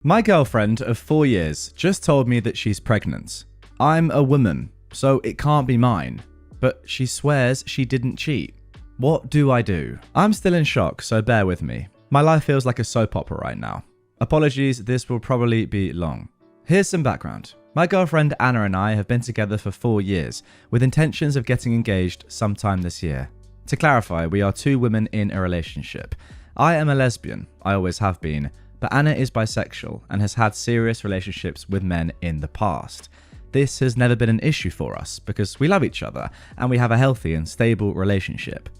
My girlfriend of 4 years just told me that she's pregnant. I'm a woman, so it can't be mine. But she swears she didn't cheat. What do I do? I'm still in shock, so bear with me. My life feels like a soap opera right now. Apologies, this will probably be long. Here's some background. My girlfriend Anna and I have been together for 4 years, with intentions of getting engaged sometime this year. To clarify, we are 2 women in a relationship. I am a lesbian, I always have been, but Anna is bisexual and has had serious relationships with men in the past. This has never been an issue for us because we love each other and we have a healthy and stable relationship.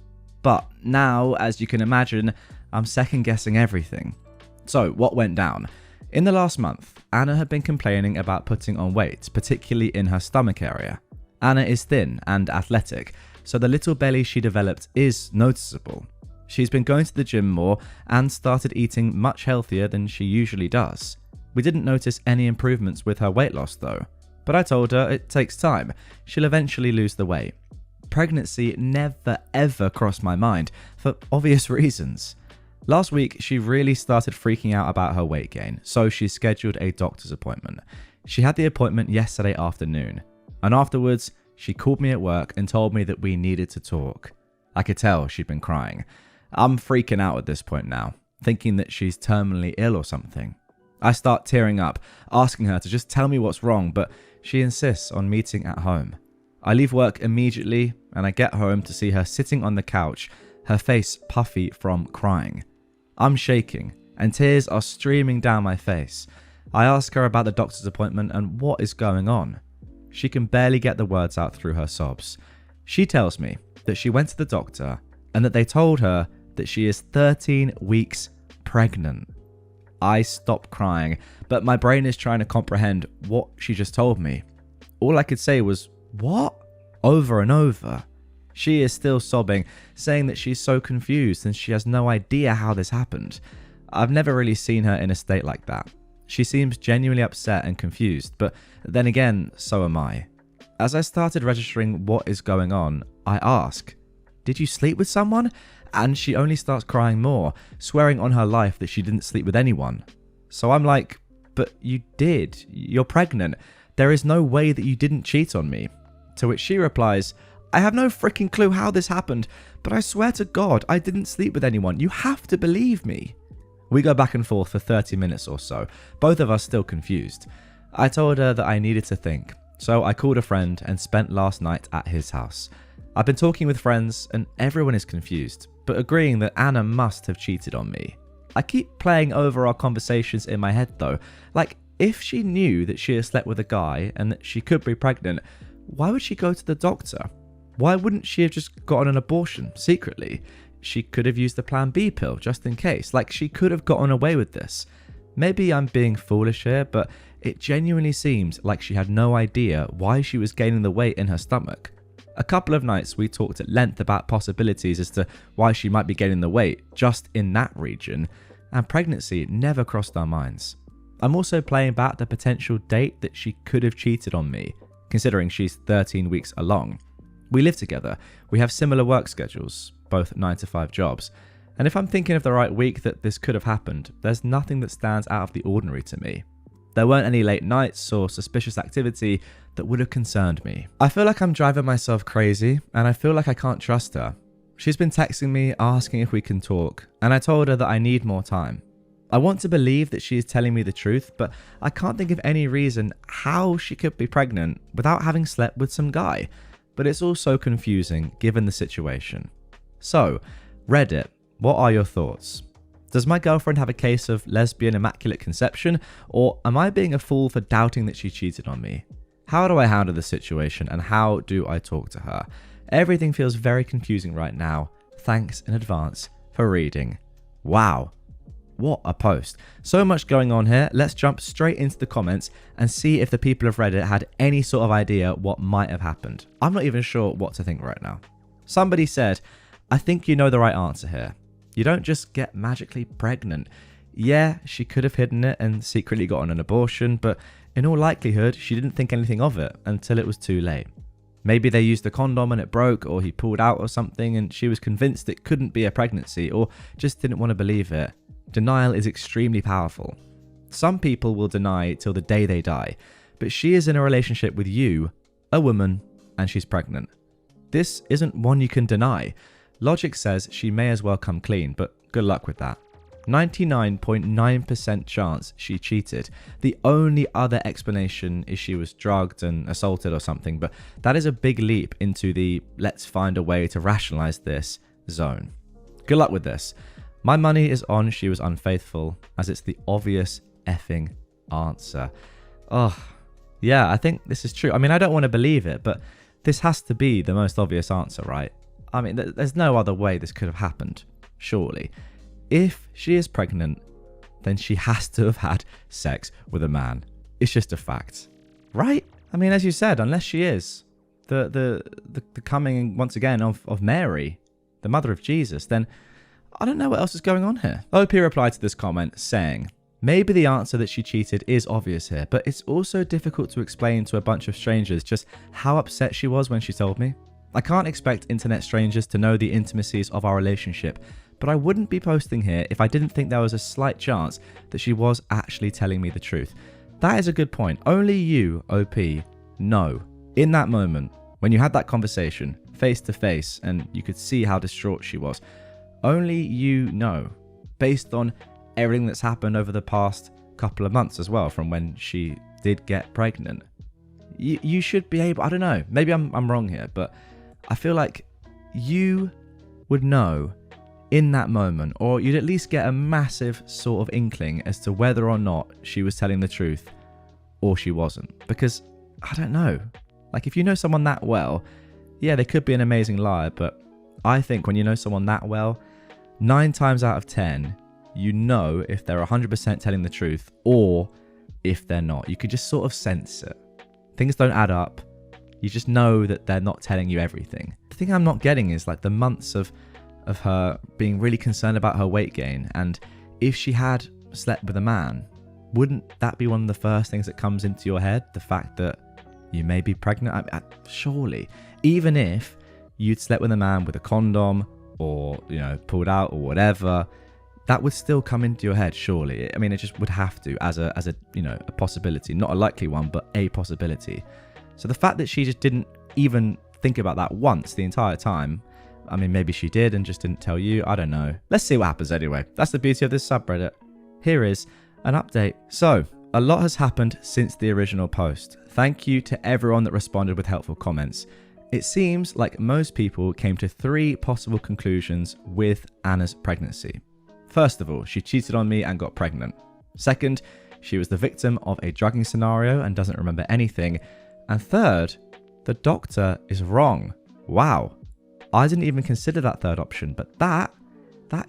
But now, as you can imagine, I'm second guessing everything. So what went down? In the last month, Anna had been complaining about putting on weight, particularly in her stomach area. Anna is thin and athletic, so the little belly she developed is noticeable. She's been going to the gym more and started eating much healthier than she usually does. We didn't notice any improvements with her weight loss though, but I told her it takes time, she'll eventually lose the weight. Pregnancy never ever crossed my mind, for obvious reasons. Last week, she really started freaking out about her weight gain, so she scheduled a doctor's appointment. She had the appointment yesterday afternoon, and afterwards, she called me at work and told me that we needed to talk. I could tell she'd been crying. I'm freaking out at this point now, thinking that she's terminally ill or something. I start tearing up, asking her to just tell me what's wrong, but she insists on meeting at home. I leave work immediately and I get home to see her sitting on the couch, her face puffy from crying. I'm shaking and tears are streaming down my face. I ask her about the doctor's appointment and what is going on. She can barely get the words out through her sobs. She tells me that she went to the doctor and that they told her that she is 13 weeks pregnant. I stop crying, but my brain is trying to comprehend what she just told me. All I could say was, "What?" over and over. She is still sobbing, saying that she's so confused and she has no idea how this happened. I've never really seen her in a state like that. She seems genuinely upset and confused, but then again, so am I. As I started registering what is going on, I ask, "Did you sleep with someone?" And she only starts crying more, swearing on her life that she didn't sleep with anyone. So I'm like, "But you did. You're pregnant. There is no way that you didn't cheat on me." To which she replies, "I have no freaking clue how this happened, but I swear to God, I didn't sleep with anyone. You have to believe me." We go back and forth for 30 minutes or so, both of us still confused. I told her that I needed to think, so I called a friend and spent last night at his house. I've been talking with friends and everyone is confused, but agreeing that Anna must have cheated on me. I keep playing over our conversations in my head though, like if she knew that she had slept with a guy and that she could be pregnant, why would she go to the doctor? Why wouldn't she have just gotten an abortion secretly? She could have used the Plan B pill just in case, like she could have gotten away with this. Maybe I'm being foolish here, but it genuinely seems like she had no idea why she was gaining the weight in her stomach. A couple of nights we talked at length about possibilities as to why she might be gaining the weight just in that region, and pregnancy never crossed our minds. I'm also playing back the potential date that she could have cheated on me, considering she's 13 weeks along. We live together, we have similar work schedules, both 9 to 5 jobs, and if I'm thinking of the right week that this could have happened, there's nothing that stands out of the ordinary to me. There weren't any late nights or suspicious activity that would have concerned me. I feel like I'm driving myself crazy and I feel like I can't trust her. She's been texting me asking if we can talk, and I told her that I need more time. I want to believe that she is telling me the truth, but I can't think of any reason how she could be pregnant without having slept with some guy. But it's all so confusing given the situation. So, Reddit, what are your thoughts? Does my girlfriend have a case of lesbian immaculate conception, or am I being a fool for doubting that she cheated on me? How do I handle the situation and how do I talk to her? Everything feels very confusing right now. Thanks in advance for reading. Wow, what a post. So much going on here. Let's jump straight into the comments and see if the people of Reddit had any sort of idea what might have happened. I'm not even sure what to think right now. Somebody said, "I think you know the right answer here. You don't just get magically pregnant. Yeah, she could have hidden it and secretly gotten an abortion, but in all likelihood, she didn't think anything of it until it was too late. Maybe they used a condom and it broke, or he pulled out or something and she was convinced it couldn't be a pregnancy or just didn't want to believe it. Denial is extremely powerful. Some people will deny till the day they die, but she is in a relationship with you, a woman, and she's pregnant. This isn't one you can deny. Logic says she may as well come clean, but good luck with that. 99.9% chance she cheated. The only other explanation is she was drugged and assaulted or something, but that is a big leap into the let's find a way to rationalize this zone. Good luck with this. My money is on she was unfaithful, as it's the obvious effing answer. Oh, yeah, I think this is true. I mean, I don't want to believe it, but this has to be the most obvious answer, right? I mean, there's no other way this could have happened, surely. If she is pregnant, then she has to have had sex with a man. It's just a fact, right? I mean, as you said, unless she is the coming, once again, of Mary, the mother of Jesus, then I don't know what else is going on here. OP replied to this comment saying, maybe the answer that she cheated is obvious here, but it's also difficult to explain to a bunch of strangers just how upset she was when she told me. I can't expect internet strangers to know the intimacies of our relationship, but I wouldn't be posting here if I didn't think there was a slight chance that she was actually telling me the truth. That is a good point. Only you, OP, know in that moment when you had that conversation face to face and you could see how distraught she was. Only you know, based on everything that's happened over the past couple of months as well, from when she did get pregnant. You should be able, I don't know, maybe I'm wrong here, but I feel like you would know in that moment, or you'd at least get a massive sort of inkling as to whether or not she was telling the truth or she wasn't. Because, I don't know, like if you know someone that well, yeah, they could be an amazing liar, but I think when you know someone that well, 9 times out of 10, you know if they're 100% telling the truth or if they're not. You could just sort of sense it. Things don't add up. You just know that they're not telling you everything. The thing I'm not getting is like the months of her being really concerned about her weight gain, and if she had slept with a man, wouldn't that be one of the first things that comes into your head? The fact that you may be pregnant? Surely, even if you'd slept with a man with a condom or, pulled out or whatever, that would still come into your head, surely. I mean, it just would have to as a possibility, not a likely one, but a possibility. So the fact that she just didn't even think about that once the entire time, I mean, maybe she did and just didn't tell you. I don't know. Let's see what happens anyway. That's the beauty of this subreddit. Here is an update. So, a lot has happened since the original post. Thank you to everyone that responded with helpful comments. It seems like most people came to 3 possible conclusions with Anna's pregnancy. First of all, she cheated on me and got pregnant. Second, she was the victim of a drugging scenario and doesn't remember anything. And third, the doctor is wrong. Wow. I didn't even consider that third option, but that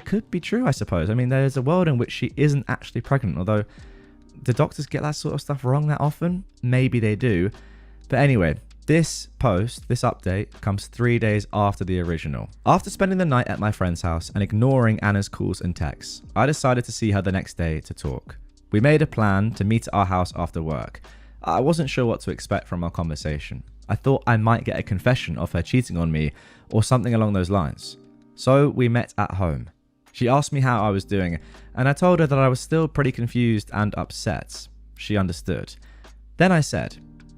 could be true, I suppose. I mean, there's a world in which she isn't actually pregnant, although do doctors get that sort of stuff wrong that often? Maybe they do. But anyway, this post, this update, comes 3 days after the original. After spending the night at my friend's house and ignoring Anna's calls and texts, I decided to see her the next day to talk. We made a plan to meet at our house after work. I wasn't sure what to expect from our conversation. I thought I might get a confession of her cheating on me or something along those lines. So we met at home. She asked me how I was doing, and I told her that I was still pretty confused and upset. She understood. Then I said,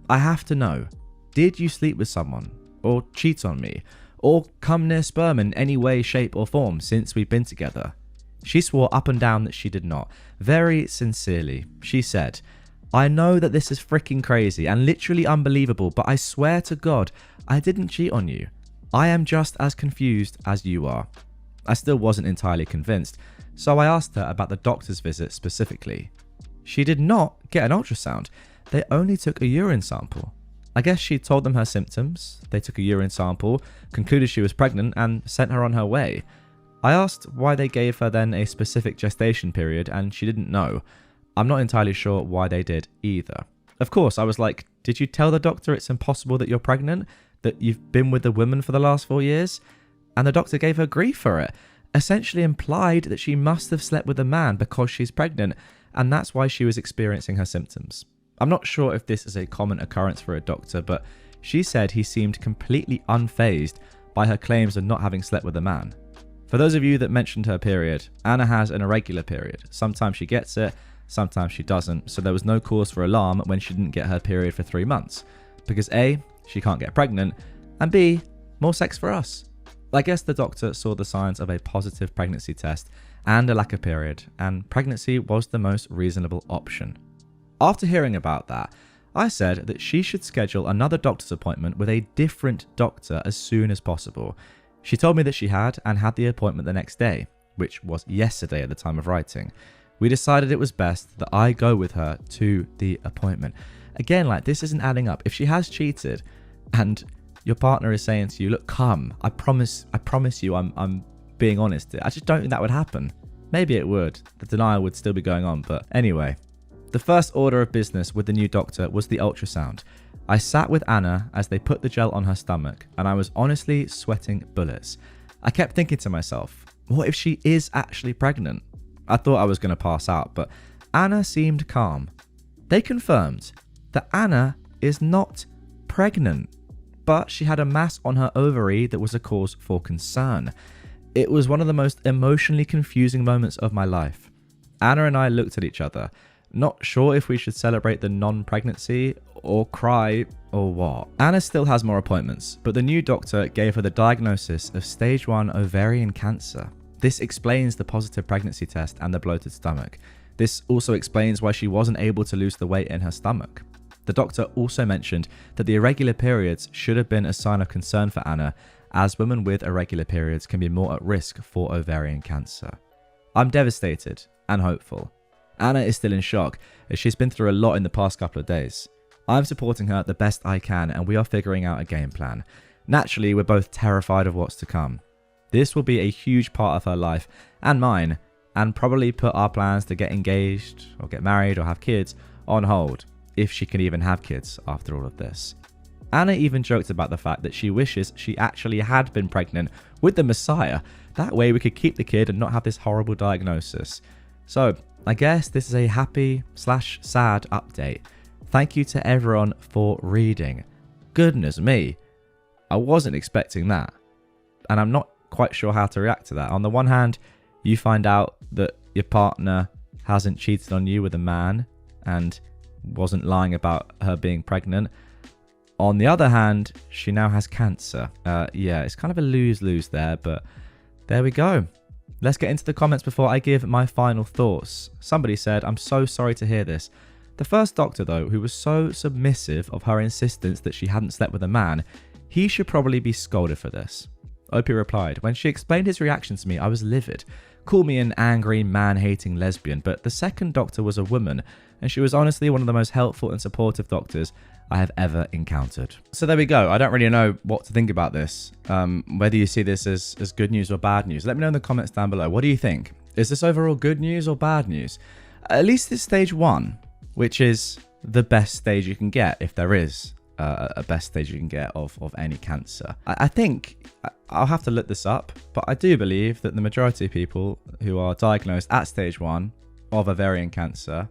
I have to know, did you sleep with someone, or cheat on me, or come near sperm in any way, shape or form since we've been together? She swore up and down that she did not. Very sincerely, she said, I know that this is freaking crazy and literally unbelievable, but I swear to God, I didn't cheat on you. I am just as confused as you are. I still wasn't entirely convinced, so I asked her about the doctor's visit specifically. She did not get an ultrasound. They only took a urine sample. I guess she told them her symptoms. They took a urine sample, concluded she was pregnant, and sent her on her way. I asked why they gave her then a specific gestation period, and she didn't know. I'm not entirely sure why they did either. Of course, I was like, did you tell the doctor it's impossible that you're pregnant? That you've been with a woman for the last 4 years? And the doctor gave her grief for it. Essentially implied that she must have slept with a man because she's pregnant, and that's why she was experiencing her symptoms. I'm not sure if this is a common occurrence for a doctor, but she said he seemed completely unfazed by her claims of not having slept with a man. For those of you that mentioned her period, Anna has an irregular period. Sometimes she gets it, sometimes she doesn't, so there was no cause for alarm when she didn't get her period for 3 months. Because A, she can't get pregnant, and B, more sex for us. I guess the doctor saw the signs of a positive pregnancy test and a lack of period, and pregnancy was the most reasonable option. After hearing about that, I said that she should schedule another doctor's appointment with a different doctor as soon as possible. She told me that she had, and had the appointment the next day, which was yesterday at the time of writing. We decided it was best that I go with her to the appointment. Again, like, this isn't adding up. If she has cheated and your partner is saying to you, look, come, I promise you I'm being honest, I just don't think that would happen. Maybe it would. The denial would still be going on, but anyway. The first order of business with the new doctor was the ultrasound. I sat with Anna as they put the gel on her stomach, and I was honestly sweating bullets. I kept thinking to myself, what if she is actually pregnant? I thought I was going to pass out, but Anna seemed calm. They confirmed that Anna is not pregnant, but she had a mass on her ovary that was a cause for concern. It was one of the most emotionally confusing moments of my life. Anna and I looked at each other, not sure if we should celebrate the non-pregnancy or cry or what. Anna still has more appointments, but the new doctor gave her the diagnosis of stage 1 ovarian cancer. This explains the positive pregnancy test and the bloated stomach. This also explains why she wasn't able to lose the weight in her stomach. The doctor also mentioned that the irregular periods should have been a sign of concern for Anna, as women with irregular periods can be more at risk for ovarian cancer. I'm devastated and hopeful. Anna is still in shock, as she's been through a lot in the past couple of days. I'm supporting her the best I can, and we are figuring out a game plan. Naturally, we're both terrified of what's to come. This will be a huge part of her life, and mine, and probably put our plans to get engaged, or get married, or have kids on hold, if she can even have kids after all of this. Anna even joked about the fact that she wishes she actually had been pregnant with the Messiah. That way we could keep the kid and not have this horrible diagnosis. So, I guess this is a happy/sad update. Thank you to everyone for reading. Goodness me, I wasn't expecting that. And I'm not quite sure how to react to that. On the one hand, you find out that your partner hasn't cheated on you with a man and wasn't lying about her being pregnant. On the other hand, she now has cancer. Yeah, it's kind of a lose-lose there, but there we go. Let's get into the comments before I give my final thoughts. Somebody said, I'm so sorry to hear this. The first doctor, though, who was so submissive of her insistence that she hadn't slept with a man, he should probably be scolded for this. Opie replied, when she explained his reaction to me, I was livid. Call me an angry, man-hating lesbian, but the second doctor was a woman, and she was honestly one of the most helpful and supportive doctors I have ever encountered. So there we go. I don't really know what to think about this. Whether you see this as good news or bad news. Let me know in the comments down below. What do you think? Is this overall good news or bad news? At least it's stage 1, which is the best stage you can get, if there is a best stage you can get of any cancer. I think, I'll have to look this up, but I do believe that the majority of people who are diagnosed at stage 1 of ovarian cancer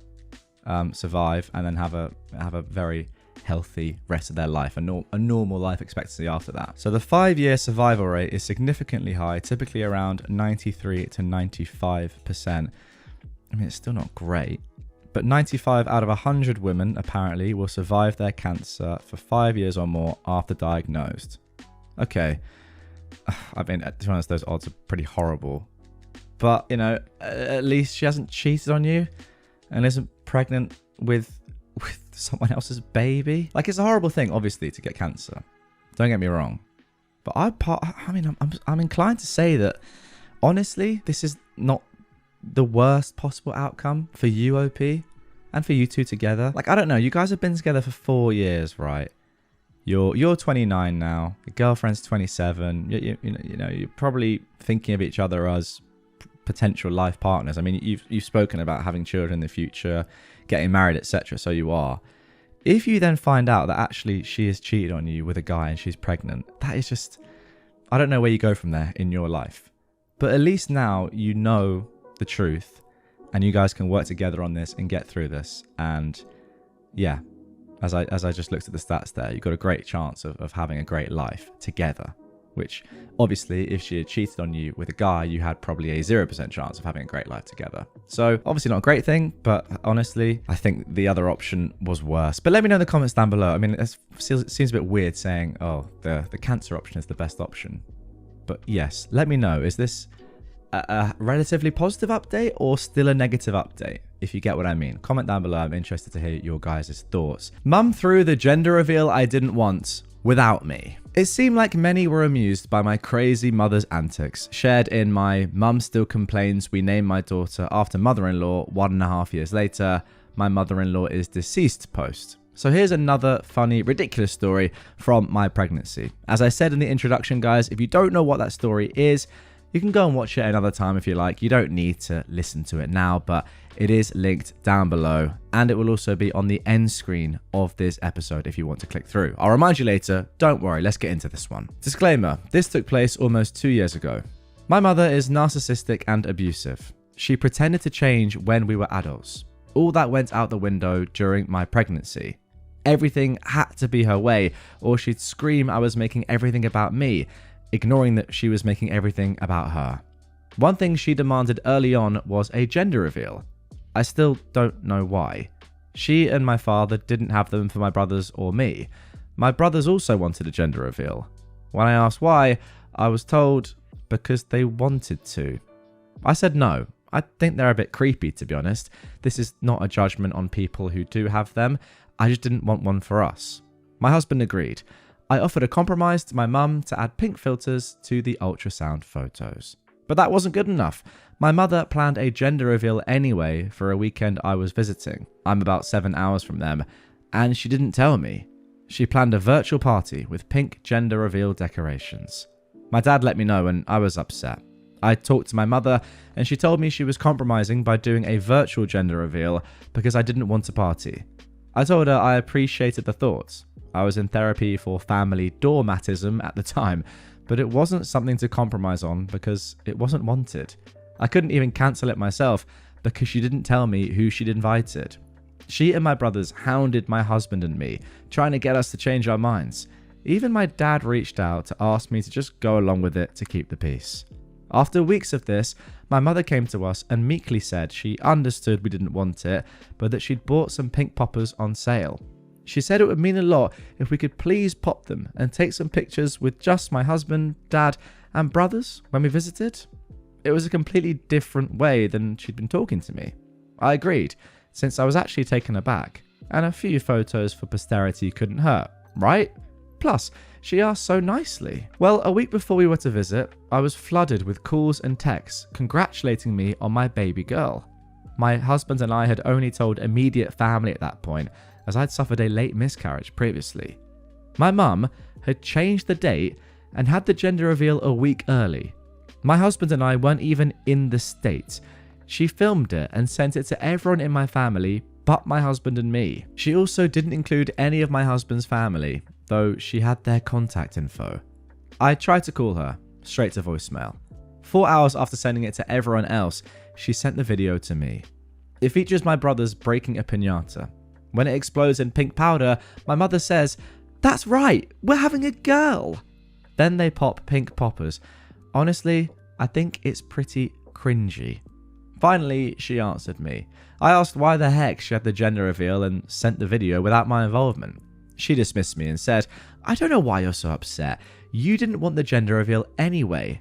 survive and then have a very healthy rest of their life, a normal life expectancy after that. So the 5-year survival rate is significantly high, typically around 93 to 95%. I mean, it's still not great, but 95 out of 100 women apparently will survive their cancer for 5 years or more after diagnosed. Okay, I mean, to be honest, those odds are pretty horrible, but you know, at least she hasn't cheated on you and isn't pregnant with someone else's baby. Like, it's a horrible thing, obviously, to get cancer. Don't get me wrong, but I'm inclined to say that honestly, this is not the worst possible outcome for you, OP, and for you two together. Like, I don't know, you guys have been together for 4 years, right? You're 29 now. Your girlfriend's 27. You know, you're probably thinking of each other as potential life partners. I mean, you've spoken about having children in the future, getting married, etc. So you are. If you then find out that actually she has cheated on you with a guy and she's pregnant, that is just, I don't know where you go from there in your life. But at least now you know the truth, and you guys can work together on this and get through this. And yeah, as I just looked at the stats there, you've got a great chance of having a great life together. which obviously if she had cheated on you with a guy, you had probably a 0% chance of having a great life together. So obviously not a great thing, but honestly, I think the other option was worse. But let me know in the comments down below. I mean, it seems a bit weird saying, oh, the cancer option is the best option. But yes, let me know. Is this a relatively positive update or still a negative update? If you get what I mean. Comment down below. I'm interested to hear your guys' thoughts. Mum threw the gender reveal I didn't want without me. It seemed like many were amused by my crazy mother's antics, shared in my mum still complains we named my daughter after mother-in-law 1.5 years later, my mother-in-law is deceased post. So here's another funny, ridiculous story from my pregnancy. As I said in the introduction, guys, if you don't know what that story is, you can go and watch it another time if you like. You don't need to listen to it now, but it is linked down below, and it will also be on the end screen of this episode if you want to click through. I'll remind you later. Don't worry, let's get into this one. Disclaimer, this took place almost 2 years ago. My mother is narcissistic and abusive. She pretended to change when we were adults. All that went out the window during my pregnancy. Everything had to be her way, or she'd scream I was making everything about me, ignoring that she was making everything about her. One thing she demanded early on was a gender reveal. I still don't know why. She and my father didn't have them for my brothers or me. My brothers also wanted a gender reveal. When I asked why, I was told because they wanted to. I said no. I think they're a bit creepy, to be honest. This is not a judgment on people who do have them. I just didn't want one for us. My husband agreed. I offered a compromise to my mum to add pink filters to the ultrasound photos. But that wasn't good enough. My mother planned a gender reveal anyway for a weekend I was visiting. I'm about 7 hours from them, and she didn't tell me. She planned a virtual party with pink gender reveal decorations. My dad let me know and I was upset. I talked to my mother and she told me she was compromising by doing a virtual gender reveal because I didn't want a party. I told her I appreciated the thoughts. I was in therapy for family doormatism at the time, but it wasn't something to compromise on because it wasn't wanted. I couldn't even cancel it myself because she didn't tell me who she'd invited. She and my brothers hounded my husband and me, trying to get us to change our minds. Even my dad reached out to ask me to just go along with it to keep the peace. After weeks of this, my mother came to us and meekly said she understood we didn't want it, but that she'd bought some pink poppers on sale. She said it would mean a lot if we could please pop them and take some pictures with just my husband, dad, and brothers when we visited. It was a completely different way than she'd been talking to me. I agreed, since I was actually taken aback, and a few photos for posterity couldn't hurt, right? Plus, she asked so nicely. Well, a week before we were to visit, I was flooded with calls and texts congratulating me on my baby girl. My husband and I had only told immediate family at that point, as I'd suffered a late miscarriage previously. My mum had changed the date and had the gender reveal a week early. My husband and I weren't even in the States. She filmed it and sent it to everyone in my family but my husband and me. She also didn't include any of my husband's family, though she had their contact info. I tried to call her, straight to voicemail. 4 hours after sending it to everyone else, she sent the video to me. It features my brothers breaking a piñata. When it explodes in pink powder, my mother says, "That's right, we're having a girl." Then they pop pink poppers. Honestly, I think it's pretty cringy. Finally, she answered me. I asked why the heck she had the gender reveal and sent the video without my involvement. She dismissed me and said, "I don't know why you're so upset. You didn't want the gender reveal anyway."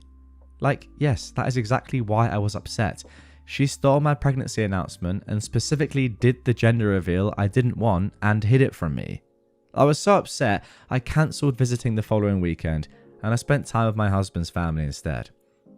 Like, yes, that is exactly why I was upset. She stole my pregnancy announcement and specifically did the gender reveal I didn't want and hid it from me. I was so upset, I cancelled visiting the following weekend and I spent time with my husband's family instead.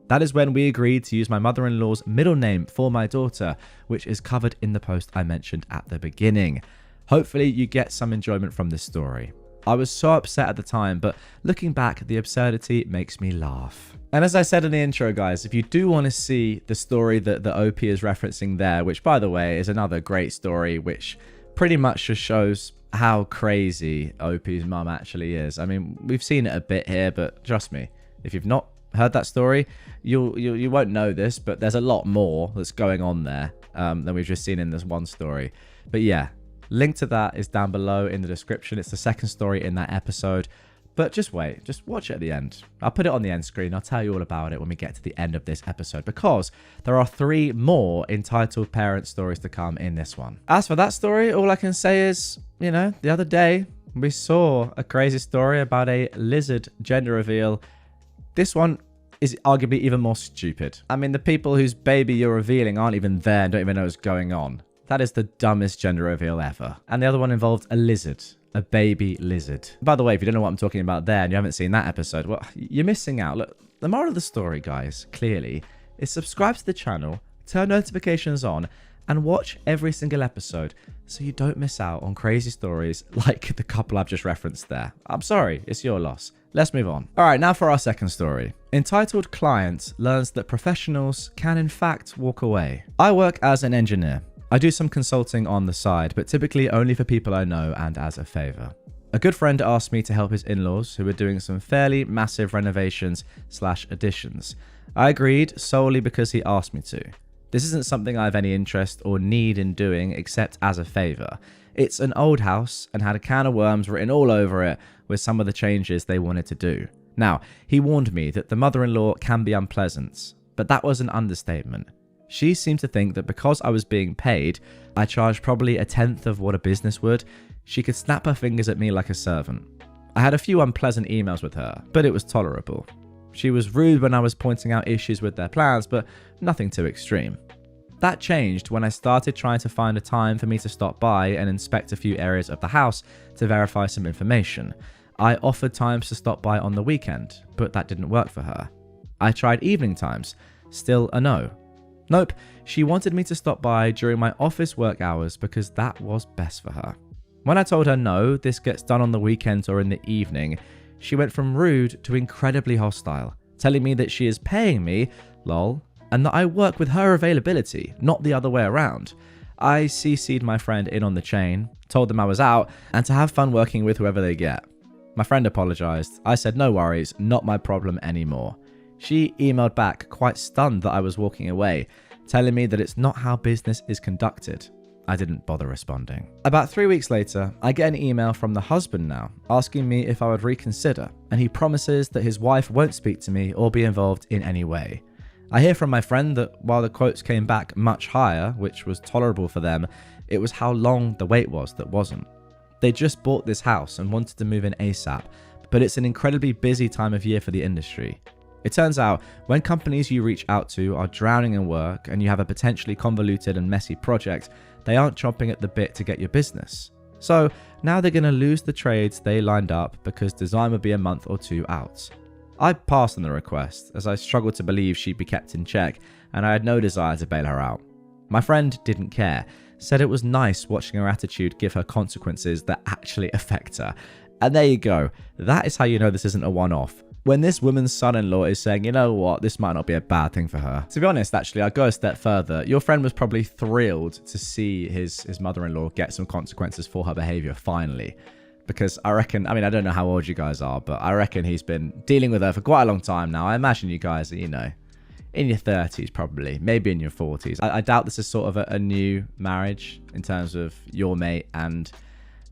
That is when we agreed to use my mother-in-law's middle name for my daughter, which is covered in the post I mentioned at the beginning. Hopefully you get some enjoyment from this story. I was so upset at the time, but looking back, the absurdity makes me laugh. And as I said in the intro, guys, if you do want to see the story that the OP is referencing there, which by the way is another great story, which pretty much just shows how crazy OP's mum actually is. I mean, we've seen it a bit here, but trust me, if you've not heard that story, you won't know this, but there's a lot more that's going on there than we've just seen in this one story. But yeah, link to that is down below in the description. It's the second story in that episode. But just wait, just watch it at the end. I'll put it on the end screen. I'll tell you all about it when we get to the end of this episode, because there are 3 more entitled parent stories to come in this one. As for that story, all I can say is, the other day we saw a crazy story about a lizard gender reveal. This one is arguably even more stupid. I mean, the people whose baby you're revealing aren't even there and don't even know what's going on. That is the dumbest gender reveal ever. And the other one involved a lizard. A baby lizard. By the way, if you don't know what I'm talking about there and you haven't seen that episode, well, you're missing out. Look, the moral of the story, guys, clearly, is subscribe to the channel, turn notifications on, and watch every single episode so you don't miss out on crazy stories like the couple I've just referenced there. I'm sorry, it's your loss. Let's move on. All right, now for our second story. Entitled Client learns that professionals can in fact walk away. I work as an engineer. I do some consulting on the side, but typically only for people I know and as a favor. A good friend asked me to help his in-laws who were doing some fairly massive renovations/additions. I agreed solely because he asked me to. This isn't something I have any interest or need in doing except as a favor. It's an old house and had a can of worms written all over it with some of the changes they wanted to do. Now, he warned me that the mother-in-law can be unpleasant, but that was an understatement. She seemed to think that because I was being paid, I charged probably 1/10 of what a business would. She could snap her fingers at me like a servant. I had a few unpleasant emails with her, but it was tolerable. She was rude when I was pointing out issues with their plans, but nothing too extreme. That changed when I started trying to find a time for me to stop by and inspect a few areas of the house to verify some information. I offered times to stop by on the weekend, but that didn't work for her. I tried evening times, still a no. Nope, she wanted me to stop by during my office work hours because that was best for her. When I told her no, this gets done on the weekends or in the evening, she went from rude to incredibly hostile, telling me that she is paying me, lol, and that I work with her availability, not the other way around. I CC'd my friend in on the chain, told them I was out, and to have fun working with whoever they get. My friend apologized. I said no worries, not my problem anymore. She emailed back, quite stunned that I was walking away, telling me that it's not how business is conducted. I didn't bother responding. About 3 weeks later, I get an email from the husband now, asking me if I would reconsider, and he promises that his wife won't speak to me or be involved in any way. I hear from my friend that while the quotes came back much higher, which was tolerable for them, it was how long the wait was that wasn't. They just bought this house and wanted to move in ASAP, but it's an incredibly busy time of year for the industry. It turns out, when companies you reach out to are drowning in work and you have a potentially convoluted and messy project, they aren't chomping at the bit to get your business. So now they're going to lose the trades they lined up because design would be a month or 2 out. I passed on the request as I struggled to believe she'd be kept in check and I had no desire to bail her out. My friend didn't care, said it was nice watching her attitude give her consequences that actually affect her. And there you go, that is how you know this isn't a one-off. When this woman's son-in-law is saying, you know what, this might not be a bad thing for her. To be honest, actually, I'll go a step further. Your friend was probably thrilled to see his mother-in-law get some consequences for her behavior finally. Because I reckon, I don't know how old you guys are, but I reckon he's been dealing with her for quite a long time now. I imagine you guys are, in your 30s probably, maybe in your 40s. I doubt this is sort of a new marriage in terms of your mate and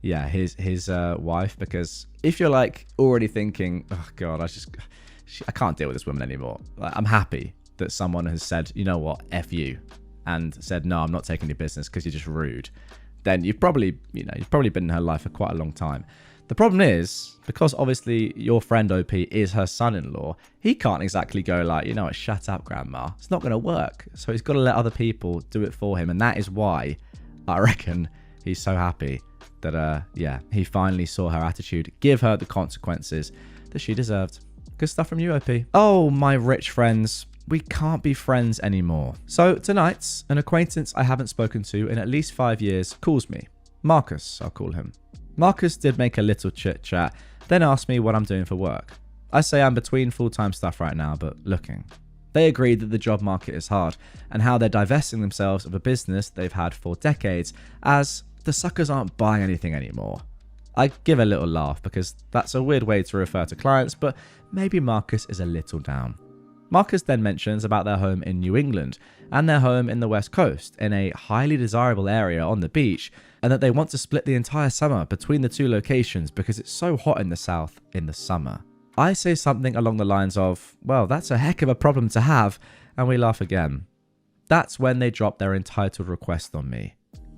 his wife, because if you're like already thinking, oh god, I can't deal with this woman anymore. Like, I'm happy that someone has said, you know what, F you, and said, no, I'm not taking your business because you're just rude. Then you've probably been in her life for quite a long time. The problem is, because obviously your friend OP is her son-in-law, he can't exactly go like, you know what, shut up, grandma. It's not going to work. So he's got to let other people do it for him. And that is why I reckon he's so happy that, he finally saw her attitude, give her the consequences that she deserved. Good stuff from you, OP. Oh, my rich friends. We can't be friends anymore. So tonight, an acquaintance I haven't spoken to in at least 5 years calls me. Marcus, I'll call him. Marcus did make a little chit chat, then asked me what I'm doing for work. I say I'm between full-time stuff right now, but looking. They agreed that the job market is hard and how they're divesting themselves of a business they've had for decades, as the suckers aren't buying anything anymore. I give a little laugh because that's a weird way to refer to clients, but maybe Marcus is a little down. Marcus then mentions about their home in New England and their home in the West Coast in a highly desirable area on the beach, and that they want to split the entire summer between the two locations because it's so hot in the South in the summer. I say something along the lines of, well, that's a heck of a problem to have, and we laugh again. That's when they drop their entitled request on me.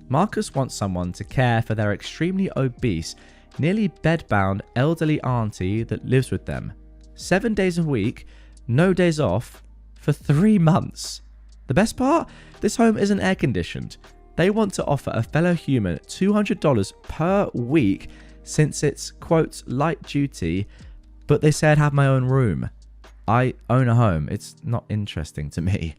Marcus wants someone to care for their extremely obese, nearly bedbound elderly auntie that lives with them 7 days a week, no days off, for 3 months. The best part? This home isn't air conditioned. They want to offer a fellow human $200 per week since it's, quote, light duty, but they say I'd have my own room. I own a home. It's not interesting to me.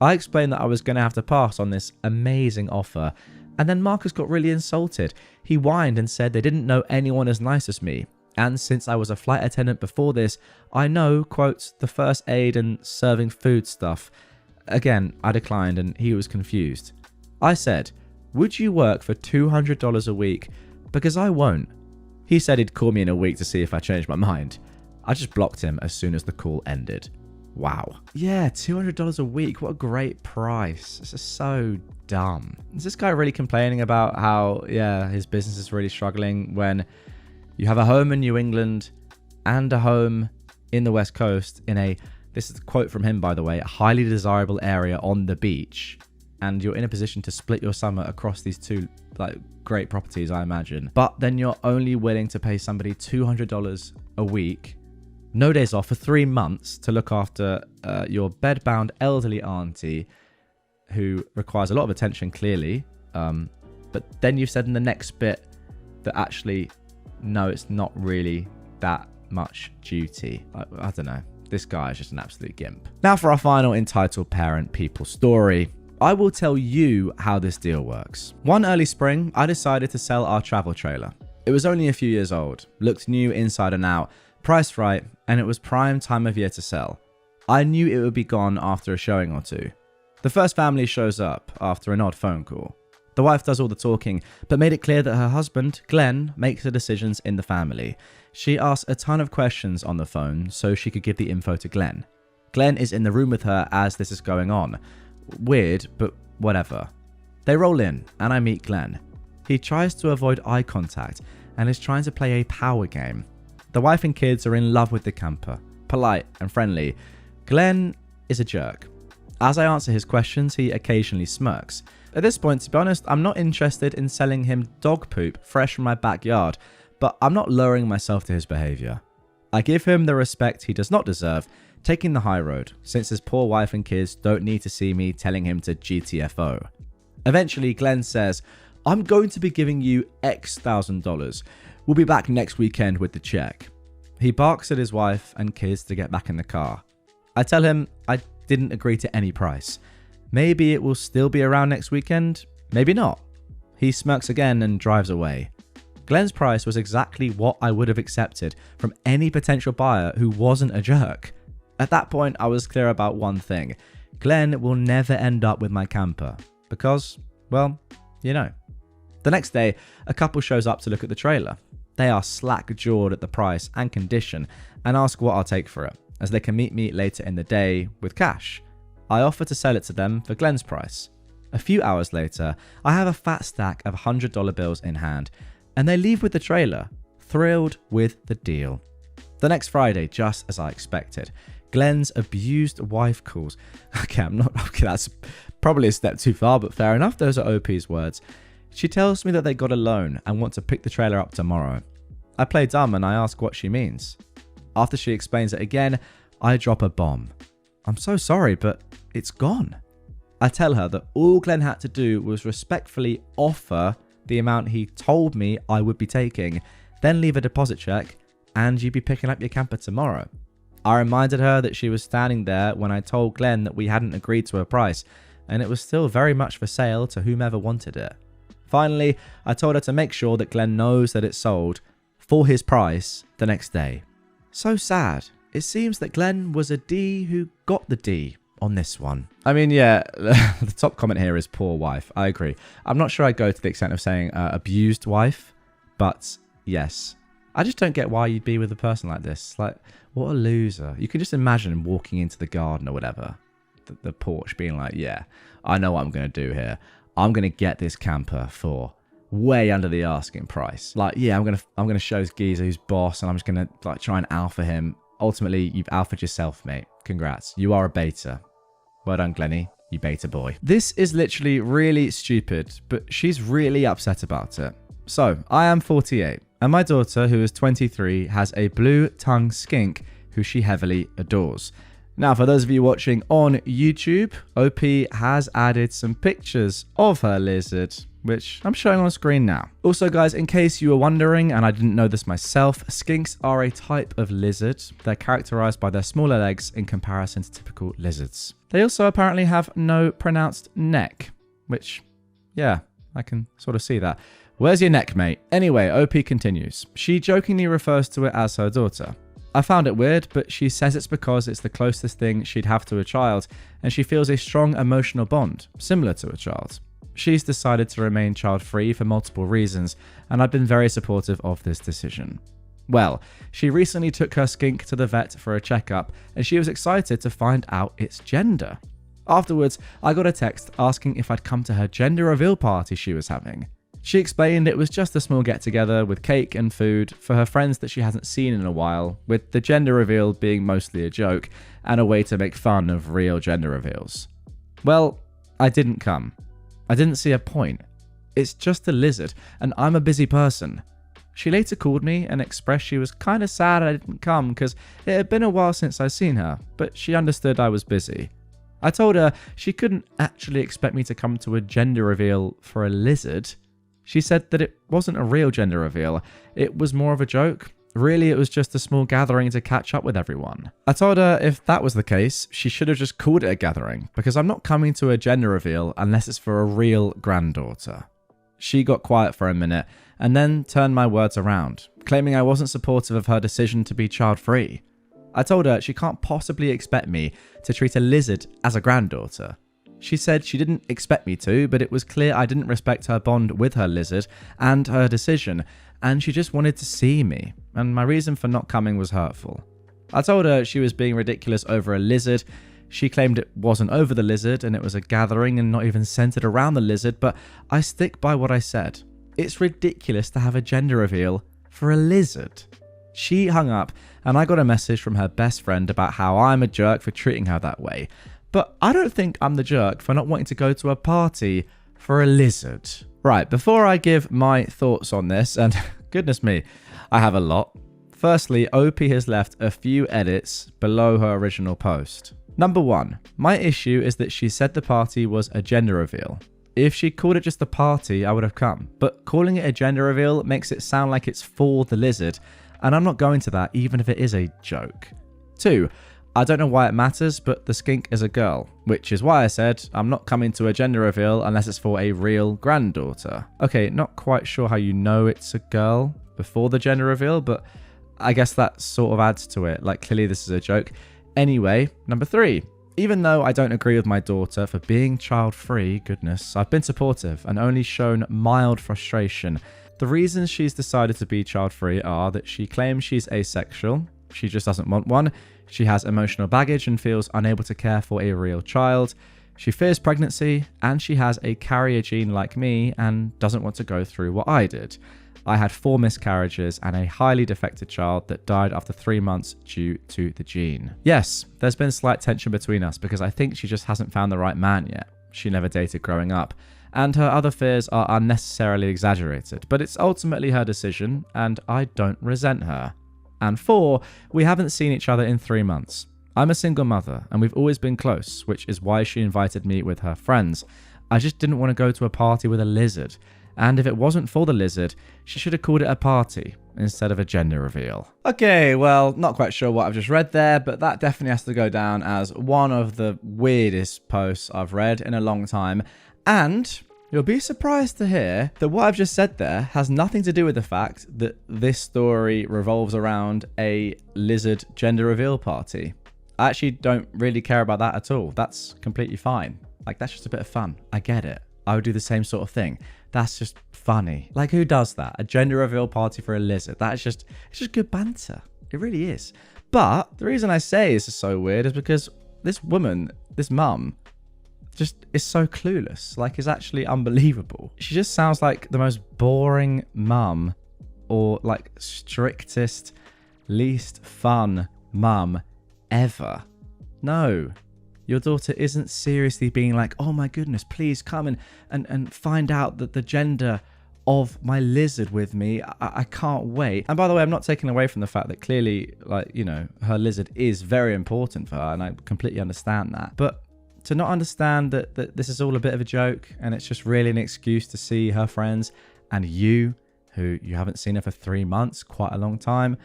I explained that I was going to have to pass on this amazing offer, and then Marcus got really insulted. He whined and said they didn't know anyone as nice as me, and since I was a flight attendant before this, I know, quote, the first aid and serving food stuff. Again, I declined and he was confused. I said, would you work for $200 a week? Because I won't. He said he'd call me in a week to see if I changed my mind. I just blocked him as soon as the call ended. Wow. Yeah, $200 a week. What a great price. This is so dumb. Is this guy really complaining about how, yeah, his business is really struggling when you have a home in New England and a home in the West Coast in a, this is a quote from him, by the way, a highly desirable area on the beach, and you're in a position to split your summer across these two great properties, I imagine. But then you're only willing to pay somebody $200 a week, no days off, for 3 months to look after your bedbound elderly auntie who requires a lot of attention, clearly. But then you've said in the next bit that actually, no, it's not really that much duty. I don't know. This guy is just an absolute gimp. Now for our final entitled parent people story. I will tell you how this deal works. One early spring, I decided to sell our travel trailer. It was only a few years old, looked new inside and out, priced right, and it was prime time of year to sell. I knew it would be gone after a showing or two. The first family shows up after an odd phone call. The wife does all the talking, but made it clear that her husband, Glenn, makes the decisions in the family. She asks a ton of questions on the phone so she could give the info to Glenn. Glenn is in the room with her as this is going on. Weird, but whatever. They roll in, and I meet Glenn. He tries to avoid eye contact and is trying to play a power game. The wife and kids are in love with the camper, polite and friendly. Glenn is a jerk. As I answer his questions, he occasionally smirks. At this point, to be honest, I'm not interested in selling him dog poop fresh from my backyard, but I'm not lowering myself to his behaviour. I give him the respect he does not deserve, taking the high road, since his poor wife and kids don't need to see me telling him to GTFO. Eventually, Glenn says, I'm going to be giving you X $1,000. We'll be back next weekend with the check. He barks at his wife and kids to get back in the car. I tell him I didn't agree to any price. Maybe it will still be around next weekend, maybe not. He smirks again and drives away. Glenn's price was exactly what I would have accepted from any potential buyer who wasn't a jerk. At that point, I was clear about one thing. Glenn will never end up with my camper because, well, you know. The next day, a couple shows up to look at the trailer. They are slack-jawed at the price and condition and ask what I'll take for it, as they can meet me later in the day with cash. I offer to sell it to them for Glenn's price. A few hours later, I have a fat stack of $100 bills in hand, and they leave with the trailer, thrilled with the deal. The next Friday, just as I expected, Glenn's abused wife calls. Okay, that's probably a step too far, but fair enough, those are OP's words. She tells me that they got a loan and want to pick the trailer up tomorrow. I play dumb and I ask what she means. After she explains it again, I drop a bomb. I'm so sorry, but it's gone. I tell her that all Glenn had to do was respectfully offer the amount he told me I would be taking, then leave a deposit check, and you'd be picking up your camper tomorrow. I reminded her that she was standing there when I told Glenn that we hadn't agreed to a price, and it was still very much for sale to whomever wanted it. Finally, I told her to make sure that Glenn knows that it's sold for his price the next day. So sad. It seems that Glenn was a D who got the D on this one. I mean, yeah, the top comment here is poor wife. I agree. I'm not sure I'd go to the extent of saying abused wife, but yes. I just don't get why you'd be with a person like this. Like, what a loser. You can just imagine walking into the garden or whatever, the porch, being like, yeah, I know what I'm going to do here. I'm going to get this camper for way under the asking price. Like, yeah, I'm gonna show this geezer who's boss, and I'm just gonna like try and alpha him. Ultimately, you've alphaed yourself, mate. Congrats. You are a beta. Well done, Glennie. You beta boy. This is literally really stupid, but she's really upset about it. So, I am 48, and my daughter, who is 23, has a blue-tongued skink who she heavily adores. Now, for those of you watching on YouTube, OP has added some pictures of her lizard, which I'm showing on screen now. Also, guys, in case you were wondering, and I didn't know this myself, skinks are a type of lizard. They're characterized by their smaller legs in comparison to typical lizards. They also apparently have no pronounced neck, which, yeah, I can sort of see that. Where's your neck, mate? Anyway, OP continues. She jokingly refers to it as her daughter. I found it weird, but she says it's because it's the closest thing she'd have to a child, and she feels a strong emotional bond, similar to a child. She's decided to remain child-free for multiple reasons, and I've been very supportive of this decision. Well, she recently took her skink to the vet for a checkup, and she was excited to find out its gender. Afterwards, I got a text asking if I'd come to her gender reveal party she was having. She explained it was just a small get-together with cake and food for her friends that she hasn't seen in a while, with the gender reveal being mostly a joke and a way to make fun of real gender reveals. Well, I didn't come. I didn't see a point. It's just a lizard, and I'm a busy person. She later called me and expressed she was kind of sad I didn't come because it had been a while since I'd seen her, but she understood I was busy. I told her she couldn't actually expect me to come to a gender reveal for a lizard. She said that it wasn't a real gender reveal, it was more of a joke. Really, it was just a small gathering to catch up with everyone. I told her if that was the case, she should have just called it a gathering, because I'm not coming to a gender reveal unless it's for a real granddaughter. She got quiet for a minute, and then turned my words around, claiming I wasn't supportive of her decision to be child-free. I told her she can't possibly expect me to treat a lizard as a granddaughter. She said she didn't expect me to, but it was clear I didn't respect her bond with her lizard and her decision, and she just wanted to see me, and my reason for not coming was hurtful. I told her she was being ridiculous over a lizard. She claimed it wasn't over the lizard and it was a gathering and not even centered around the lizard, but I stick by what I said. It's ridiculous to have a gender reveal for a lizard. She hung up, and I got a message from her best friend about how I'm a jerk for treating her that way. But I don't think I'm the jerk for not wanting to go to a party for a lizard. Right, before I give my thoughts on this, and goodness me, I have a lot. Firstly, OP has left a few edits below her original post. Number 1, my issue is that she said the party was a gender reveal. If she called it just a party, I would have come. But calling it a gender reveal makes it sound like it's for the lizard, and I'm not going to that even if it is a joke. 2, I don't know why it matters, but the skink is a girl, which is why I said I'm not coming to a gender reveal unless it's for a real granddaughter. Okay, not quite sure how you know it's a girl before the gender reveal, but I guess that sort of adds to it. Like, clearly this is a joke. Anyway, number 3. Even though I don't agree with my daughter for being child-free, goodness, I've been supportive and only shown mild frustration. The reasons she's decided to be child-free are that she claims she's asexual, she just doesn't want one, she has emotional baggage and feels unable to care for a real child, she fears pregnancy, and she has a carrier gene like me and doesn't want to go through what I did. I had 4 miscarriages and a highly defective child that died after 3 months due to the gene. Yes, there's been slight tension between us because I think she just hasn't found the right man yet. She never dated growing up, and her other fears are unnecessarily exaggerated, but it's ultimately her decision, and I don't resent her. And 4, we haven't seen each other in 3 months. I'm a single mother, and we've always been close, which is why she invited me with her friends. I just didn't want to go to a party with a lizard, and if it wasn't for the lizard, she should have called it a party instead of a gender reveal. Okay, well, not quite sure what I've just read there, but that definitely has to go down as one of the weirdest posts I've read in a long time, and you'll be surprised to hear that what I've just said there has nothing to do with the fact that this story revolves around a lizard gender reveal party. I actually don't really care about that at all. That's completely fine. Like, that's just a bit of fun. I get it. I would do the same sort of thing. That's just funny. Like, who does that? A gender reveal party for a lizard? It's just good banter. It really is. But the reason I say this is so weird is because this woman, this mum, just is so clueless. Like, it's actually unbelievable. She just sounds like the most boring mum, or like strictest, least fun mum ever. No, your daughter isn't seriously being like, oh my goodness, please come and find out that the gender of my lizard with me. I can't wait. And by the way, I'm not taking away from the fact that clearly, like, you know, her lizard is very important for her, and I completely understand that. But to not understand that this is all a bit of a joke and it's just really an excuse to see her friends and you, who you haven't seen her for 3 months, quite a long time,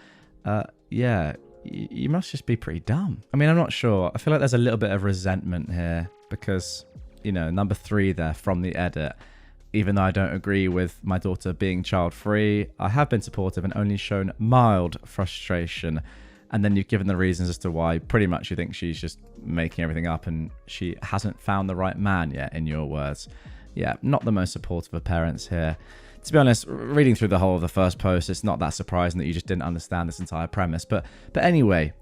yeah, you must just be pretty dumb. I mean, I'm not sure. I feel like there's a little bit of resentment here because, you know, number 3 there from the edit. Even though I don't agree with my daughter being child-free, I have been supportive and only shown mild frustration. And then you've given the reasons as to why pretty much you think she's just making everything up and she hasn't found the right man yet, in your words. Yeah, not the most supportive of parents here. To be honest, reading through the whole of the first post, it's not that surprising that you just didn't understand this entire premise. But anyway,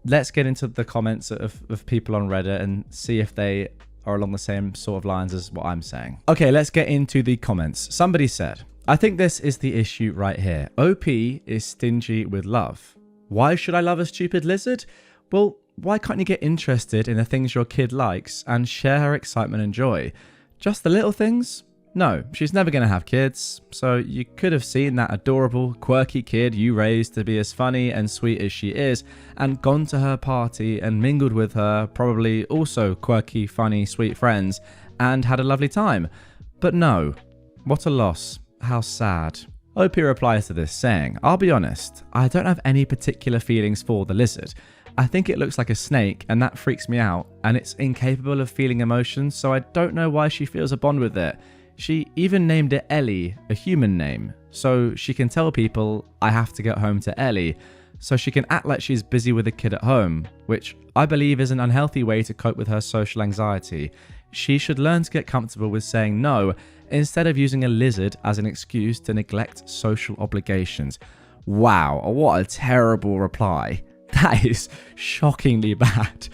let's get into the comments of people on Reddit and see if they are along the same sort of lines as what I'm saying. Okay, let's get into the comments. Somebody said, I think this is the issue right here. OP is stingy with love. Why should I love a stupid lizard? Well, why can't you get interested in the things your kid likes and share her excitement and joy? Just the little things? No, she's never going to have kids, so you could have seen that adorable, quirky kid you raised to be as funny and sweet as she is, and gone to her party and mingled with her, probably also quirky, funny, sweet friends, and had a lovely time. But no, what a loss, how sad. OP replies to this saying, I'll be honest, I don't have any particular feelings for the lizard. I think it looks like a snake and that freaks me out, and it's incapable of feeling emotions, so I don't know why she feels a bond with it. She even named it Ellie, a human name, so she can tell people, I have to get home to Ellie, so she can act like she's busy with a kid at home, which I believe is an unhealthy way to cope with her social anxiety. She should learn to get comfortable with saying no, instead of using a lizard as an excuse to neglect social obligations. Wow, what a terrible reply. That is shockingly bad.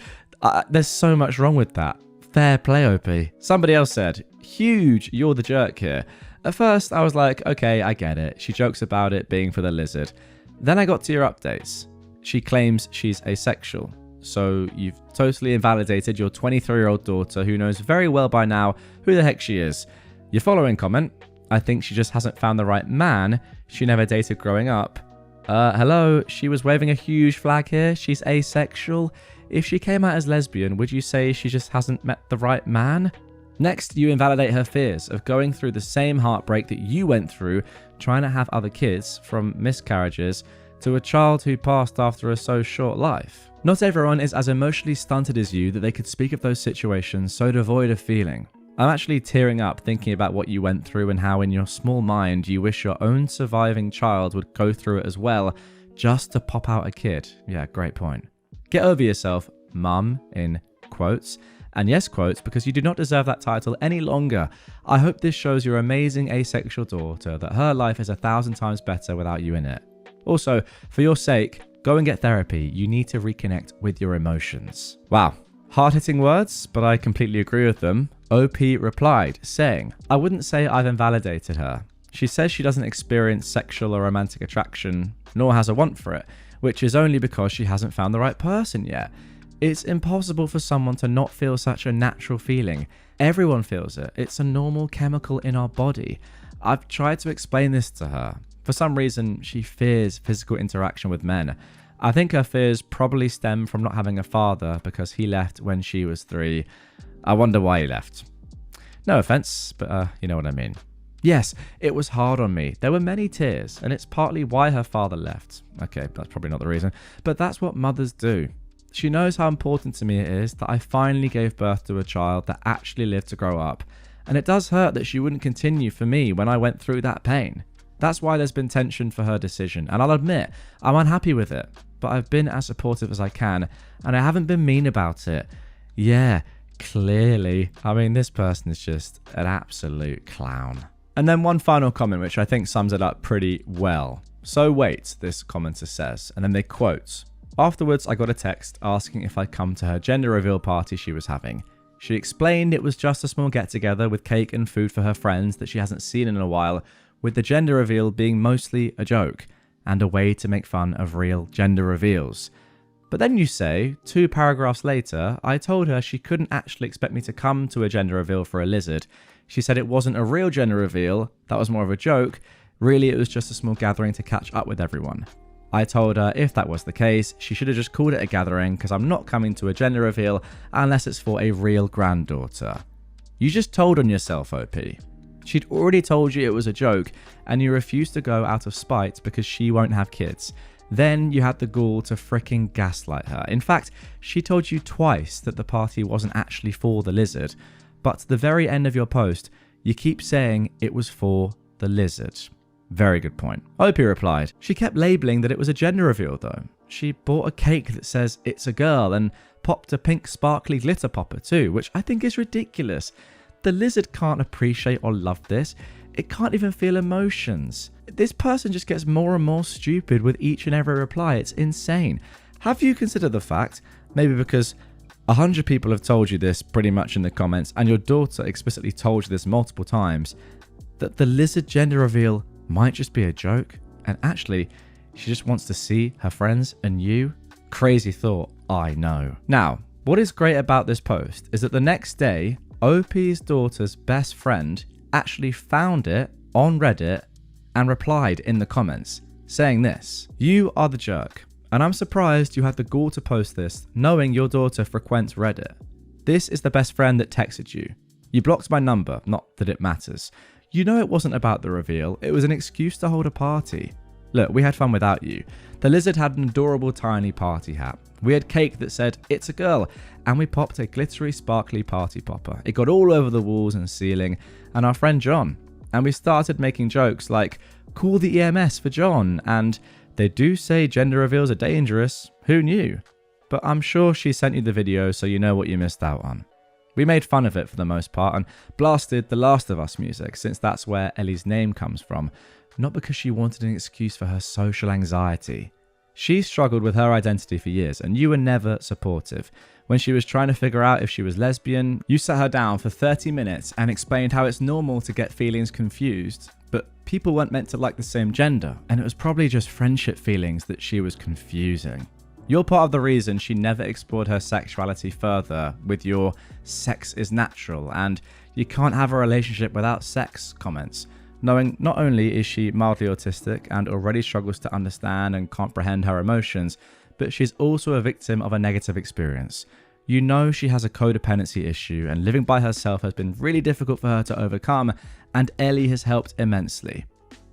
There's so much wrong with that. Fair play, OP. Somebody else said, huge, you're the jerk here. At first, I was like, okay, I get it. She jokes about it being for the lizard. Then I got to your updates. She claims she's asexual. So you've totally invalidated your 23-year-old daughter who knows very well by now who the heck she is. Your following comment, I think she just hasn't found the right man she never dated growing up. Hello, she was waving a huge flag here. She's asexual. If she came out as lesbian, would you say she just hasn't met the right man? Next, you invalidate her fears of going through the same heartbreak that you went through trying to have other kids, from miscarriages to a child who passed after a so short life. Not everyone is as emotionally stunted as you that they could speak of those situations so devoid of feeling. I'm actually tearing up thinking about what you went through and how in your small mind you wish your own surviving child would go through it as well, just to pop out a kid. Yeah, great point. Get over yourself, mum, in quotes, and yes quotes, because you do not deserve that title any longer. I hope this shows your amazing asexual daughter that her life is 1,000 times better without you in it. Also, for your sake, go and get therapy. You need to reconnect with your emotions. Wow. Hard-hitting words, but I completely agree with them. OP replied, saying, I wouldn't say I've invalidated her. She says she doesn't experience sexual or romantic attraction, nor has a want for it, which is only because she hasn't found the right person yet. It's impossible for someone to not feel such a natural feeling. Everyone feels it. It's a normal chemical in our body. I've tried to explain this to her. For some reason, she fears physical interaction with men. I think her fears probably stem from not having a father because he left when she was 3. I wonder why he left. No offense, but you know what I mean. Yes, it was hard on me. There were many tears, and it's partly why her father left. Okay, that's probably not the reason, but that's what mothers do. She knows how important to me it is that I finally gave birth to a child that actually lived to grow up, and it does hurt that she wouldn't continue for me when I went through that pain. That's why there's been tension for her decision, and I'll admit, I'm unhappy with it, but I've been as supportive as I can, and I haven't been mean about it. Yeah, clearly. I mean, this person is just an absolute clown. And then one final comment, which I think sums it up pretty well. So wait, this commenter says, and then they quote, "Afterwards, I got a text asking if I'd come to her gender reveal party she was having. She explained it was just a small get-together with cake and food for her friends that she hasn't seen in a while, with the gender reveal being mostly a joke and a way to make fun of real gender reveals. But then you say, 2 paragraphs later, I told her she couldn't actually expect me to come to a gender reveal for a lizard. She said it wasn't a real gender reveal, that was more of a joke. Really, it was just a small gathering to catch up with everyone. I told her if that was the case, she should have just called it a gathering because I'm not coming to a gender reveal unless it's for a real granddaughter." You just told on yourself, OP. She'd already told you it was a joke and you refused to go out of spite because she won't have kids. Then you had the gall to fricking gaslight her. In fact, she told you twice that the party wasn't actually for the lizard, but to the very end of your post, you keep saying it was for the lizard. Very good point. OP replied, "She kept labeling that it was a gender reveal though. She bought a cake that says it's a girl and popped a pink sparkly glitter popper too, which I think is ridiculous. The lizard can't appreciate or love this. It can't even feel emotions. This person just gets more and more stupid with each and every reply. It's insane. Have you considered the fact, maybe because 100 people have told you this pretty much in the comments and your daughter explicitly told you this multiple times, that the lizard gender reveal might just be a joke and actually she just wants to see her friends and you? Crazy thought, I know." Now, what is great about this post is that the next day, OP's daughter's best friend actually found it on Reddit and replied in the comments saying this: "You are the jerk, and I'm surprised you had the gall to post this knowing your daughter frequents Reddit. This is the best friend that texted you. You blocked my number, not that it matters. You know it wasn't about the reveal, it was an excuse to hold a party. Look, we had fun without you. The lizard had an adorable tiny party hat. We had cake that said, it's a girl, and we popped a glittery sparkly party popper. It got all over the walls and ceiling, and our friend John. And we started making jokes like, call the EMS for John, and they do say gender reveals are dangerous. Who knew? But I'm sure she sent you the video so you know what you missed out on. We made fun of it for the most part and blasted The Last of Us music, since that's where Ellie's name comes from, not because she wanted an excuse for her social anxiety. She struggled with her identity for years, and you were never supportive. When she was trying to figure out if she was lesbian, you sat her down for 30 minutes and explained how it's normal to get feelings confused, but people weren't meant to like the same gender, and it was probably just friendship feelings that she was confusing. You're part of the reason she never explored her sexuality further with your sex is natural and you can't have a relationship without sex comments, knowing not only is she mildly autistic and already struggles to understand and comprehend her emotions, but she's also a victim of a negative experience. You know she has a codependency issue and living by herself has been really difficult for her to overcome, and Ellie has helped immensely.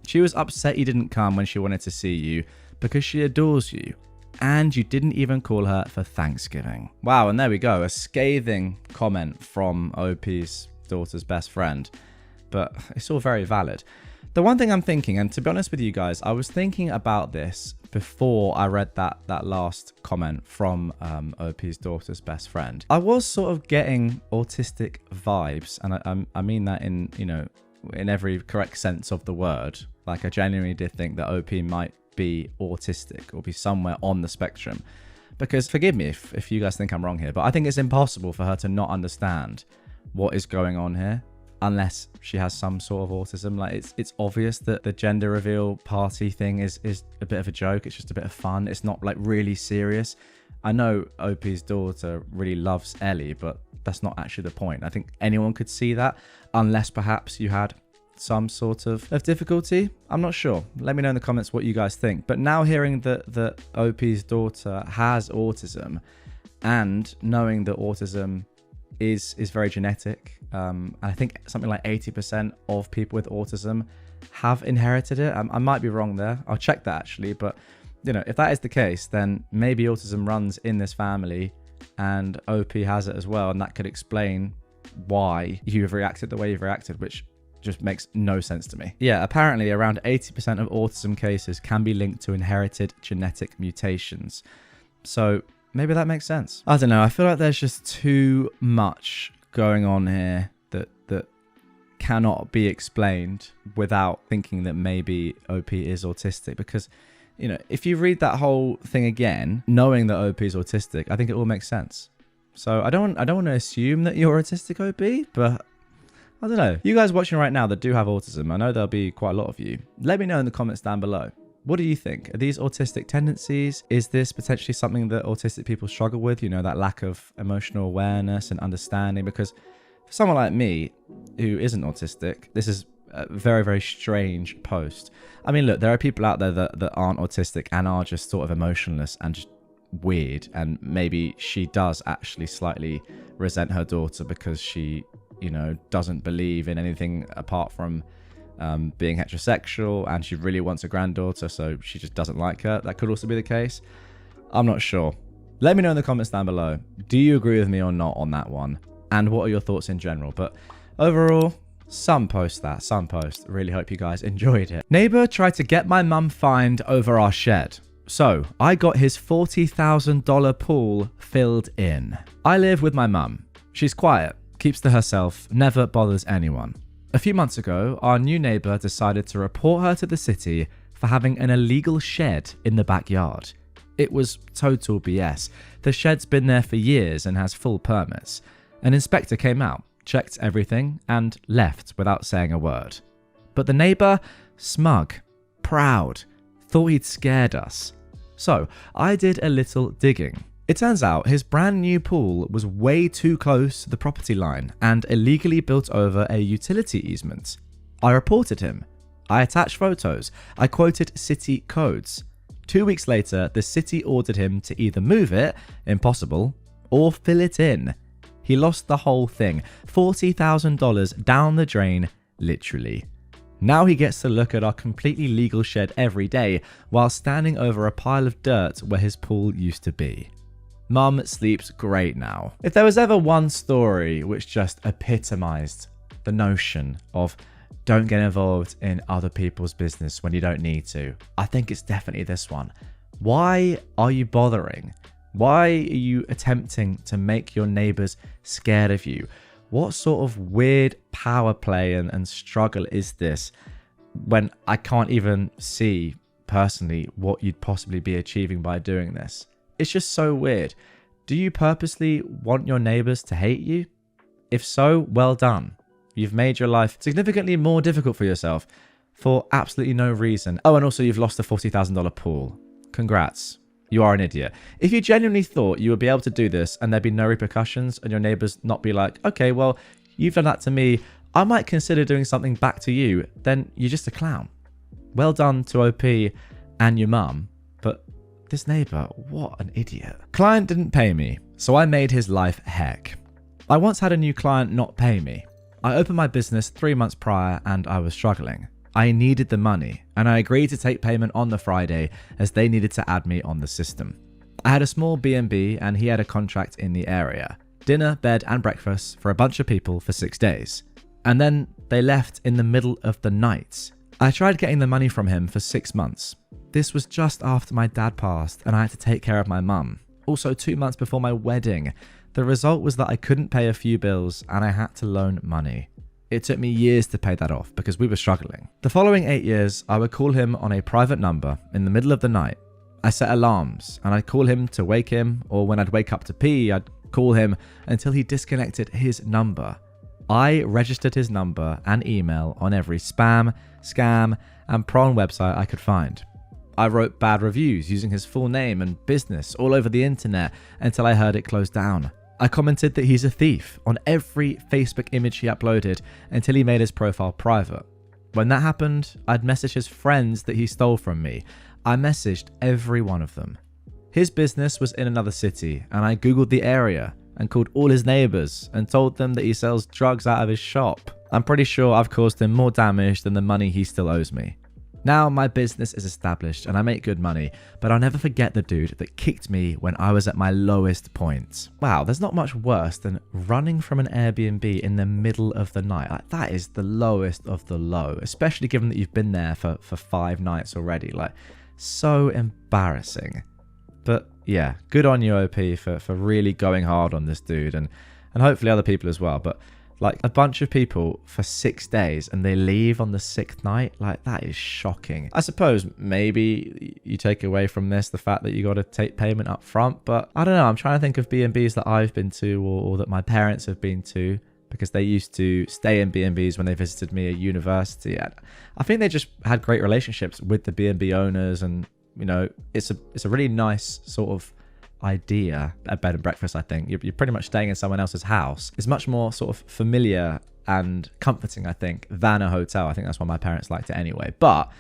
She was upset you didn't come when she wanted to see you because she adores you. And you didn't even call her for Thanksgiving. Wow, and there we go. A scathing comment from OP's daughter's best friend. But it's all very valid. The one thing I'm thinking, and to be honest with you guys, I was thinking about this before I read that last comment from OP's daughter's best friend. I was sort of getting autistic vibes, and I mean that in, you know, in every correct sense of the word. Like I genuinely did think that OP might be autistic or be somewhere on the spectrum, because forgive me if you guys think I'm wrong here, but I think it's impossible for her to not understand what is going on here unless she has some sort of autism. Like it's obvious that the gender reveal party thing is a bit of a joke. It's just a bit of fun. It's not like really serious. I know OP's daughter really loves Ellie, but that's not actually the point. I think anyone could see that unless perhaps you had some sort of difficulty. I'm not sure. Let me know in the comments what you guys think. But now hearing that OP's daughter has autism and knowing that autism is very genetic, and I think something like 80% of people with autism have inherited it. I might be wrong there. I'll check that actually. But you know, if that is the case, then maybe autism runs in this family and OP has it as well, and that could explain why you've reacted the way you've reacted, which just makes no sense to me. Yeah, apparently around 80% of autism cases can be linked to inherited genetic mutations. So maybe that makes sense. I don't know. I feel like there's just too much going on here that cannot be explained without thinking that maybe OP is autistic, because, you know, if you read that whole thing again, knowing that OP is autistic, I think it all makes sense. So I don't want to assume that you're autistic, OP, but I don't know. You guys watching right now that do have autism, I know there'll be quite a lot of you. Let me know in the comments down below. What do you think? Are these autistic tendencies? Is this potentially something that autistic people struggle with? You know, that lack of emotional awareness and understanding? Because for someone like me who isn't autistic, this is a very, very strange post. I mean, look, there are people out there that aren't autistic and are just sort of emotionless and just weird. And maybe she does actually slightly resent her daughter because she, you know, doesn't believe in anything apart from being heterosexual, and she really wants a granddaughter, so she just doesn't like her. That could also be the case. I'm not sure. Let me know in the comments down below. Do you agree with me or not on that one? And what are your thoughts in general? But overall, some post. Really hope you guys enjoyed it. Neighbor tried to get my mum fined over our shed, so I got his $40,000 pool filled in. I live with my mum. She's quiet, keeps to herself, never bothers anyone. A few months ago, our new neighbor decided to report her to the city for having an illegal shed in the backyard. It was total BS. The shed's been there for years and has full permits. An inspector came out, checked everything, and left without saying a word. But the neighbor, smug, proud, thought he'd scared us. So I did a little digging. It turns out his brand new pool was way too close to the property line and illegally built over a utility easement. I reported him. I attached photos. I quoted city codes. 2 weeks later, the city ordered him to either move it, impossible, or fill it in. He lost the whole thing, $40,000 down the drain, literally. Now he gets to look at our completely legal shed every day while standing over a pile of dirt where his pool used to be. Mum sleeps great now. If there was ever one story which just epitomized the notion of don't get involved in other people's business when you don't need to, I think it's definitely this one. Why are you bothering? Why are you attempting to make your neighbors scared of you? What sort of weird power play and struggle is this when I can't even see personally what you'd possibly be achieving by doing this? It's just so weird. Do you purposely want your neighbors to hate you? If so, well done. You've made your life significantly more difficult for yourself for absolutely no reason. Oh, and also you've lost a $40,000 pool. Congrats. You are an idiot. If you genuinely thought you would be able to do this and there'd be no repercussions and your neighbors not be like, okay, well, you've done that to me, I might consider doing something back to you, then you're just a clown. Well done to OP and your mum. This neighbor, what an idiot. Client didn't pay me, so I made his life heck. I once had a new client not pay me. I opened my business 3 months prior and I was struggling. I needed the money and I agreed to take payment on the Friday as they needed to add me on the system. I had a small B&B and he had a contract in the area. Dinner, bed and breakfast for a bunch of people for 6 days. And then they left in the middle of the night. I tried getting the money from him for 6 months. This was just after my dad passed and I had to take care of my mum. Also 2 months before my wedding. The result was that I couldn't pay a few bills and I had to loan money. It took me years to pay that off because we were struggling. The following 8 years, I would call him on a private number in the middle of the night. I set alarms and I'd call him to wake him, or when I'd wake up to pee, I'd call him until he disconnected his number. I registered his number and email on every spam, scam, and prawn website I could find. I wrote bad reviews using his full name and business all over the internet until I heard it closed down. I commented that he's a thief on every Facebook image he uploaded until he made his profile private. When that happened, I'd message his friends that he stole from me. I messaged every one of them. His business was in another city and I googled the area and called all his neighbors and told them that he sells drugs out of his shop. I'm pretty sure I've caused him more damage than the money he still owes me. Now my business is established and I make good money, but I'll never forget the dude that kicked me when I was at my lowest point. Wow, there's not much worse than running from an Airbnb in the middle of the night. Like, that is the lowest of the low, especially given that you've been there for 5 nights already. Like, so embarrassing. But yeah, good on you, OP, for really going hard on this dude and hopefully other people as well. But Like a bunch of people for 6 days and they leave on the 6th night. Like that is shocking. I suppose maybe you take away from this the fact that you got to take payment up front, but I don't know. I'm trying to think of B&Bs that I've been to or that my parents have been to, because they used to stay in B&Bs when they visited me at university. And I think they just had great relationships with the B&B owners, and you know, it's a really nice sort of idea, a bed and breakfast. I think you're pretty much staying in someone else's house. It's much more sort of familiar and comforting, I think, than a hotel. I think that's why my parents liked it anyway. But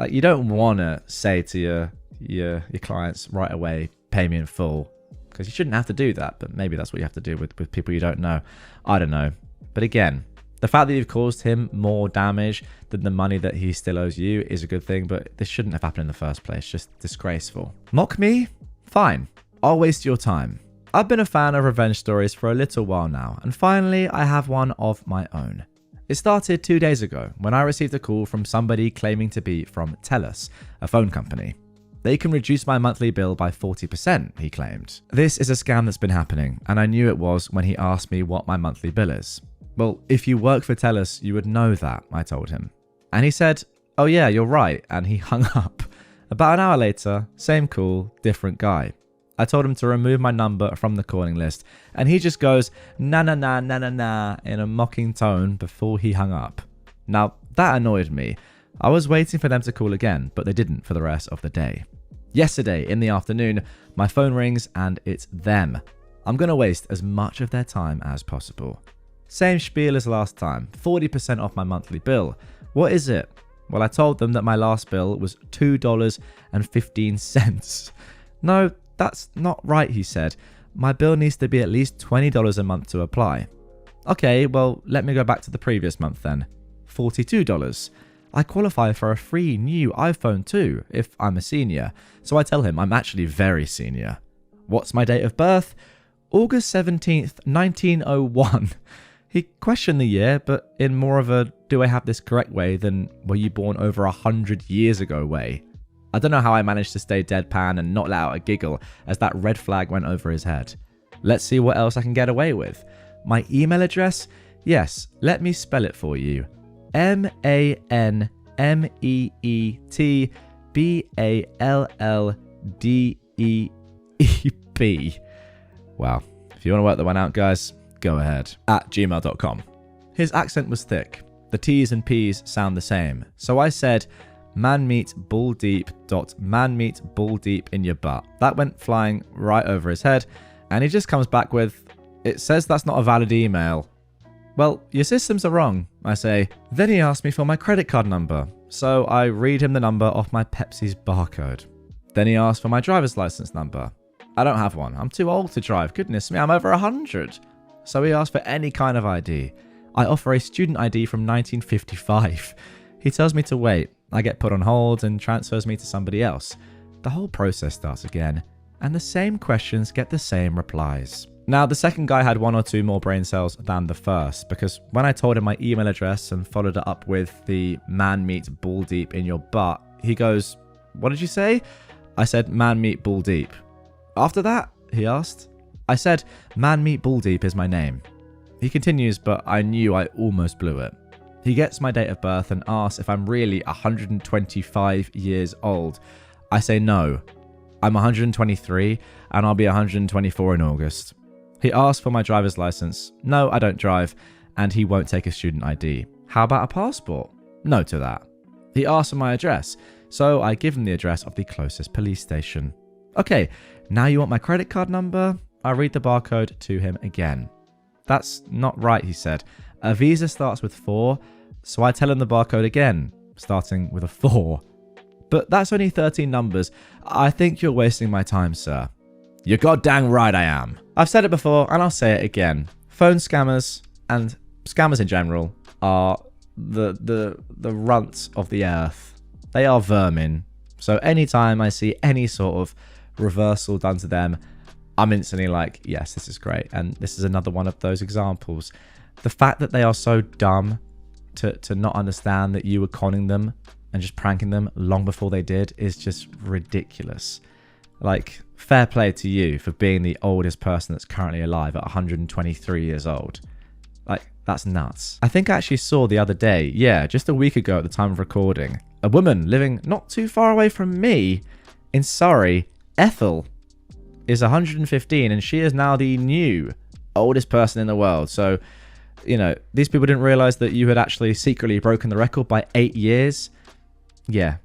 you don't want to say to your clients right away, pay me in full, because you shouldn't have to do that. But maybe that's what you have to do with people you don't know. I don't know. But again, the fact that you've caused him more damage than the money that he still owes you is a good thing, but this shouldn't have happened in the first place. Just disgraceful. Mock me? Fine. I'll waste your time. I've been a fan of revenge stories for a little while now, and finally I have one of my own. It started 2 days ago when I received a call from somebody claiming to be from TELUS, a phone company. They can reduce my monthly bill by 40%, he claimed. This is a scam that's been happening, and I knew it was when he asked me what my monthly bill is. Well, if you work for TELUS, you would know that, I told him. And he said, oh yeah, you're right, and he hung up. About an hour later, same call, different guy. I told him to remove my number from the calling list, and he just goes, na na na na na na, in a mocking tone before he hung up. Now, that annoyed me. I was waiting for them to call again, but they didn't for the rest of the day. Yesterday, in the afternoon, my phone rings and it's them. I'm going to waste as much of their time as possible. Same spiel as last time, 40% off my monthly bill. What is it? Well, I told them that my last bill was $2.15. No, that's not right, he said. My bill needs to be at least $20 a month to apply. Okay, well, let me go back to the previous month then. $42. I qualify for a free new iPhone too, if I'm a senior. So I tell him I'm actually very senior. What's my date of birth? August 17th, 1901. He questioned the year, but in more of a do I have this correct way than were you born over 100 years ago way. I don't know how I managed to stay deadpan and not let out a giggle as that red flag went over his head. Let's see what else I can get away with. My email address? Yes, let me spell it for you. MANMEETBALLDEEP. Wow. If you want to work that one out, guys, go ahead. @gmail.com. His accent was thick. The T's and P's sound the same. So I said, manmeetbulldeep in your butt. That went flying right over his head, and he just comes back with, it says that's not a valid email. Well, your systems are wrong, I say. Then he asked me for my credit card number, so I read him the number off my Pepsi's barcode. Then he asked for my driver's license number. I don't have one. I'm too old to drive. Goodness me, I'm over 100. So he asked for any kind of ID. I offer a student ID from 1955. He tells me to wait. I get put on hold and transfers me to somebody else. The whole process starts again, and the same questions get the same replies. Now, the second guy had 1 or 2 more brain cells than the first, because when I told him my email address and followed it up with the man meet ball deep in your butt, he goes, what did you say? I said, man meet ball deep. After that, he asked. I said, man meet ball deep is my name. He continues, but I knew I almost blew it. He gets my date of birth and asks if I'm really 125 years old. I say no. I'm 123 and I'll be 124 in August. He asks for my driver's license. No, I don't drive, and he won't take a student ID. How about a passport? No to that. He asks for my address, so I give him the address of the closest police station. Okay, now you want my credit card number? I read the barcode to him again. That's not right, he said. A visa starts with 4, so I tell him the barcode again, starting with a 4. But that's only 13 numbers. I think you're wasting my time, sir. You're goddamn right I am. I've said it before and I'll say it again. Phone scammers and scammers in general are the runts of the earth. They are vermin. So anytime I see any sort of reversal done to them, I'm instantly like, yes, this is great. And this is another one of those examples. The fact that they are so dumb to not understand that you were conning them and just pranking them long before they did is just ridiculous. Like, fair play to you for being the oldest person that's currently alive at 123 years old. Like, that's nuts. I think I actually saw the other day, just a week ago at the time of recording, a woman living not too far away from me in Surrey, Ethel, is 115 and she is now the new oldest person in the world. So, these people didn't realize that you had actually secretly broken the record by 8 years. Yeah,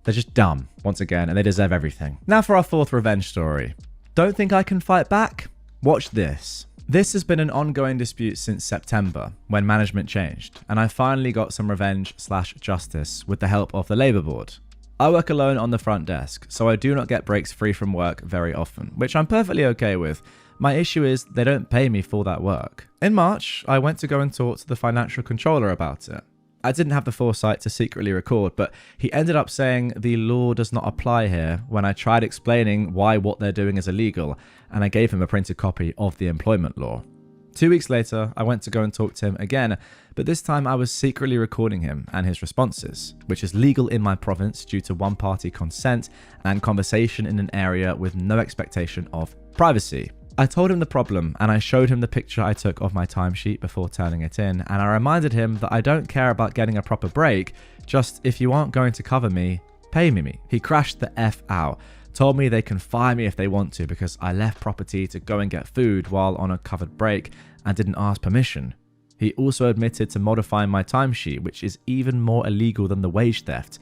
they're just dumb once again, and they deserve everything. Now for our fourth revenge story. Don't think I can fight back? Watch this. This has been an ongoing dispute since September, when management changed, and I finally got some revenge/justice with the help of the Labour Board. I work alone on the front desk, so I do not get breaks free from work very often, which I'm perfectly okay with. My issue is they don't pay me for that work. In March, I went to go and talk to the financial controller about it. I didn't have the foresight to secretly record, but he ended up saying the law does not apply here when I tried explaining why what they're doing is illegal, and I gave him a printed copy of the employment law. 2 weeks later, I went to go and talk to him again, but this time I was secretly recording him and his responses, which is legal in my province due to one-party consent and conversation in an area with no expectation of privacy. I told him the problem and I showed him the picture I took of my timesheet before turning it in, and I reminded him that I don't care about getting a proper break, just if you aren't going to cover me, pay me. He crashed the F out, told me they can fire me if they want to because I left property to go and get food while on a covered break and didn't ask permission. He also admitted to modifying my timesheet, which is even more illegal than the wage theft.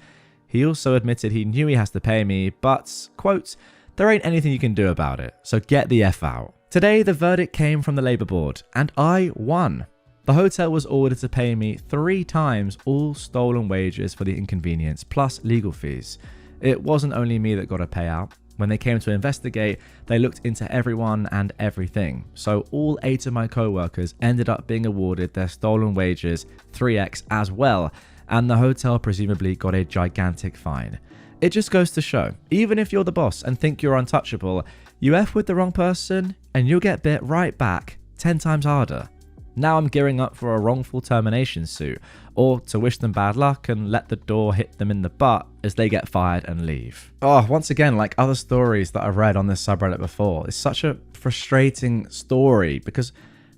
He also admitted he knew he has to pay me, but, quote, there ain't anything you can do about it, so get the F out. Today, the verdict came from the Labour Board, and I won. The hotel was ordered to pay me 3 times all stolen wages for the inconvenience, plus legal fees. It wasn't only me that got a payout. When they came to investigate, they looked into everyone and everything. So all 8 of my co-workers ended up being awarded their stolen wages 3x as well, and the hotel presumably got a gigantic fine. It just goes to show, even if you're the boss and think you're untouchable, you F with the wrong person and you'll get bit right back 10 times harder. Now I'm gearing up for a wrongful termination suit, or to wish them bad luck and let the door hit them in the butt as they get fired and leave. Oh, once again, like other stories that I've read on this subreddit before, it's such a frustrating story because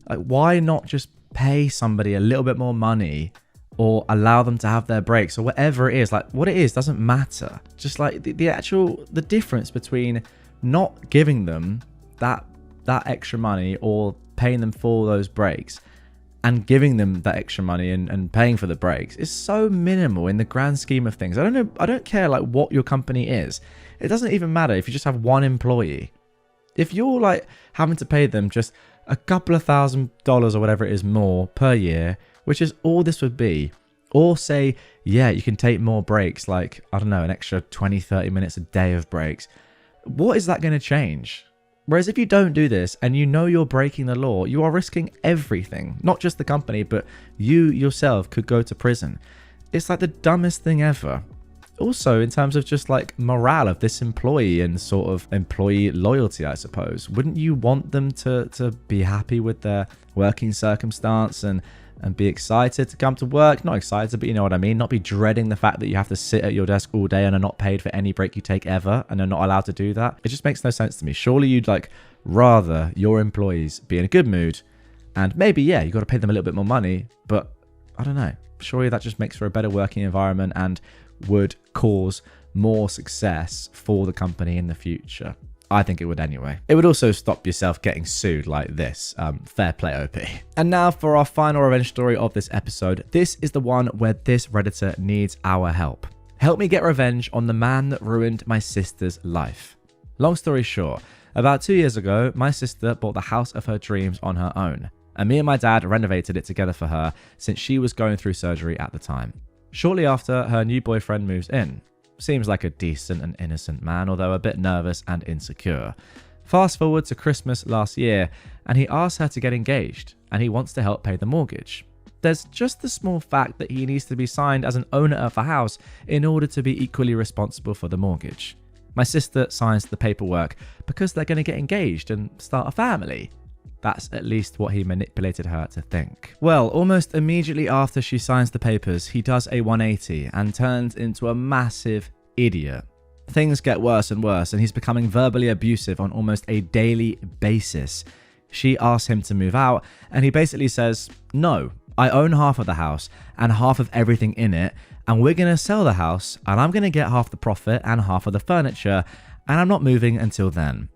why not just pay somebody a little bit more money or allow them to have their breaks or whatever it is? Like, what it is doesn't matter. Just like the difference between not giving them that extra money or paying them for those breaks and giving them that extra money and paying for the breaks is so minimal in the grand scheme of things. I don't care like what your company is. It doesn't even matter if you just have one employee. If you're like having to pay them just a couple of $1,000s or whatever it is more per year, which is all this would be, or say, yeah, you can take more breaks, like, I don't know, an extra 20-30 minutes a day of breaks. What is that going to change? Whereas if you don't do this and you know you're breaking the law, you are risking everything. Not just the company, but you yourself could go to prison. It's like the dumbest thing ever. Also, in terms of just like morale of this employee and sort of employee loyalty, I suppose, wouldn't you want them to be happy with their working circumstance and be excited to come to work? Not excited, but you know what I mean. Not be dreading the fact that you have to sit at your desk all day and are not paid for any break you take ever and are not allowed to do that. It just makes no sense to me. Surely you'd like rather your employees be in a good mood, and maybe, yeah, you got to pay them a little bit more money, but I don't know. Surely that just makes for a better working environment and would cause more success for the company in the future. I think it would anyway. It would also stop yourself getting sued like this. Fair play, OP. And now for our final revenge story of this episode. This is the one where this Redditor needs our help. Help me get revenge on the man that ruined my sister's life. Long story short, about 2 years ago, my sister bought the house of her dreams on her own, and me and my dad renovated it together for her since she was going through surgery at the time. Shortly after, her new boyfriend moves in. Seems like a decent and innocent man, although a bit nervous and insecure. Fast forward to Christmas last year, and he asks her to get engaged, and he wants to help pay the mortgage. There's just the small fact that he needs to be signed as an owner of the house in order to be equally responsible for the mortgage. My sister signs the paperwork because they're going to get engaged and start a family. That's at least what he manipulated her to think. Well, almost immediately after she signs the papers, he does a 180 and turns into a massive idiot. Things get worse and worse, and he's becoming verbally abusive on almost a daily basis. She asks him to move out, and he basically says, no, I own half of the house and half of everything in it, and we're going to sell the house, and I'm going to get half the profit and half of the furniture, and I'm not moving until then.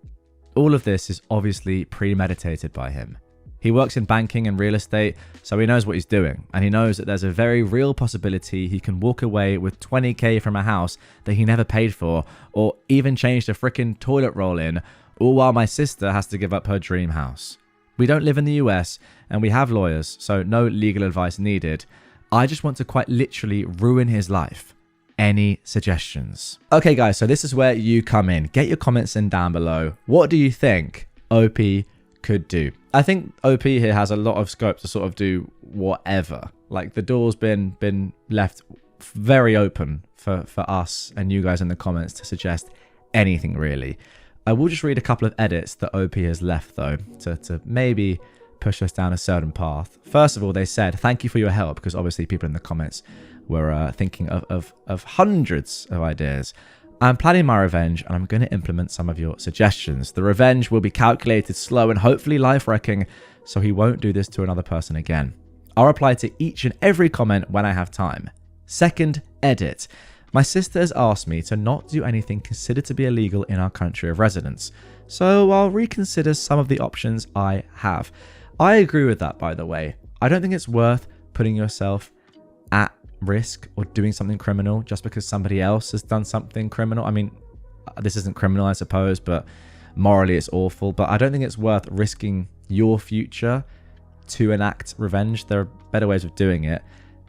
All of this is obviously premeditated by him. He works in banking and real estate, so he knows what he's doing, and he knows that there's a very real possibility he can walk away with 20k from a house that he never paid for, or even changed a freaking toilet roll in, all while my sister has to give up her dream house. We don't live in the US, and we have lawyers, so no legal advice needed. I just want to quite literally ruin his life. Any suggestions? Okay guys, so this is where you come in. Get your comments in down below. What do you think OP could do? I think OP here has a lot of scope to sort of do whatever. Like, the door's been left very open for us and you guys in the comments to suggest anything really. I will just read a couple of edits that OP has left though to maybe push us down a certain path. First of all, they said, thank you for your help, because obviously people in the comments were thinking of hundreds of ideas. I'm planning my revenge and I'm going to implement some of your suggestions. The revenge will be calculated, slow, and hopefully life-wrecking, so he won't do this to another person again. I'll reply to each and every comment when I have time. Second edit. My sister has asked me to not do anything considered to be illegal in our country of residence, so I'll reconsider some of the options I have. I agree with that, by the way. I don't think it's worth putting yourself at risk or doing something criminal just because somebody else has done something criminal. I mean, this isn't criminal, I suppose, but morally it's awful. But I don't think it's worth risking your future to enact revenge. There are better ways of doing it.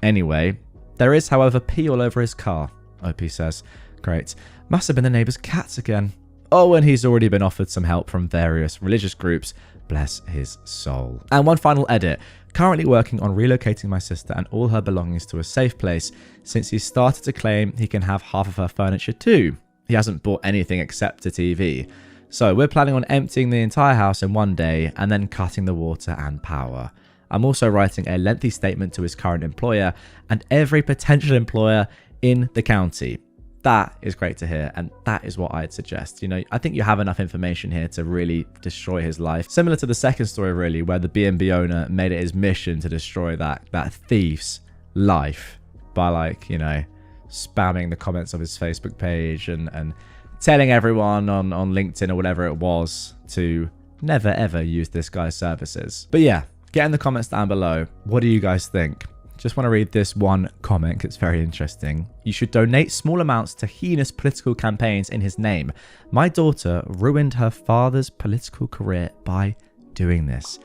Anyway, there is, however, pee all over his car, OP says. Great. Must have been the neighbour's cats again. Oh, and he's already been offered some help from various religious groups. Bless his soul. And one final edit. Currently working on relocating my sister and all her belongings to a safe place, since he started to claim he can have half of her furniture too. He hasn't bought anything except a TV. So we're planning on emptying the entire house in one day and then cutting the water and power. I'm also writing a lengthy statement to his current employer and every potential employer in the county. That is great to hear, and that is what I'd suggest. You know, I think you have enough information here to really destroy his life. Similar to the second story, really, where the B&B owner made it his mission to destroy that thief's life by, like, you know, spamming the comments of his Facebook page and telling everyone on LinkedIn or whatever it was to never ever use this guy's services. But yeah, get in the comments down below. What do you guys think? Just want to read this one comment because it's very interesting. You should donate small amounts to heinous political campaigns in his name. My daughter ruined her father's political career by doing this.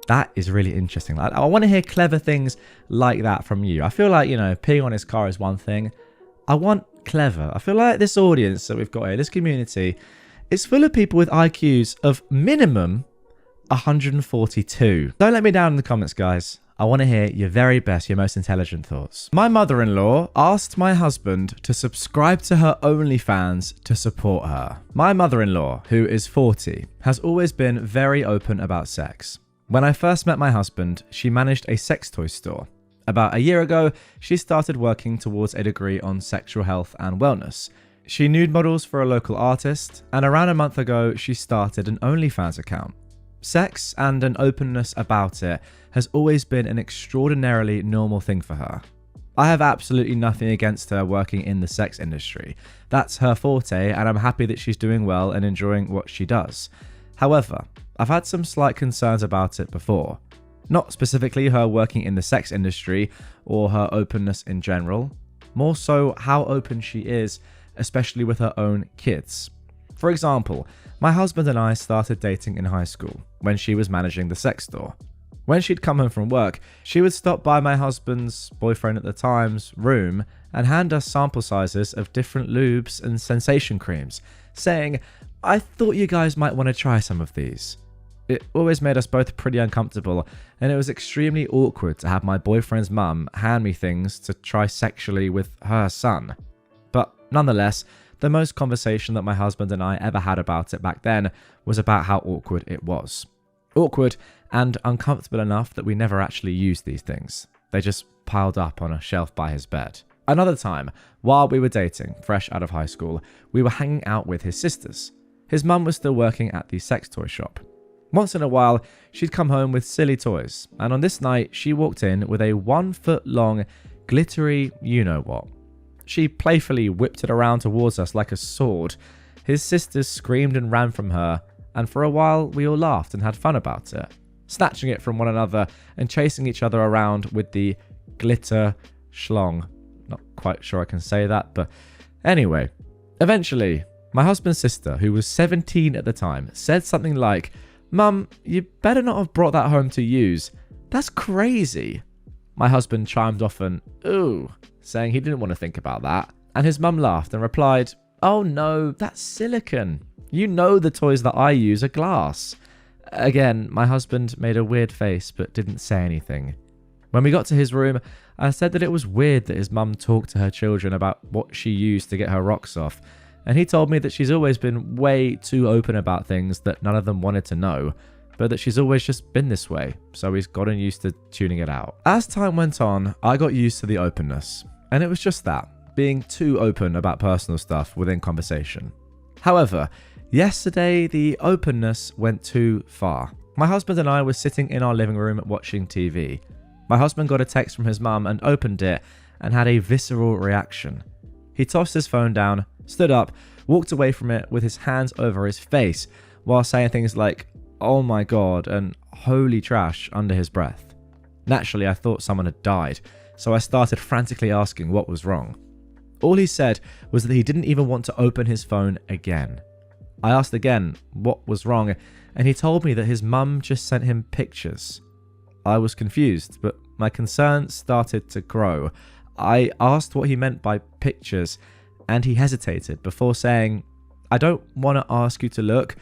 That is really interesting. I want to hear clever things like that from you. I feel like, you know, peeing on his car is one thing. I want clever. I feel like this audience that we've got here, this community, is full of people with IQs of minimum 142. Don't let me down in the comments, guys. I want to hear your very best, your most intelligent thoughts. My mother-in-law asked my husband to subscribe to her OnlyFans to support her. My mother-in-law, who is 40, has always been very open about sex. When I first met my husband, she managed a sex toy store. About a year ago, she started working towards a degree on sexual health and wellness. She nude models for a local artist, and around a month ago, she started an OnlyFans account. Sex and an openness about it has always been an extraordinarily normal thing for her. I have absolutely nothing against her working in the sex industry. That's her forte, and I'm happy that she's doing well and enjoying what she does. However, I've had some slight concerns about it before. Not specifically her working in the sex industry or her openness in general, more so how open she is, especially with her own kids. For example, my husband and I started dating in high school when she was managing the sex store. When she'd come home from work, she would stop by my husband's, boyfriend at the time's, room and hand us sample sizes of different lubes and sensation creams, saying, I thought you guys might want to try some of these. It always made us both pretty uncomfortable, and it was extremely awkward to have my boyfriend's mum hand me things to try sexually with her son. But nonetheless, the most conversation that my husband and I ever had about it back then was about how awkward it was. Awkward and uncomfortable enough that we never actually used these things. They just piled up on a shelf by his bed. Another time, while we were dating, fresh out of high school, we were hanging out with his sisters. His mum was still working at the sex toy shop. Once in a while, she'd come home with silly toys, and on this night, she walked in with a 1 foot long, glittery you-know-what. She playfully whipped it around towards us like a sword. His sisters screamed and ran from her, and for a while, we all laughed and had fun about it, snatching it from one another and chasing each other around with the glitter schlong. Not quite sure I can say that, but anyway. Eventually, my husband's sister, who was 17 at the time, said something like, "Mum, you better not have brought that home to use. That's crazy." My husband chimed off an "ooh," saying he didn't want to think about that. And his mum laughed and replied, "Oh no, that's silicone. You know the toys that I use are glass." Again, my husband made a weird face but didn't say anything. When we got to his room, I said that it was weird that his mum talked to her children about what she used to get her rocks off, and he told me that she's always been way too open about things that none of them wanted to know, but that she's always just been this way, so he's gotten used to tuning it out. As time went on, I got used to the openness, and it was just that, being too open about personal stuff within conversation. However, yesterday the openness went too far. My husband and I were sitting in our living room watching TV. My husband got a text from his mum and opened it and had a visceral reaction. He tossed his phone down, stood up, walked away from it with his hands over his face while saying things like, "Oh my god," and "holy trash" under his breath. Naturally, I thought someone had died, so I started frantically asking what was wrong. All he said was that he didn't even want to open his phone again. I asked again what was wrong, and he told me that his mum just sent him pictures. I was confused, but my concern started to grow. I asked what he meant by pictures, and he hesitated before saying, "I don't want to ask you to look,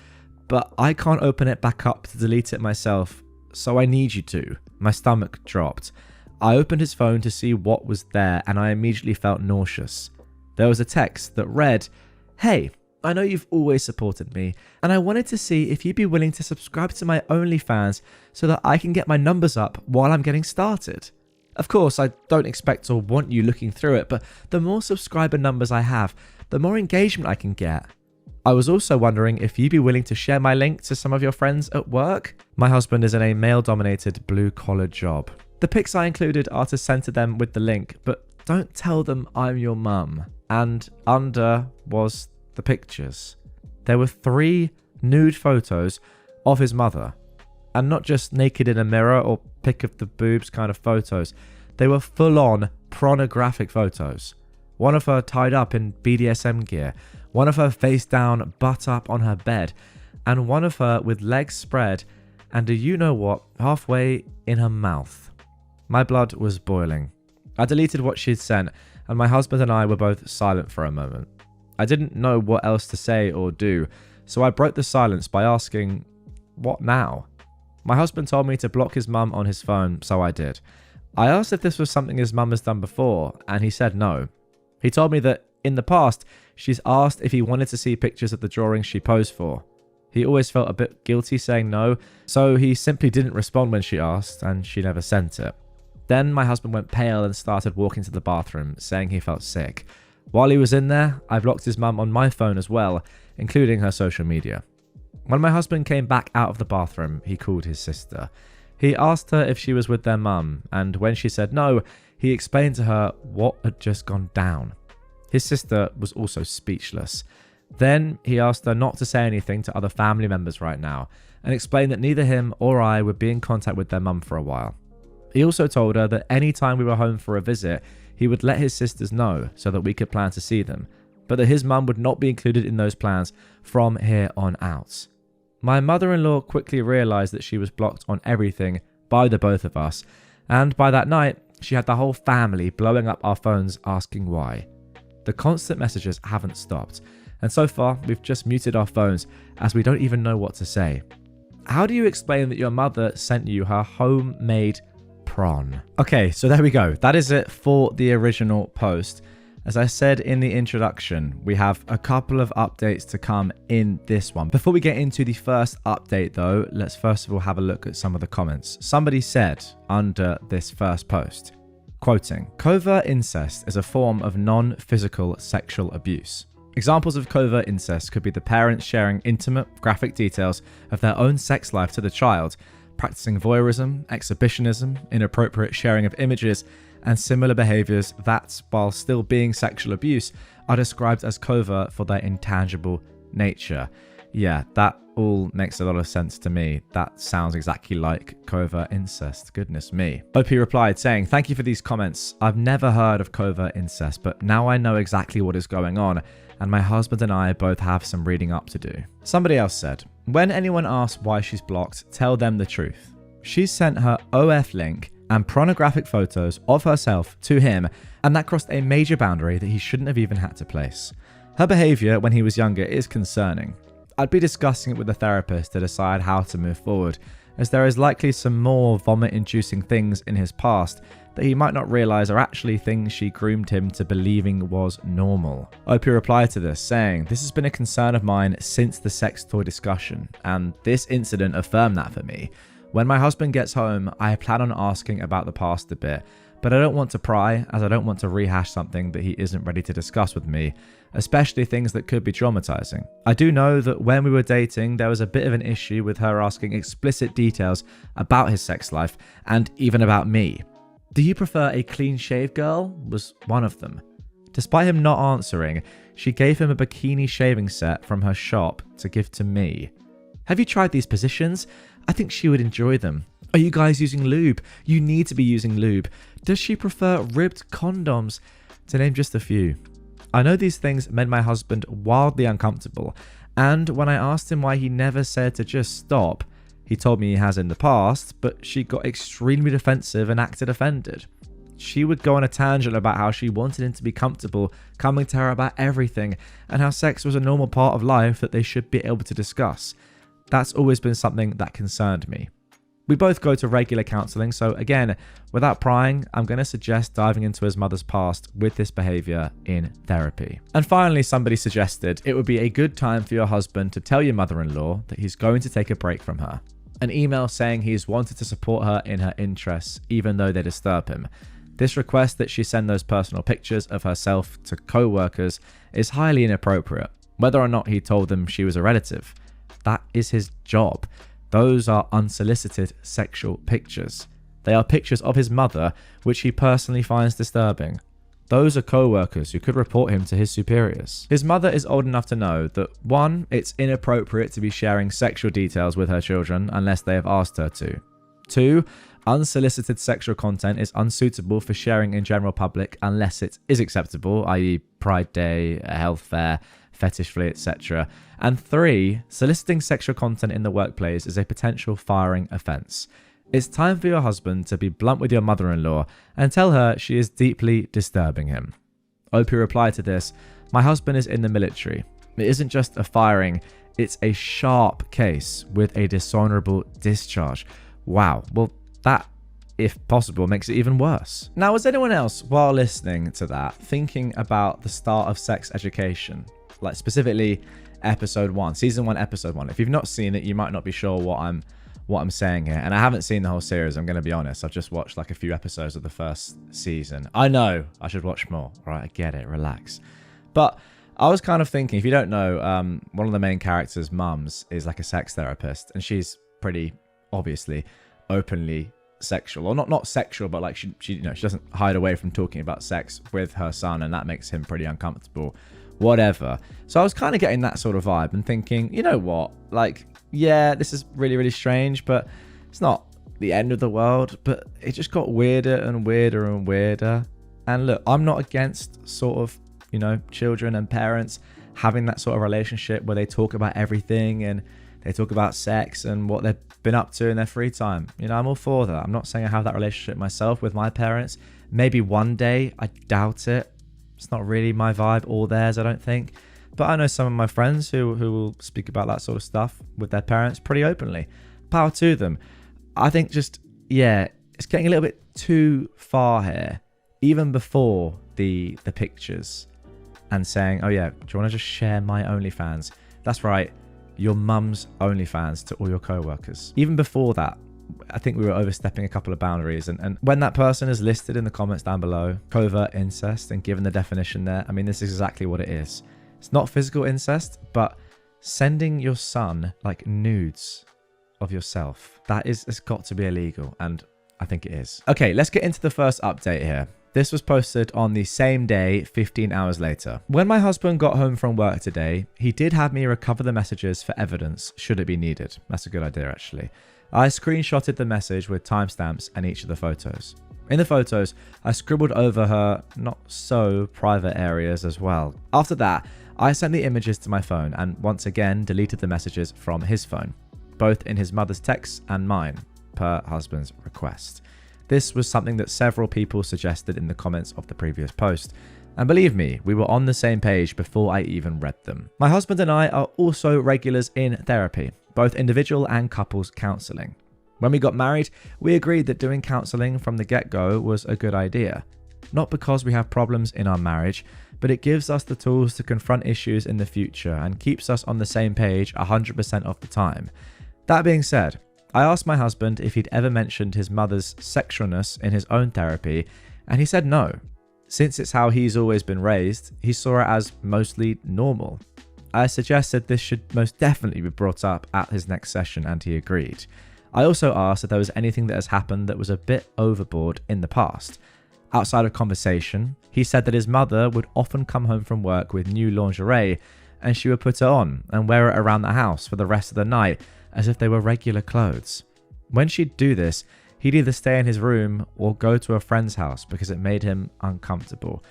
but I can't open it back up to delete it myself, so I need you to." My stomach dropped. I opened his phone to see what was there, and I immediately felt nauseous. There was a text that read, "Hey, I know you've always supported me, and I wanted to see if you'd be willing to subscribe to my OnlyFans so that I can get my numbers up while I'm getting started. Of course, I don't expect or want you looking through it, but the more subscriber numbers I have, the more engagement I can get. I was also wondering if you'd be willing to share my link to some of your friends at work." My husband is in a male-dominated blue-collar job. The pics I included are to send to them with the link, but don't tell them I'm your mum. And under was the pictures. There were 3 nude photos of his mother, and not just naked in a mirror or pic of the boobs kind of photos. They were full-on pornographic photos. One of her tied up in BDSM gear, one of her face down, butt up on her bed, and one of her with legs spread and a you-know-what halfway in her mouth. My blood was boiling. I deleted what she'd sent, and my husband and I were both silent for a moment. I didn't know what else to say or do, so I broke the silence by asking, "What now?" My husband told me to block his mum on his phone, so I did. I asked if this was something his mum has done before, and he said no. He told me that in the past, she's asked if he wanted to see pictures of the drawings she posed for. He always felt a bit guilty saying no, so he simply didn't respond when she asked, and she never sent it. Then my husband went pale and started walking to the bathroom, saying he felt sick. While he was in there, I blocked his mum on my phone as well, including her social media. When my husband came back out of the bathroom, he called his sister. He asked her if she was with their mum, and when she said no, he explained to her what had just gone down. His sister was also speechless. Then he asked her not to say anything to other family members right now, and explained that neither him or I would be in contact with their mum for a while. He also told her that any time we were home for a visit, he would let his sisters know so that we could plan to see them, but that his mum would not be included in those plans from here on out. My mother-in-law quickly realised that she was blocked on everything by the both of us, and by that night, she had the whole family blowing up our phones asking why. The constant messages haven't stopped, and so far we've just muted our phones as we don't even know what to say. How do you explain that your mother sent you her homemade prawn? Okay, so there we go. That is it for the original post. As I said in the introduction, we have a couple of updates to come in this one. Before we get into the first update though, let's first of all have a look at some of the comments. Somebody said under this first post, quoting, "Covert incest is a form of non-physical sexual abuse. Examples of covert incest could be the parents sharing intimate, graphic details of their own sex life to the child, practicing voyeurism, exhibitionism, inappropriate sharing of images, and similar behaviors that, while still being sexual abuse, are described as covert for their intangible nature. Yeah, that all makes a lot of sense to me. That sounds exactly like covert incest. Goodness me. OP replied saying, "Thank you for these comments. I've never heard of covert incest, but now I know exactly what is going on, and my husband and I both have some reading up to do." Somebody else said, "When anyone asks why she's blocked, tell them the truth. She sent her OF link and pornographic photos of herself to him, and that crossed a major boundary that he shouldn't have even had to place. Her behavior when he was younger is concerning. I'd be discussing it with a therapist to decide how to move forward, as there is likely some more vomit-inducing things in his past that he might not realise are actually things she groomed him to believing was normal." OP replied to this saying, "This has been a concern of mine since the sex toy discussion, and this incident affirmed that for me. When my husband gets home, I plan on asking about the past a bit, but I don't want to pry, as I don't want to rehash something that he isn't ready to discuss with me, especially things that could be traumatizing. I do know that when we were dating, there was a bit of an issue with her asking explicit details about his sex life and even about me. Do you prefer a clean-shaved girl? Was one of them. Despite him not answering, she gave him a bikini shaving set from her shop to give to me. Have you tried these positions? I think she would enjoy them. Are you guys using lube? You need to be using lube. Does she prefer ribbed condoms? To name just a few. I know these things made my husband wildly uncomfortable, and when I asked him why he never said to just stop, he told me he has in the past, but she got extremely defensive and acted offended. She would go on a tangent about how she wanted him to be comfortable, coming to her about everything, and how sex was a normal part of life that they should be able to discuss. That's always been something that concerned me. We both go to regular counselling, so again, without prying, I'm going to suggest diving into his mother's past with this behaviour in therapy." And finally, somebody suggested it would be a good time for your husband to tell your mother-in-law that he's going to take a break from her. An email saying he's wanted to support her in her interests, even though they disturb him. This request that she send those personal pictures of herself to co-workers is highly inappropriate, whether or not he told them she was a relative. That is his job. Those are unsolicited sexual pictures. They are pictures of his mother, which he personally finds disturbing. Those are co-workers who could report him to his superiors. His mother is old enough to know that 1. It's inappropriate to be sharing sexual details with her children unless they have asked her to. 2. Unsolicited sexual content is unsuitable for sharing in general public unless it is acceptable, i.e. Pride Day, a health fair, fetish flea, etc. And 3, soliciting sexual content in the workplace is a potential firing offence. It's time for your husband to be blunt with your mother-in-law and tell her she is deeply disturbing him. OP replied to this, "My husband is in the military. It isn't just a firing, it's a sharp case with a dishonourable discharge." Wow, well that, if possible, makes it even worse. Now, was anyone else, while listening to that, thinking about the start of sex education? Like specifically episode 1, season 1, episode 1. If you've not seen it, you might not be sure what I'm saying here. And I haven't seen the whole series, I'm going to be honest. I've just watched like a few episodes of the first season. I know I should watch more. All right, I get it, relax. But I was kind of thinking, if you don't know, one of the main characters' mums is like a sex therapist, and she's pretty obviously openly sexual, or not sexual, but like she doesn't hide away from talking about sex with her son, and that makes him pretty uncomfortable. Whatever. So I was kind of getting that sort of vibe and thinking, you know what? Like, yeah, this is really, really strange, but it's not the end of the world. But it just got weirder and weirder and weirder. And look, I'm not against sort of, children and parents having that sort of relationship where they talk about everything and they talk about sex and what they've been up to in their free time. I'm all for that. I'm not saying I have that relationship myself with my parents. Maybe one day. I doubt it. It's not really my vibe or theirs, I don't think. But I know some of my friends who will speak about that sort of stuff with their parents pretty openly. Power to them. I think it's getting a little bit too far here. Even before the pictures and saying, oh yeah, do you want to just share my OnlyFans? That's right, your mum's OnlyFans to all your co-workers. Even before that, I think we were overstepping a couple of boundaries. And when that person is listed in the comments down below, covert incest, and given the definition there, I mean, this is exactly what it is. It's not physical incest, but sending your son like nudes of yourself. It's got to be illegal, and I think it is. Okay, let's get into the first update here. This was posted on the same day, 15 hours later. When my husband got home from work today, he did have me recover the messages for evidence should it be needed. That's a good idea, actually. I screenshotted the message with timestamps and each of the photos. In the photos, I scribbled over her not so private areas as well. After that, I sent the images to my phone and once again deleted the messages from his phone, both in his mother's texts and mine, per husband's request. This was something that several people suggested in the comments of the previous post. And believe me, we were on the same page before I even read them. My husband and I are also regulars in therapy, both individual and couples counselling. When we got married, we agreed that doing counselling from the get-go was a good idea. Not because we have problems in our marriage, but it gives us the tools to confront issues in the future and keeps us on the same page 100% of the time. That being said, I asked my husband if he'd ever mentioned his mother's sexualness in his own therapy, and he said no. Since it's how he's always been raised, he saw it as mostly normal. I suggested this should most definitely be brought up at his next session, and he agreed. I also asked if there was anything that has happened that was a bit overboard in the past. Outside of conversation, he said that his mother would often come home from work with new lingerie, and she would put it on and wear it around the house for the rest of the night as if they were regular clothes. When she'd do this, he'd either stay in his room or go to a friend's house because it made him uncomfortable.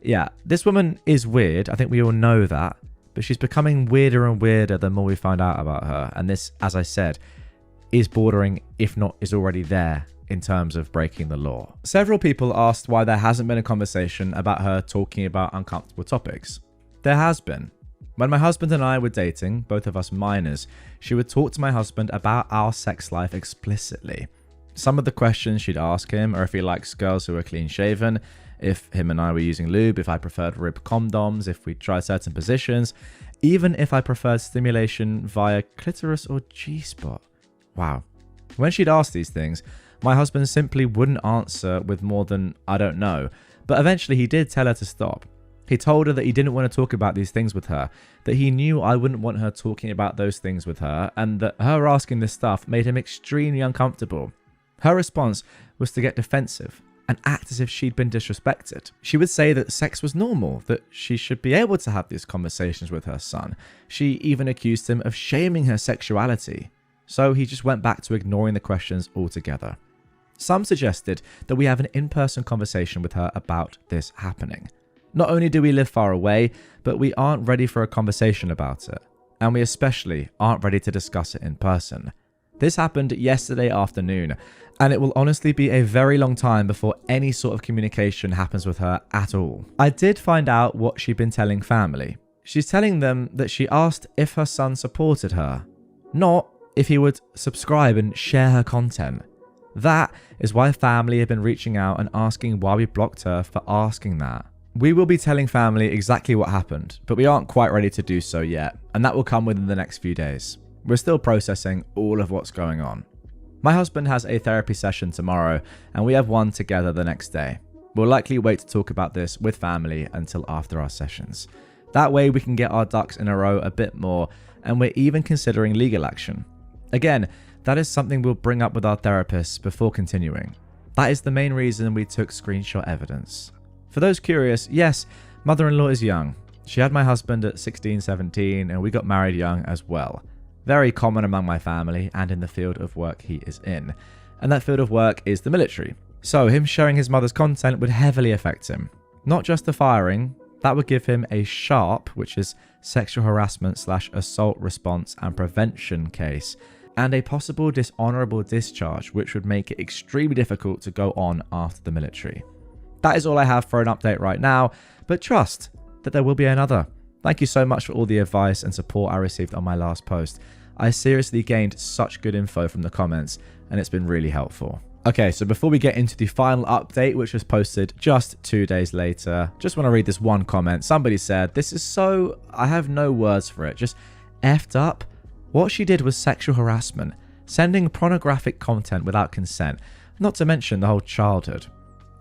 Yeah, this woman is weird. I think we all know that, but she's becoming weirder and weirder the more we find out about her. And this, as I said, is bordering, if not is already there, in terms of breaking the law. Several people asked why there hasn't been a conversation about her talking about uncomfortable topics. There has been. When my husband and I were dating, both of us minors, she would talk to my husband about our sex life explicitly. Some of the questions she'd ask him are if he likes girls who are clean shaven, if him and I were using lube, if I preferred rib condoms, if we tried certain positions, even if I preferred stimulation via clitoris or G-spot. Wow. When she'd ask these things, my husband simply wouldn't answer with more than, I don't know, but eventually he did tell her to stop. He told her that he didn't want to talk about these things with her, that he knew I wouldn't want her talking about those things with her, and that her asking this stuff made him extremely uncomfortable. Her response was to get defensive and act as if she'd been disrespected. She would say that sex was normal, that she should be able to have these conversations with her son. She even accused him of shaming her sexuality. So he just went back to ignoring the questions altogether. Some suggested that we have an in-person conversation with her about this happening. Not only do we live far away, but we aren't ready for a conversation about it. And we especially aren't ready to discuss it in person. This happened yesterday afternoon, and it will honestly be a very long time before any sort of communication happens with her at all. I did find out what she'd been telling family. She's telling them that she asked if her son supported her, not if he would subscribe and share her content. That is why family have been reaching out and asking why we blocked her for asking that. We will be telling family exactly what happened, but we aren't quite ready to do so yet, and that will come within the next few days. We're still processing all of what's going on. My husband has a therapy session tomorrow, and we have one together the next day. We'll likely wait to talk about this with family until after our sessions. That way we can get our ducks in a row a bit more, and we're even considering legal action. Again, that is something we'll bring up with our therapists before continuing. That is the main reason we took screenshot evidence. For those curious, yes, mother-in-law is young. She had my husband at 16, 17, and we got married young as well. Very common among my family and in the field of work he is in. And that field of work is the military. So him sharing his mother's content would heavily affect him. Not just the firing, that would give him a SHARP, which is sexual harassment/assault response and prevention case, and a possible dishonorable discharge, which would make it extremely difficult to go on after the military. That is all I have for an update right now, but trust that there will be another. Thank you so much for all the advice and support I received on my last post. I seriously gained such good info from the comments, and it's been really helpful. Okay, so before we get into the final update, which was posted just 2 days later, just want to read this one comment. Somebody said, "This is so, I have no words for it, just effed up. What she did was sexual harassment, sending pornographic content without consent, not to mention the whole childhood.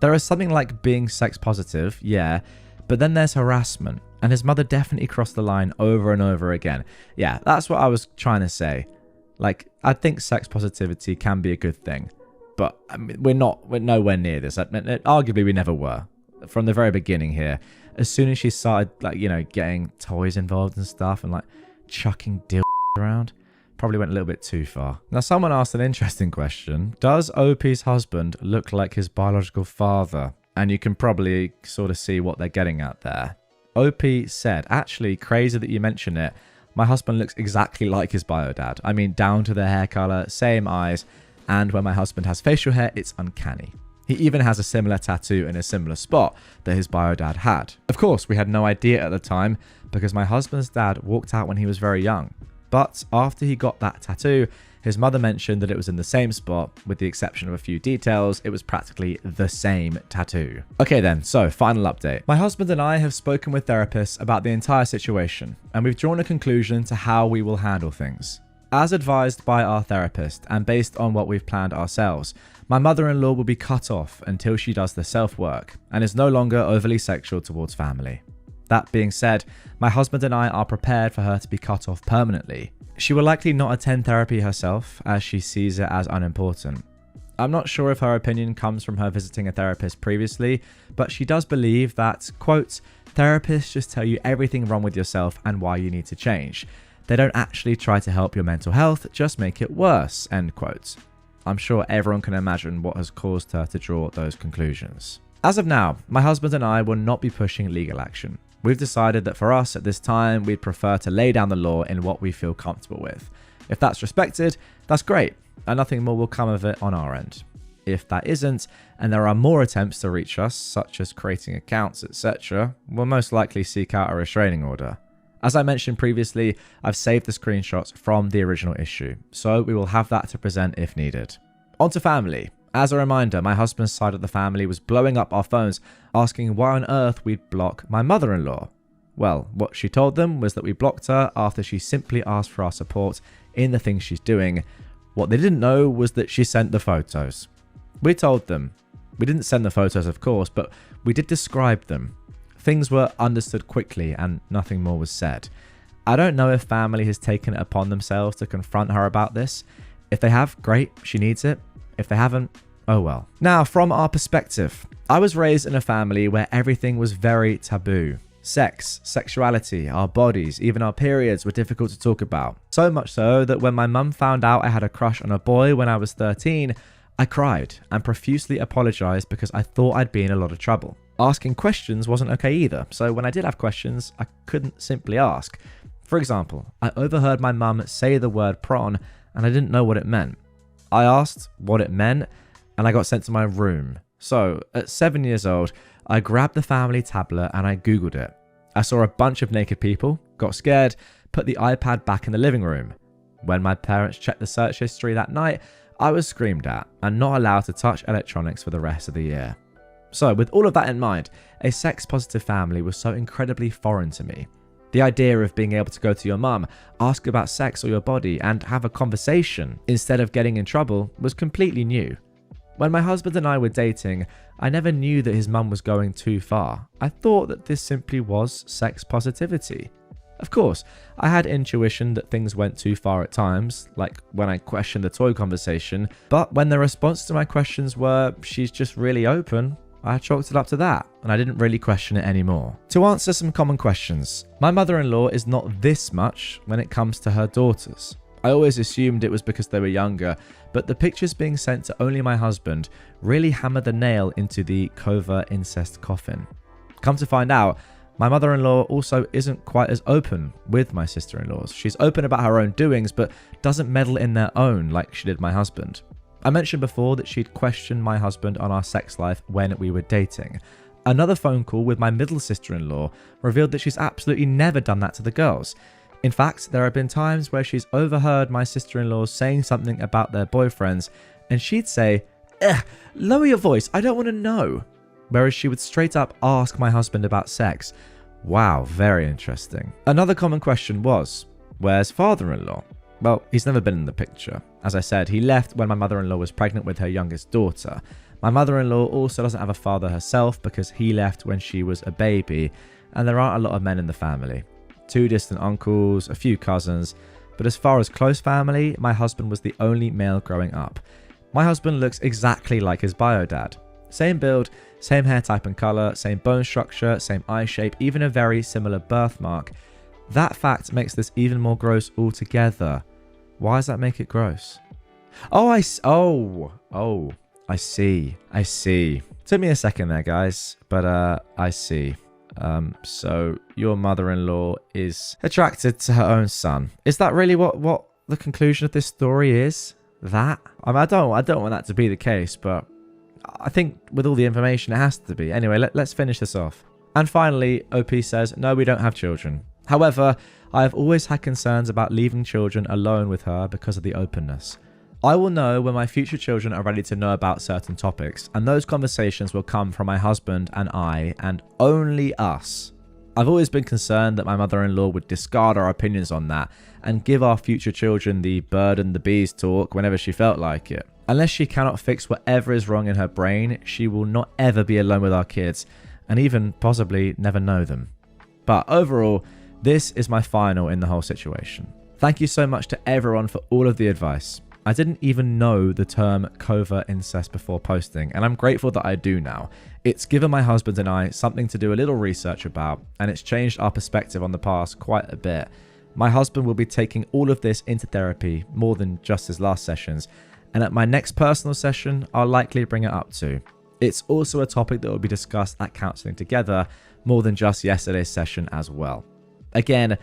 There is something like being sex positive, yeah, but then there's harassment, And his mother definitely crossed the line over and over again. Yeah, that's what I was trying to say. Like, I think sex positivity can be a good thing, but I mean, we're nowhere near this. Arguably, we never were. From the very beginning here, as soon as she started, like, you know, getting toys involved and stuff and like chucking deal around, probably went a little bit too far. Now, someone asked an interesting question. Does OP's husband look like his biological father? And you can probably sort of see what they're getting at there. OP said, actually, crazy that you mention it. My husband looks exactly like his bio dad. I mean, down to the hair color, same eyes, and when my husband has facial hair, it's uncanny. He even has a similar tattoo in a similar spot that his bio dad had. Of course, we had no idea at the time because my husband's dad walked out when he was very young. But after he got that tattoo, his mother mentioned that it was in the same spot, with the exception of a few details. It was practically the same tattoo. Okay then, so final update. My husband and I have spoken with therapists about the entire situation, and we've drawn a conclusion to how we will handle things. As advised by our therapist, and based on what we've planned ourselves, my mother-in-law will be cut off until she does the self-work, and is no longer overly sexual towards family. That being said, my husband and I are prepared for her to be cut off permanently. She will likely not attend therapy herself, as she sees it as unimportant. I'm not sure if her opinion comes from her visiting a therapist previously, but she does believe that, quote, therapists just tell you everything wrong with yourself and why you need to change. They don't actually try to help your mental health, just make it worse, end quote. I'm sure everyone can imagine what has caused her to draw those conclusions. As of now, my husband and I will not be pushing legal action. We've decided that for us at this time, we'd prefer to lay down the law in what we feel comfortable with. If that's respected, that's great, and nothing more will come of it on our end. If that isn't, and there are more attempts to reach us, such as creating accounts, etc., we'll most likely seek out a restraining order. As I mentioned previously, I've saved the screenshots from the original issue, so we will have that to present if needed. On to family. As a reminder, my husband's side of the family was blowing up our phones, asking why on earth we'd block my mother-in-law. Well, what she told them was that we blocked her after she simply asked for our support in the things she's doing. What they didn't know was that she sent the photos. We told them. We didn't send the photos, of course, but we did describe them. Things were understood quickly and nothing more was said. I don't know if family has taken it upon themselves to confront her about this. If they have, great, she needs it. If they haven't, oh well. Now, from our perspective, I was raised in a family where everything was very taboo. Sex, sexuality, our bodies, even our periods were difficult to talk about. So much so that when my mum found out I had a crush on a boy when I was 13, I cried and profusely apologized because I thought I'd be in a lot of trouble. Asking questions wasn't okay either, so when I did have questions, I couldn't simply ask. For example, I overheard my mum say the word prawn and I didn't know what it meant. I asked what it meant and I got sent to my room. So, at 7 years old, I grabbed the family tablet and I googled it. I saw a bunch of naked people, got scared, put the iPad back in the living room. When my parents checked the search history that night, I was screamed at and not allowed to touch electronics for the rest of the year. So, with all of that in mind, a sex-positive family was so incredibly foreign to me. The idea of being able to go to your mum, ask about sex or your body, and have a conversation instead of getting in trouble was completely new. When my husband and I were dating, I never knew that his mum was going too far. I thought that this simply was sex positivity. Of course, I had intuition that things went too far at times, like when I questioned the toy conversation, but when the response to my questions were, she's just really open, I chalked it up to that, and I didn't really question it anymore. To answer some common questions, my mother-in-law is not this much when it comes to her daughters. I always assumed it was because they were younger, but the pictures being sent to only my husband really hammered the nail into the covert incest coffin. Come to find out, my mother-in-law also isn't quite as open with my sister-in-laws. She's open about her own doings, but doesn't meddle in their own like she did my husband. I mentioned before that she'd questioned my husband on our sex life when we were dating. Another phone call with my middle sister-in-law revealed that she's absolutely never done that to the girls. In fact, there have been times where she's overheard my sister-in-laws saying something about their boyfriends, and she'd say, lower your voice, I don't want to know. Whereas she would straight up ask my husband about sex. Wow, very interesting. Another common question was, where's father-in-law? Well, he's never been in the picture. As I said, he left when my mother-in-law was pregnant with her youngest daughter. My mother-in-law also doesn't have a father herself because he left when she was a baby. and there aren't a lot of men in the family. 2 distant uncles, a few cousins, but as far as close family, my husband was the only male growing up. My husband looks exactly like his bio dad. Same build, same hair type and colour, same bone structure, same eye shape, even a very similar birthmark. That fact makes this even more gross altogether. Why does that make it gross? I see. Took me a second there, guys, but I see. So your mother-in-law is attracted to her own son. Is that really what the conclusion of this story is? That? I mean, I don't want that to be the case, but I think with all the information, it has to be. Anyway, let's finish this off. And finally, OP says, no, we don't have children. However, I have always had concerns about leaving children alone with her because of the openness. I will know when my future children are ready to know about certain topics, and those conversations will come from my husband and I, and only us. I've always been concerned that my mother-in-law would discard our opinions on that and give our future children the bird and the bees talk whenever she felt like it. Unless she cannot fix whatever is wrong in her brain, she will not ever be alone with our kids, and even possibly never know them. But overall, this is my final in the whole situation. Thank you so much to everyone for all of the advice. I didn't even know the term covert incest before posting, and I'm grateful that I do now. It's given my husband and I something to do a little research about, and it's changed our perspective on the past quite a bit. My husband will be taking all of this into therapy more than just his last sessions, and at my next personal session, I'll likely bring it up too. It's also a topic that will be discussed at counselling together more than just yesterday's session as well. Again,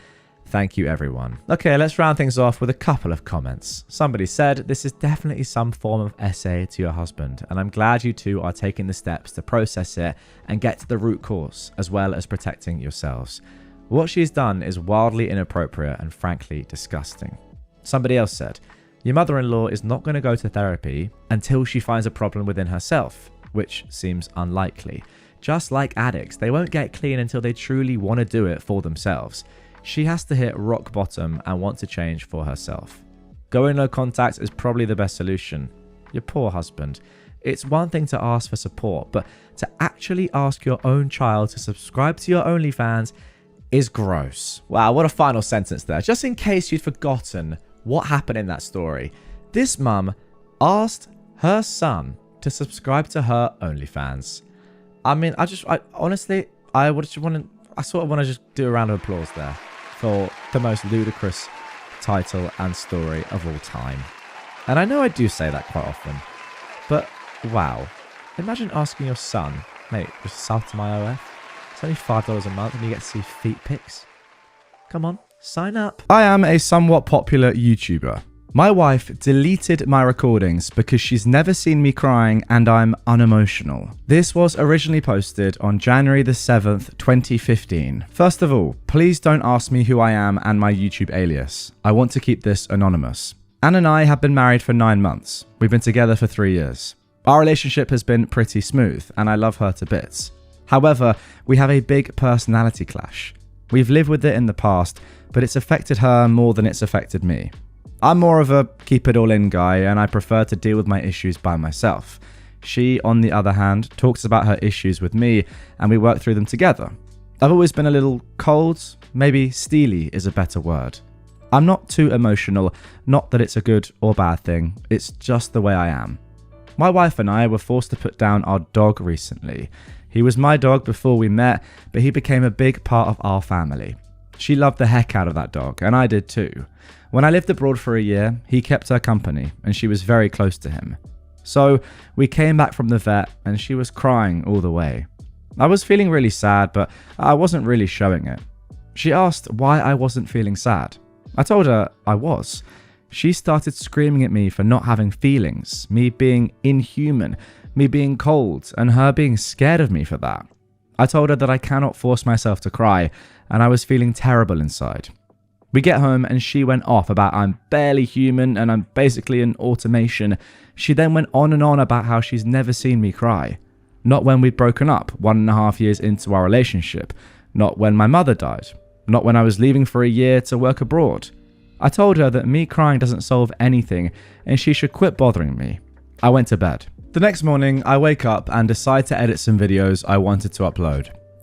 thank you everyone. Okay, let's round things off with a couple of comments. Somebody said, this is definitely some form of essay to your husband, and I'm glad you two are taking the steps to process it and get to the root cause, as well as protecting yourselves. What she's done is wildly inappropriate and frankly disgusting. Somebody else said, your mother-in-law is not going to go to therapy until she finds a problem within herself, which seems unlikely. Just like addicts, they won't get clean until they truly want to do it for themselves. She has to hit rock bottom and want to change for herself. Going no contact is probably the best solution. Your poor husband. It's one thing to ask for support, but to actually ask your own child to subscribe to your OnlyFans is gross. Wow, what a final sentence there. Just in case you'd forgotten what happened in that story. This mum asked her son to subscribe to her OnlyFans. I mean, I honestly, I sort of want to just do a round of applause there for the most ludicrous title and story of all time. And I know I do say that quite often, but wow. Imagine asking your son, mate, just sub to my OF. It's only $5 a month and you get to see feet pics. Come on, sign up. I am a somewhat popular YouTuber. My wife deleted my recordings because she's never seen me crying and I'm unemotional. This was originally posted on January the 7th, 2015. First of all, please don't ask me who I am and my YouTube alias. I want to keep this anonymous. Anne and I have been married for 9 months. We've been together for 3 years. Our relationship has been pretty smooth and I love her to bits. However, we have a big personality clash. We've lived with it in the past, but it's affected her more than it's affected me. I'm more of a keep it all in guy and I prefer to deal with my issues by myself. She, on the other hand, talks about her issues with me and we work through them together. I've always been a little cold, maybe steely is a better word. I'm not too emotional, not that it's a good or bad thing, it's just the way I am. My wife and I were forced to put down our dog recently. He was my dog before we met, but he became a big part of our family. She loved the heck out of that dog, and I did too. When I lived abroad for a year, he kept her company, and she was very close to him. So we came back from the vet, and she was crying all the way. I was feeling really sad, but I wasn't really showing it. She asked why I wasn't feeling sad. I told her I was. She started screaming at me for not having feelings, me being inhuman, me being cold, and her being scared of me for that. I told her that I cannot force myself to cry, and I was feeling terrible inside. We get home and she went off about I'm barely human and I'm basically an automation. She then went on and on about how she's never seen me cry. Not when we'd broken up 1.5 years into our relationship. Not when my mother died. Not when I was leaving for a year to work abroad. I told her that me crying doesn't solve anything and she should quit bothering me. I went to bed. The next morning, I wake up and decide to edit some videos I wanted to upload.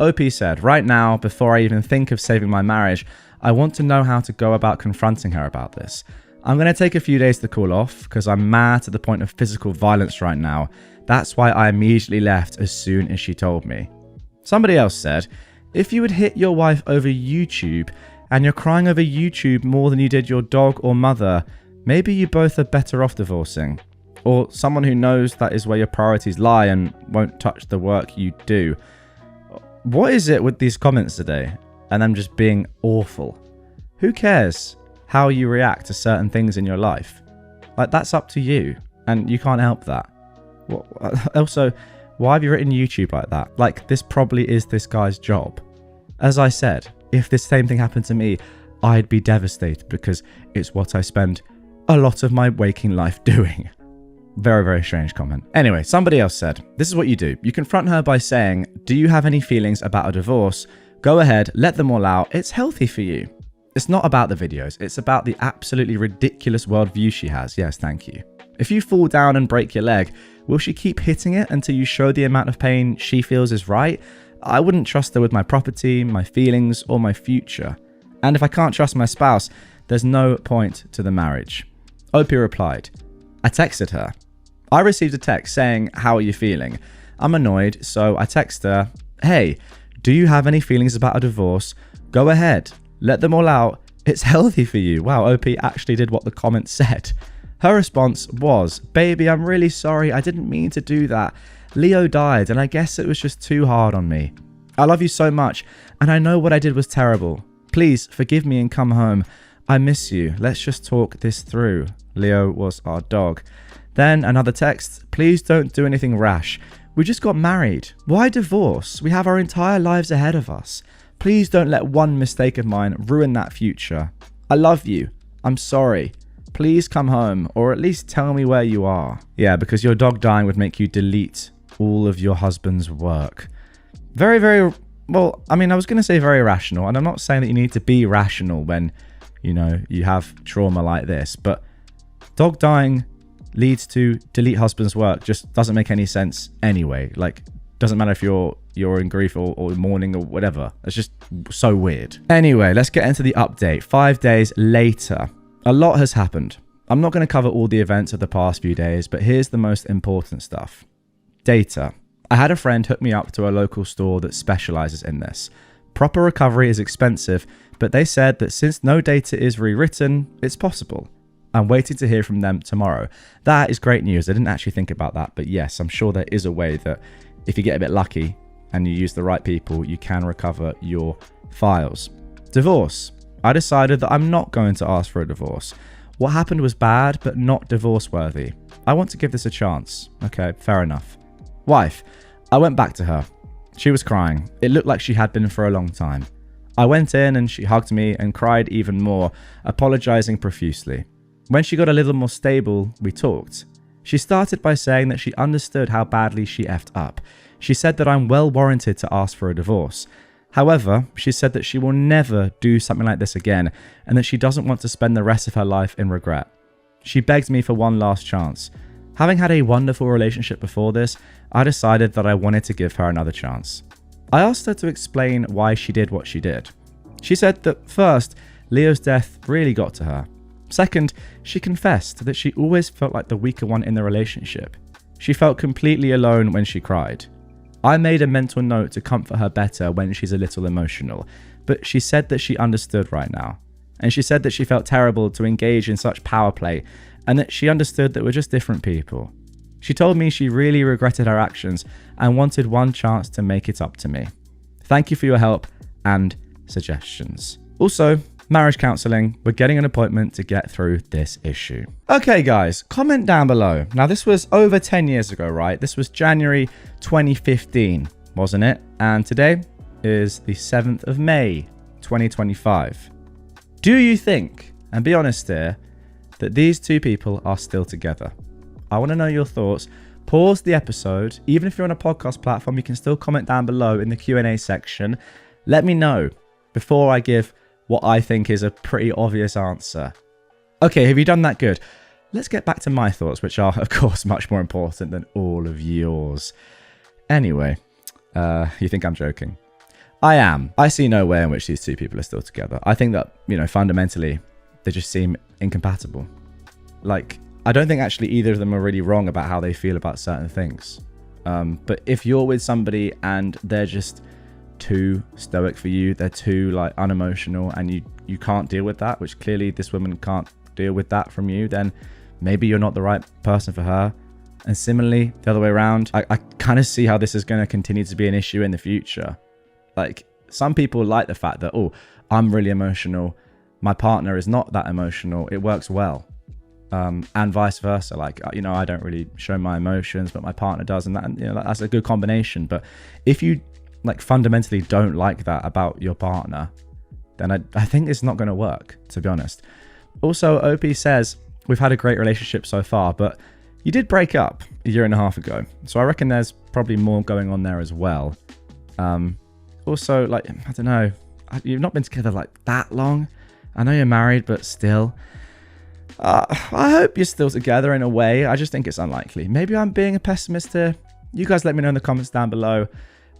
OP said, right now, before I even think of saving my marriage, I want to know how to go about confronting her about this. I'm going to take a few days to cool off because I'm mad to the point of physical violence right now. That's why I immediately left as soon as she told me. Somebody else said, if you would hit your wife over YouTube and you're crying over YouTube more than you did your dog or mother, maybe you both are better off divorcing. Or someone who knows that is where your priorities lie and won't touch the work you do. What is it with these comments today and them just being awful? Who cares how you react to certain things in your life? Like, that's up to you and you can't help that. Also, why have you written YouTube like that? Like, this probably is this guy's job. As I said, if this same thing happened to me, I'd be devastated because it's what I spend a lot of my waking life doing. Very, very strange comment. Anyway, somebody else said, this is what you do. You confront her by saying, do you have any feelings about a divorce? Go ahead, let them all out. It's healthy for you. It's not about the videos. It's about the absolutely ridiculous worldview she has. Yes, thank you. If you fall down and break your leg, will she keep hitting it until you show the amount of pain she feels is right? I wouldn't trust her with my property, my feelings, or my future. And if I can't trust my spouse, there's no point to the marriage. Opie replied, I texted her. I received a text saying, how are you feeling? I'm annoyed, so I text her, hey, do you have any feelings about a divorce? Go ahead, let them all out. It's healthy for you. Wow, OP actually did what the comment said. Her response was, baby, I'm really sorry. I didn't mean to do that. Leo died, and I guess it was just too hard on me. I love you so much, and I know what I did was terrible. Please forgive me and come home. I miss you. Let's just talk this through. Leo was our dog. Then another text, please don't do anything rash. We just got married. Why divorce? We have our entire lives ahead of us. Please don't let one mistake of mine ruin that future. I love you. I'm sorry. Please come home, or at least tell me where you are. Yeah, because your dog dying would make you delete all of your husband's work. Very, very, well, I mean, I was going to say very rational, and I'm not saying that you need to be rational when, you know, you have trauma like this, but dog dying leads to delete husband's work just doesn't make any sense anyway. Like, doesn't matter if you're in grief or mourning or whatever. It's just so weird. Anyway, let's get into the update. 5 days later, a lot has happened. I'm not going to cover all the events of the past few days, but here's the most important stuff. Data. I had a friend hook me up to a local store that specializes in this. Proper recovery is expensive, but they said that since no data is rewritten, it's possible. I'm waiting to hear from them tomorrow. That is great news. I didn't actually think about that, but yes, I'm sure there is a way that if you get a bit lucky and you use the right people, you can recover your files. Divorce. I decided that I'm not going to ask for a divorce. What happened was bad, but not divorce worthy. I want to give this a chance. Okay, fair enough. Wife. I went back to her. She was crying. It looked like she had been for a long time. I went in and she hugged me and cried even more, apologizing profusely. When she got a little more stable, we talked. She started by saying that she understood how badly she effed up. She said that I'm well warranted to ask for a divorce. However, she said that she will never do something like this again and that she doesn't want to spend the rest of her life in regret. She begged me for one last chance. Having had a wonderful relationship before this, I decided that I wanted to give her another chance. I asked her to explain why she did what she did. She said that first, Leo's death really got to her. Second, she confessed that she always felt like the weaker one in the relationship. She felt completely alone when she cried. I made a mental note to comfort her better when she's a little emotional, but she said that she understood right now. And she said that she felt terrible to engage in such power play and that she understood that we're just different people. She told me she really regretted her actions and wanted one chance to make it up to me. Thank you for your help and suggestions. Also, marriage counselling. We're getting an appointment to get through this issue. Okay, guys, comment down below. Now, this was over 10 years ago, right? This was January 2015, wasn't it? And today is the 7th of May, 2025. Do you think, and be honest here, that these two people are still together? I want to know your thoughts. Pause the episode. Even if you're on a podcast platform, you can still comment down below in the Q&A section. Let me know before I give what I think is a pretty obvious answer. Okay, have you done that? Good. Let's get back to my thoughts, which are, of course, much more important than all of yours. Anyway, you think I'm joking. I am. I see no way in which these two people are still together. I think that, fundamentally, they just seem incompatible. Like, I don't think actually either of them are really wrong about how they feel about certain things. But if you're with somebody and they're just too stoic for you, they're too like unemotional, and you can't deal with that, which clearly this woman can't deal with that from you, then maybe you're not the right person for her. And similarly, the other way around, I kind of see how this is going to continue to be an issue in the future. Like, some people like the fact that, oh, I'm really emotional, my partner is not that emotional, it works well. And vice versa. Like, I don't really show my emotions, but my partner does, and that's a good combination. But if you like fundamentally don't like that about your partner, then I think it's not going to work, to be honest. Also, OP says, we've had a great relationship so far, but you did break up a year and a half ago. So I reckon there's probably more going on there as well. Also, like, I don't know, you've not been together like that long. I know you're married, but still. I hope you're still together in a way. I just think it's unlikely. Maybe I'm being a pessimist here. You guys let me know in the comments down below.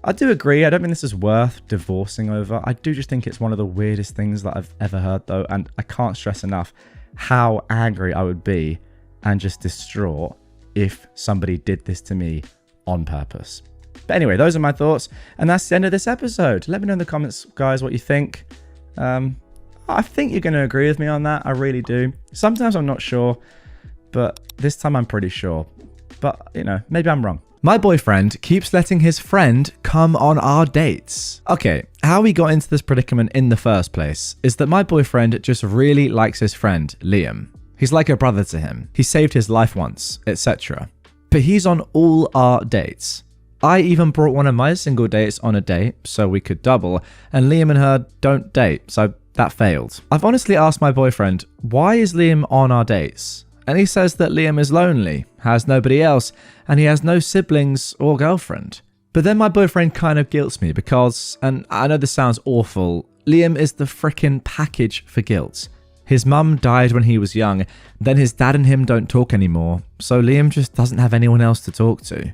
I do agree. I don't think this is worth divorcing over. I do just think it's one of the weirdest things that I've ever heard, though. And I can't stress enough how angry I would be and just distraught if somebody did this to me on purpose. But anyway, those are my thoughts. And that's the end of this episode. Let me know in the comments, guys, what you think. I think you're going to agree with me on that. I really do. Sometimes I'm not sure, but this time I'm pretty sure. But, maybe I'm wrong. My boyfriend keeps letting his friend come on our dates. Okay, how we got into this predicament in the first place is that my boyfriend just really likes his friend, Liam. He's like a brother to him. He saved his life once, etc. But he's on all our dates. I even brought one of my single dates on a date so we could double, and Liam and her don't date, so that failed. I've honestly asked my boyfriend, why is Liam on our dates? And he says that Liam is lonely, has nobody else, and he has no siblings or girlfriend. But then my boyfriend kind of guilts me because, and I know this sounds awful, Liam is the frickin' package for guilt. His mum died when he was young, then his dad and him don't talk anymore, so Liam just doesn't have anyone else to talk to.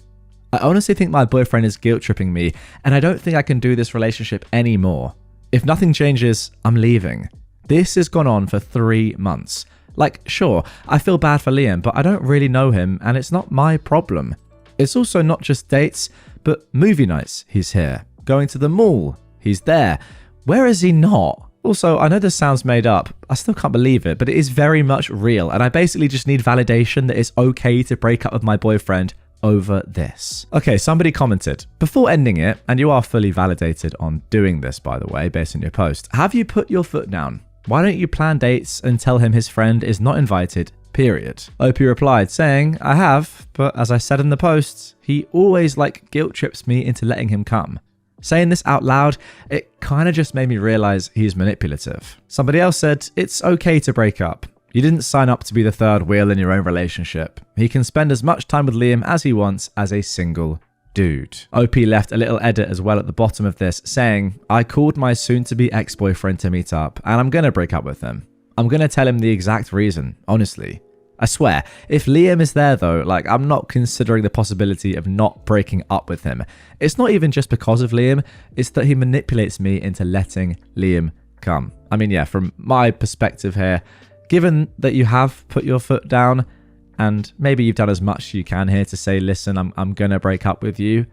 I honestly think my boyfriend is guilt tripping me, and I don't think I can do this relationship anymore. If nothing changes, I'm leaving. This has gone on for 3 months. Like, sure, I feel bad for Liam, but I don't really know him, and it's not my problem. It's also not just dates, but movie nights, he's here. Going to the mall, he's there. Where is he not? Also, I know this sounds made up. I still can't believe it, but it is very much real, and I basically just need validation that it's okay to break up with my boyfriend over this. Okay, somebody commented, before ending it, and you are fully validated on doing this, by the way, based on your post, have you put your foot down? Why don't you plan dates and tell him his friend is not invited, period? OP replied saying, I have, but as I said in the post, he always guilt trips me into letting him come. Saying this out loud, it kind of just made me realize he's manipulative. Somebody else said, it's okay to break up. You didn't sign up to be the third wheel in your own relationship. He can spend as much time with Liam as he wants as a single dude. OP left a little edit as well at the bottom of this saying, I called my soon-to-be ex-boyfriend to meet up and I'm gonna break up with him. I'm gonna tell him the exact reason, honestly. I swear, if Liam is there though, I'm not considering the possibility of not breaking up with him. It's not even just because of Liam, it's that he manipulates me into letting Liam come. I mean, yeah, from my perspective here, given that you have put your foot down, and maybe you've done as much as you can here to say, listen, I'm going to break up with you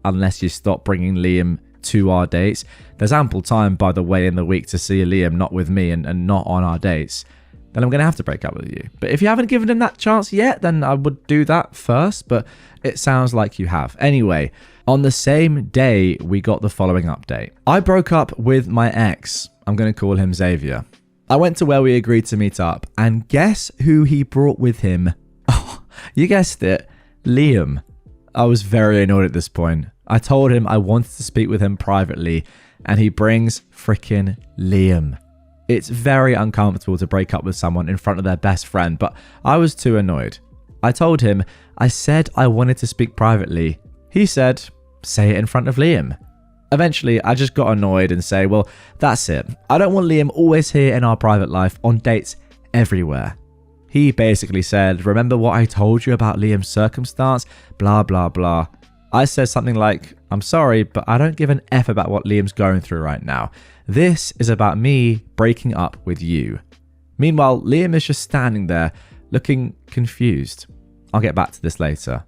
unless you stop bringing Liam to our dates. There's ample time, by the way, in the week to see Liam not with me and not on our dates. Then I'm going to have to break up with you. But if you haven't given him that chance yet, then I would do that first. But it sounds like you have. Anyway, on the same day, we got the following update. I broke up with my ex. I'm going to call him Xavier. I went to where we agreed to meet up. And guess who he brought with him? You guessed it, Liam. I was very annoyed at this point. I told him I wanted to speak with him privately, and he brings frickin' Liam. It's very uncomfortable to break up with someone in front of their best friend, but I was too annoyed. I told him, I said I wanted to speak privately. He said, say it in front of Liam. Eventually, I just got annoyed and say, well, that's it. I don't want Liam always here in our private life, on dates, everywhere. He basically said, remember what I told you about Liam's circumstance? Blah, blah, blah. I said something like, I'm sorry, but I don't give an F about what Liam's going through right now. This is about me breaking up with you. Meanwhile, Liam is just standing there looking confused. I'll get back to this later.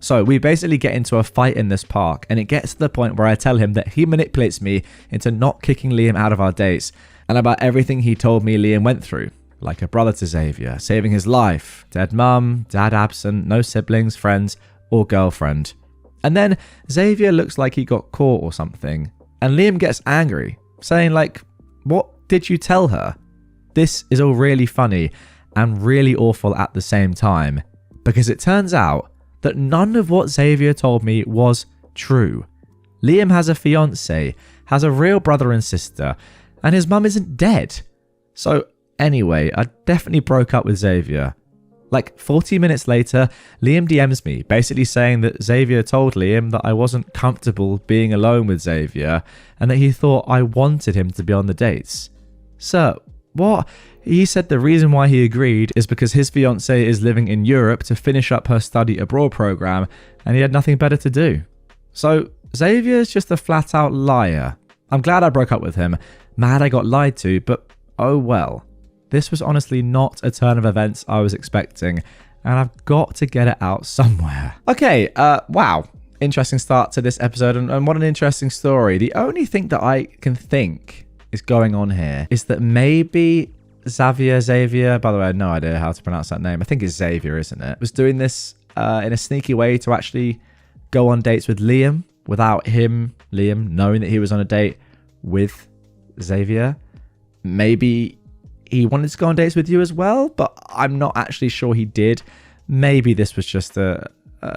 So we basically get into a fight in this park, and it gets to the point where I tell him that he manipulates me into not kicking Liam out of our dates and about everything he told me Liam went through. Like a brother to Xavier, saving his life, dead mum, dad absent, no siblings, friends, or girlfriend. And then Xavier looks like he got caught or something, and Liam gets angry, saying like, what did you tell her? This is all really funny and really awful at the same time, because it turns out that none of what Xavier told me was true. Liam has a fiancee, has a real brother and sister, and his mum isn't dead. So anyway, I definitely broke up with Xavier. Like 40 minutes later, Liam DMs me, basically saying that Xavier told Liam that I wasn't comfortable being alone with Xavier and that he thought I wanted him to be on the dates. Sir, what? He said the reason why he agreed is because his fiancée is living in Europe to finish up her study abroad program and he had nothing better to do. So Xavier's just a flat out liar. I'm glad I broke up with him. Mad I got lied to, but oh well. This was honestly not a turn of events I was expecting, and I've got to get it out somewhere. Okay, wow. Interesting start to this episode, and what an interesting story. The only thing that I can think is going on here is that maybe Xavier, by the way, I have no idea how to pronounce that name. I think it's Xavier, isn't it? Was doing this in a sneaky way to actually go on dates with Liam without him, Liam, knowing that he was on a date with Xavier. Maybe he wanted to go on dates with you as well, but I'm not actually sure he did. Maybe this was just a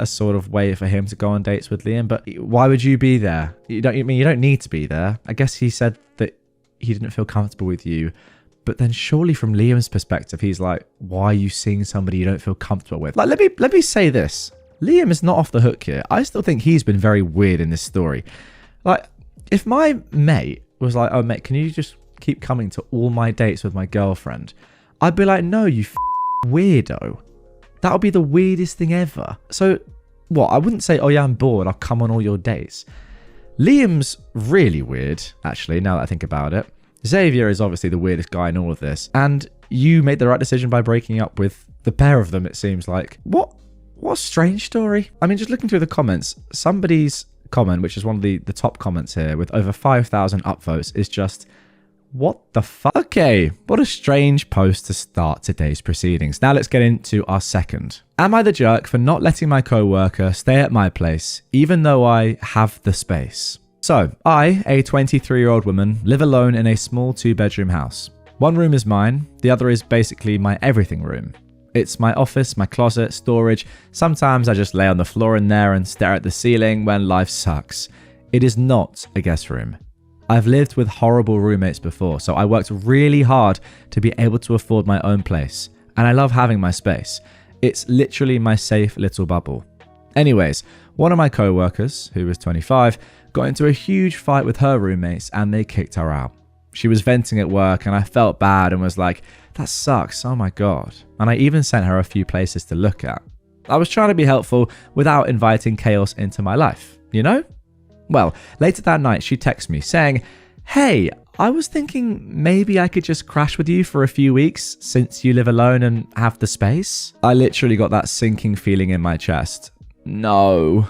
sort of way for him to go on dates with Liam, but why would you be there? You don't need to be there. I guess he said that he didn't feel comfortable with you, but then surely from Liam's perspective, he's like, why are you seeing somebody you don't feel comfortable with? Like, let me say this. Liam is not off the hook here. I still think he's been very weird in this story. Like, if my mate was like, oh mate, can you just keep coming to all my dates with my girlfriend? I'd be like, no, you weirdo. That would be the weirdest thing ever. So what? I wouldn't say, oh yeah, I'm bored, I'll come on all your dates. Liam's really weird, actually, now that I think about it. Xavier is obviously the weirdest guy in all of this, and you made the right decision by breaking up with the pair of them, it seems like. What a strange story. I mean, just looking through the comments, somebody's comment, which is one of the top comments here with over 5,000 upvotes, is just, what the fuck? Okay, what a strange post to start today's proceedings. Now let's get into our second. Am I the jerk for not letting my coworker stay at my place, even though I have the space? So, I, a 23-year-old woman, live alone in a small 2-bedroom house. One room is mine, the other is basically my everything room. It's my office, my closet, storage. Sometimes I just lay on the floor in there and stare at the ceiling when life sucks. It is not a guest room. I've lived with horrible roommates before, so I worked really hard to be able to afford my own place. And I love having my space. It's literally my safe little bubble. Anyways, one of my co-workers, who was 25, got into a huge fight with her roommates and they kicked her out. She was venting at work and I felt bad and was like, that sucks, oh my god. And I even sent her a few places to look at. I was trying to be helpful without inviting chaos into my life, you know? Well, later that night she texted me saying, hey, I was thinking maybe I could just crash with you for a few weeks since you live alone and have the space. I literally got that sinking feeling in my chest. No.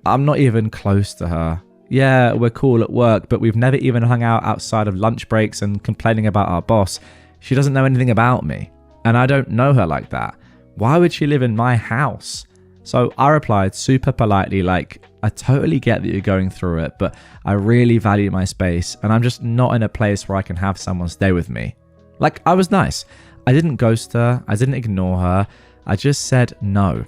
I'm not even close to her. Yeah, we're cool at work, but we've never even hung out outside of lunch breaks and complaining about our boss. She doesn't know anything about me, and I don't know her like that. Why would she live in my house? So I replied super politely like, I totally get that you're going through it, but I really value my space and I'm just not in a place where I can have someone stay with me. Like, I was nice. I didn't ghost her. I didn't ignore her. I just said no.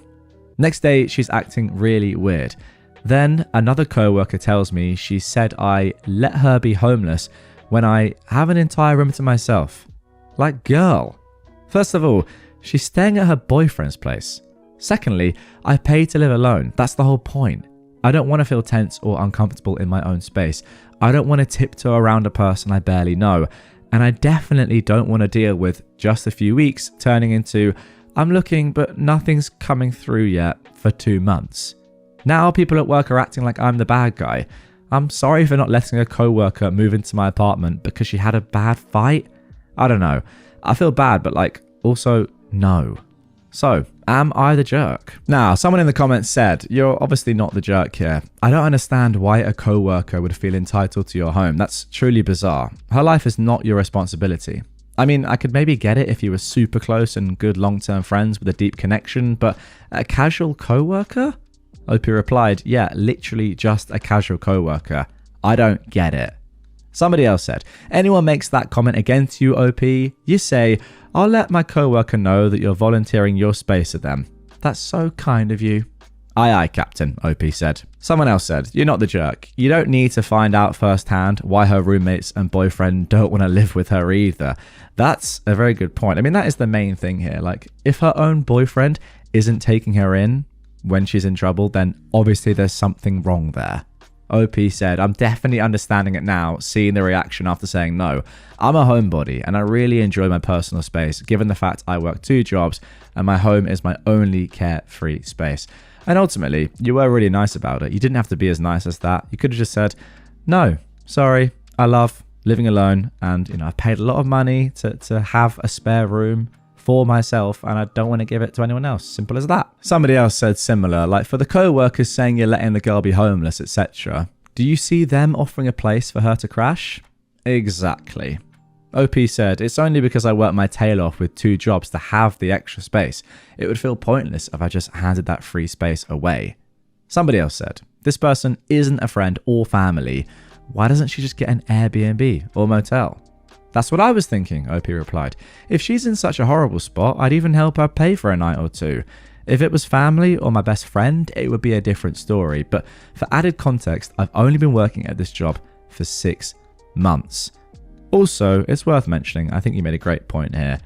Next day, she's acting really weird. Then another coworker tells me she said I let her be homeless when I have an entire room to myself. Like, girl. First of all, she's staying at her boyfriend's place. Secondly, I pay to live alone. That's the whole point. I don't want to feel tense or uncomfortable in my own space. I don't want to tiptoe around a person I barely know. And I definitely don't want to deal with just a few weeks turning into, I'm looking, but nothing's coming through yet for 2 months. Now people at work are acting like I'm the bad guy. I'm sorry for not letting a coworker move into my apartment because she had a bad fight. I don't know. I feel bad, but like, also, no. So, am I the jerk? Now, someone in the comments said, you're obviously not the jerk here. I don't understand why a coworker would feel entitled to your home. That's truly bizarre. Her life is not your responsibility. I mean, I could maybe get it if you were super close and good long-term friends with a deep connection, but a casual coworker? OP replied, yeah, literally just a casual coworker. I don't get it. Somebody else said, anyone makes that comment against you, OP, you say, I'll let my coworker know that you're volunteering your space to them. That's so kind of you. Aye, aye, Captain, OP said. Someone else said, you're not the jerk. You don't need to find out firsthand why her roommates and boyfriend don't want to live with her either. That's a very good point. I mean, that is the main thing here. Like, if her own boyfriend isn't taking her in when she's in trouble, then obviously there's something wrong there. OP said, I'm definitely understanding it now, seeing the reaction after saying no. I'm a homebody and I really enjoy my personal space, given the fact I work 2 jobs and my home is my only carefree space. And ultimately, you were really nice about it. You didn't have to be as nice as that. You could have just said, no, sorry, I love living alone and, I've paid a lot of money to have a spare room for myself and I don't want to give it to anyone else. Simple as that. Somebody else said similar, like for the co-workers saying you're letting the girl be homeless, etc. Do you see them offering a place for her to crash? Exactly. OP said, it's only because I work my tail off with 2 jobs to have the extra space. It would feel pointless if I just handed that free space away. Somebody else said, this person isn't a friend or family. Why doesn't she just get an Airbnb or motel? That's what I was thinking, OP replied. If she's in such a horrible spot, I'd even help her pay for a night or 2. If it was family or my best friend, it would be a different story. But for added context, I've only been working at this job for 6 months. Also, it's worth mentioning, I think you made a great point here,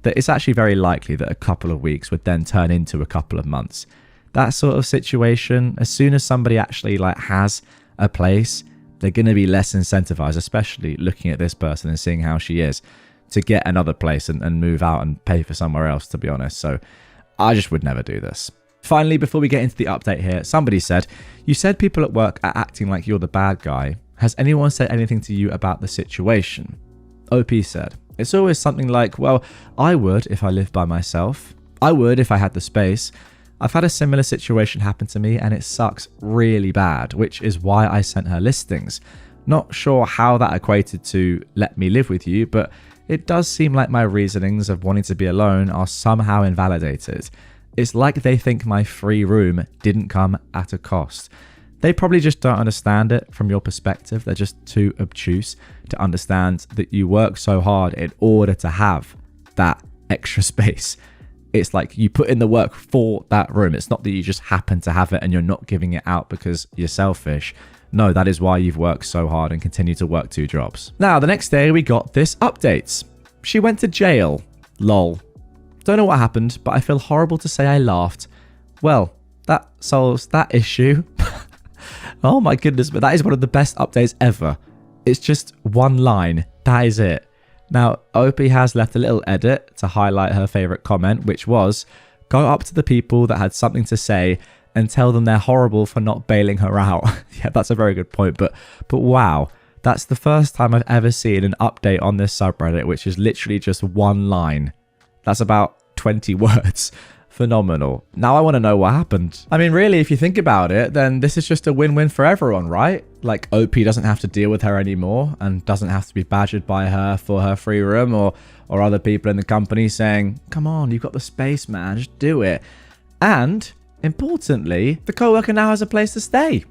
that it's actually very likely that a couple of weeks would then turn into a couple of months. That sort of situation, as soon as somebody actually has a place, they're going to be less incentivized, especially looking at this person and seeing how she is, to get another place and move out and pay for somewhere else, to be honest. So I just would never do this. Finally, before we get into the update here, somebody said, you said people at work are acting like you're the bad guy. Has anyone said anything to you about the situation? OP said, it's always something like, well, I would if I lived by myself. I would if I had the space. I've had a similar situation happen to me and it sucks really bad, which is why I sent her listings. Not sure how that equated to let me live with you, but it does seem like my reasonings of wanting to be alone are somehow invalidated. It's like they think my free room didn't come at a cost. They probably just don't understand it from your perspective. They're just too obtuse to understand that you work so hard in order to have that extra space. It's like you put in the work for that room. It's not that you just happen to have it and you're not giving it out because you're selfish. No, that is why you've worked so hard and continue to work 2 jobs. Now, the next day we got this update. She went to jail. Lol. Don't know what happened, but I feel horrible to say I laughed. Well, that solves that issue. Oh my goodness, but that is one of the best updates ever. It's just 1 line. That is it. Now, OP has left a little edit to highlight her favourite comment, which was, go up to the people that had something to say and tell them they're horrible for not bailing her out. Yeah, that's a very good point, but wow, that's the first time I've ever seen an update on this subreddit, which is literally just 1 line. That's about 20 words. Phenomenal. Now I want to know what happened. I mean, really, if you think about it, then this is just a win-win for everyone, right? Like, OP doesn't have to deal with her anymore and doesn't have to be badgered by her for her free room or other people in the company saying, come on, you've got the space, man, just do it. And, importantly, the coworker now has a place to stay.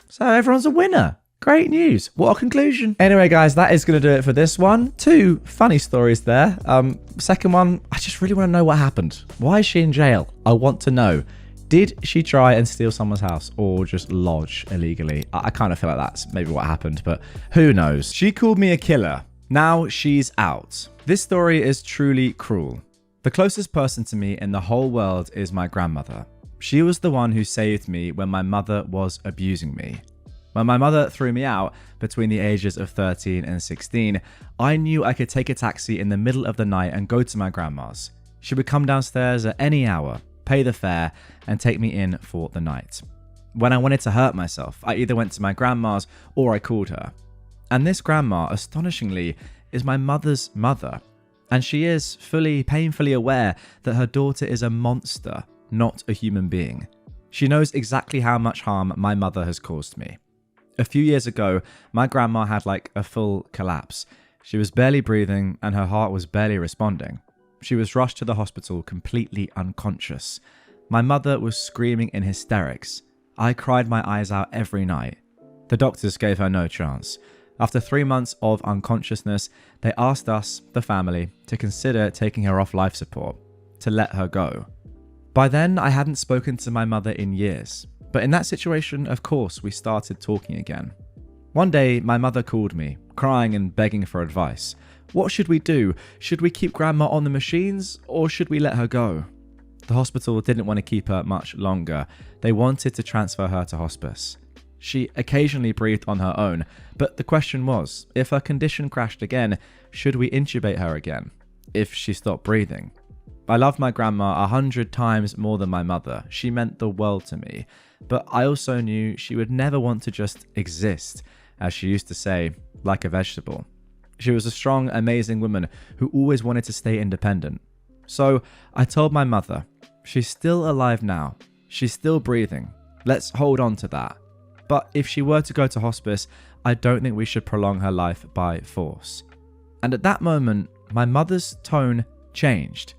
So everyone's a winner. Great news. What a conclusion. Anyway, guys, that is going to do it for this one. 2 funny stories there. Second one, I just really want to know what happened. Why is she in jail? I want to know. Did she try and steal someone's house or just lodge illegally? I kind of feel like that's maybe what happened, but who knows? She called me a killer. Now she's out. This story is truly cruel. The closest person to me in the whole world is my grandmother. She was the one who saved me when my mother was abusing me. When my mother threw me out between the ages of 13 and 16, I knew I could take a taxi in the middle of the night and go to my grandma's. She would come downstairs at any hour, pay the fare, and take me in for the night. When I wanted to hurt myself, I either went to my grandma's or I called her. And this grandma, astonishingly, is my mother's mother. And she is painfully aware that her daughter is a monster, not a human being. She knows exactly how much harm my mother has caused me. A few years ago, my grandma had like a full collapse. She was barely breathing and her heart was barely responding. She was rushed to the hospital completely unconscious. My mother was screaming in hysterics. I cried my eyes out every night. The doctors gave her no chance. After 3 months of unconsciousness, they asked us, the family, to consider taking her off life support, to let her go. By then, I hadn't spoken to my mother in years, but in that situation, of course, we started talking again. One day, my mother called me, crying and begging for advice. What should we do? Should we keep grandma on the machines, or should we let her go? The hospital didn't want to keep her much longer. They wanted to transfer her to hospice. She occasionally breathed on her own, but the question was, if her condition crashed again, should we intubate her again? If she stopped breathing? I love my grandma 100 times more than my mother. She meant the world to me. But I also knew she would never want to just exist, as she used to say, like a vegetable. She was a strong, amazing woman who always wanted to stay independent. So I told my mother, she's still alive now. She's still breathing. Let's hold on to that. But if she were to go to hospice, I don't think we should prolong her life by force. And at that moment, my mother's tone changed.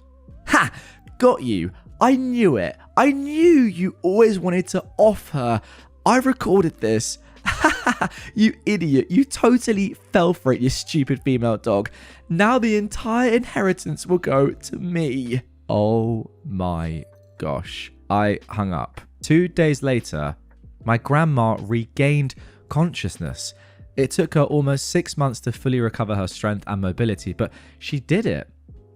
Ha! Got you! I knew it! I knew you always wanted to off her! I recorded this! Ha! You idiot! You totally fell for it, you stupid female dog. Now the entire inheritance will go to me. Oh my gosh. I hung up. 2 days later, my grandma regained consciousness. It took her almost 6 months to fully recover her strength and mobility, but she did it.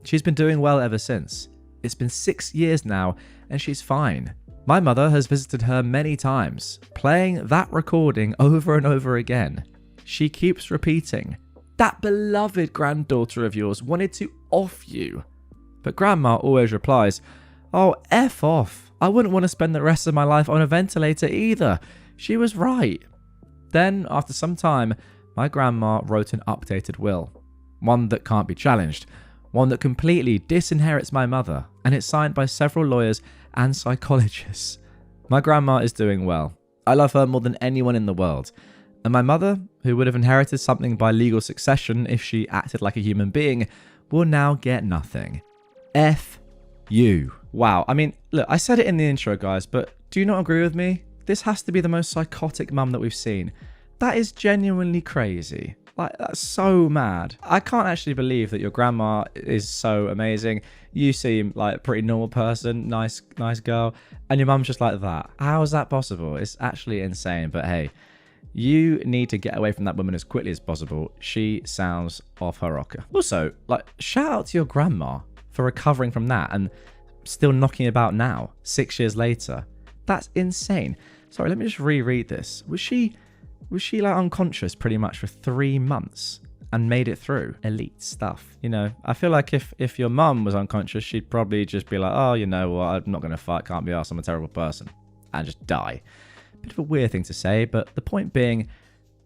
She's been doing well ever since. It's been 6 years now, and she's fine. My mother has visited her many times, playing that recording over and over again. She keeps repeating, "That beloved granddaughter of yours wanted to off you." But grandma always replies, "Oh, F off. I wouldn't want to spend the rest of my life on a ventilator either. She was right." Then, after some time, my grandma wrote an updated will. One that can't be challenged. One that completely disinherits my mother, and it's signed by several lawyers and psychologists. My grandma is doing well. I love her more than anyone in the world. And my mother, who would have inherited something by legal succession if she acted like a human being, will now get nothing. F you. Wow. I mean, look, I said it in the intro, guys, but do you not agree with me? This has to be the most psychotic mum that we've seen. That is genuinely crazy. Like, that's so mad. I can't actually believe that your grandma is so amazing. You seem like a pretty normal person, nice girl, and your mum's just like that. How is that possible? It's actually insane, but hey, you need to get away from that woman as quickly as possible. She sounds off her rocker. Also, like, shout out to your grandma for recovering from that and still knocking about now, 6 years later. That's insane. Sorry, let me just reread this. Was she like unconscious pretty much for 3 months and made it through? Elite stuff. You know, I feel like if your mum was unconscious, she'd probably just be like, oh, you know what, I'm not going to fight, can't be arsed, I'm a terrible person, and just die. Bit of a weird thing to say, but the point being,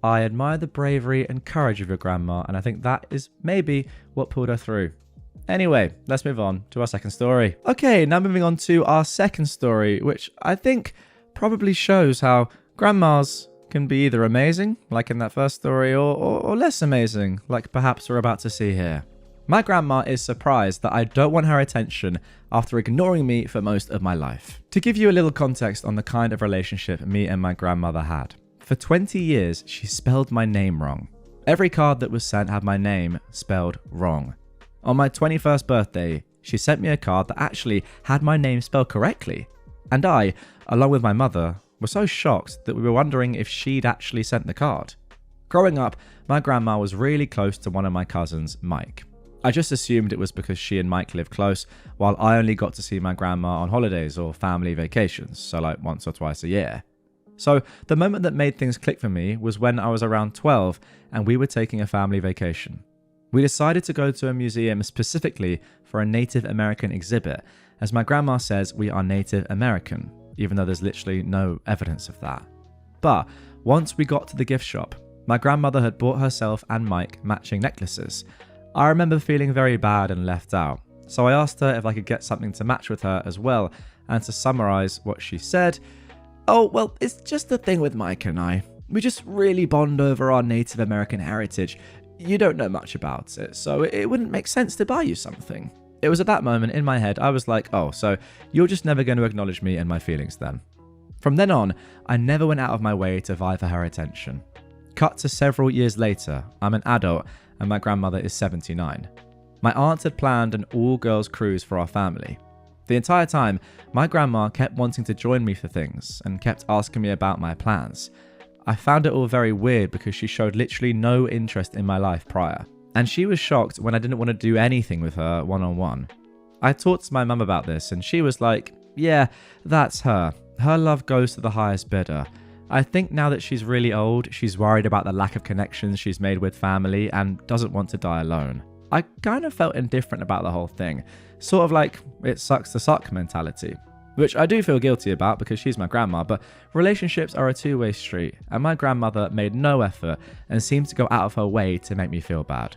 I admire the bravery and courage of your grandma, and I think that is maybe what pulled her through. Anyway, let's move on to our second story. Okay, now moving on to our second story, which I think probably shows how grandmas can be either amazing, like in that first story, or less amazing, like perhaps we're about to see here. My grandma is surprised that I don't want her attention after ignoring me for most of my life. To give you a little context on the kind of relationship me and my grandmother had, for 20 years she spelled my name wrong. Every card that was sent had my name spelled wrong. On my 21st birthday, she sent me a card that actually had my name spelled correctly. And I, along with my mother, were so shocked that we were wondering if she'd actually sent the card. Growing up, my grandma was really close to one of my cousins, Mike. I just assumed it was because she and Mike lived close, while I only got to see my grandma on holidays or family vacations, so like once or twice a year. So the moment that made things click for me was when I was around 12 and we were taking a family vacation. We decided to go to a museum specifically for a Native American exhibit, as my grandma says we are Native American, even though there's literally no evidence of that. But once we got to the gift shop, my grandmother had bought herself and Mike matching necklaces. I remember feeling very bad and left out, so I asked her if I could get something to match with her as well, and to summarize what she said, "Oh, well, it's just the thing with Mike and I. We just really bond over our Native American heritage. You don't know much about it, so it wouldn't make sense to buy you something." It was at that moment in my head, I was like, oh, so you're just never going to acknowledge me and my feelings then. From then on, I never went out of my way to vie for her attention. Cut to several years later, I'm an adult and my grandmother is 79. My aunt had planned an all-girls cruise for our family. The entire time, my grandma kept wanting to join me for things and kept asking me about my plans. I found it all very weird because she showed literally no interest in my life prior. And she was shocked when I didn't want to do anything with her one-on-one. I talked to my mum about this and she was like, "Yeah, that's her. Her love goes to the highest bidder. I think now that she's really old, she's worried about the lack of connections she's made with family and doesn't want to die alone." I kind of felt indifferent about the whole thing. Sort of like it sucks to suck mentality. Which I do feel guilty about because she's my grandma, but relationships are a two-way street and my grandmother made no effort and seemed to go out of her way to make me feel bad.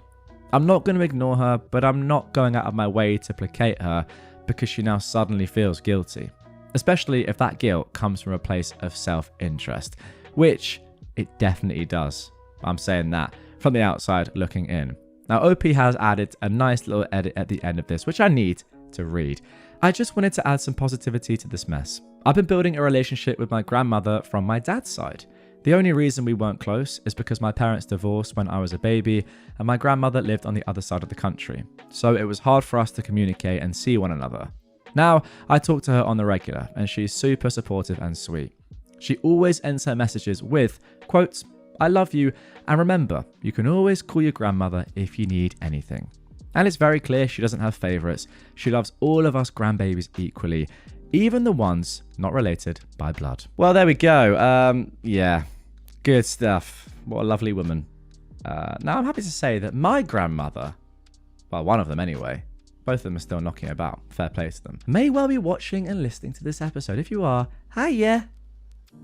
I'm not going to ignore her, but I'm not going out of my way to placate her because she now suddenly feels guilty. Especially if that guilt comes from a place of self-interest, which it definitely does. I'm saying that from the outside looking in. Now, OP has added a nice little edit at the end of this, which I need to read. "I just wanted to add some positivity to this mess. I've been building a relationship with my grandmother from my dad's side. The only reason we weren't close is because my parents divorced when I was a baby and my grandmother lived on the other side of the country. So it was hard for us to communicate and see one another. Now, I talk to her on the regular and she's super supportive and sweet. She always ends her messages with, quote, 'I love you, and remember, you can always call your grandmother if you need anything.' And it's very clear she doesn't have favourites. She loves all of us grandbabies equally, even the ones not related by blood." Well, there we go. Yeah, good stuff. What a lovely woman. Now, I'm happy to say that my grandmother, well, one of them anyway, both of them are still knocking about. Fair play to them. May well be watching and listening to this episode. If you are, hiya.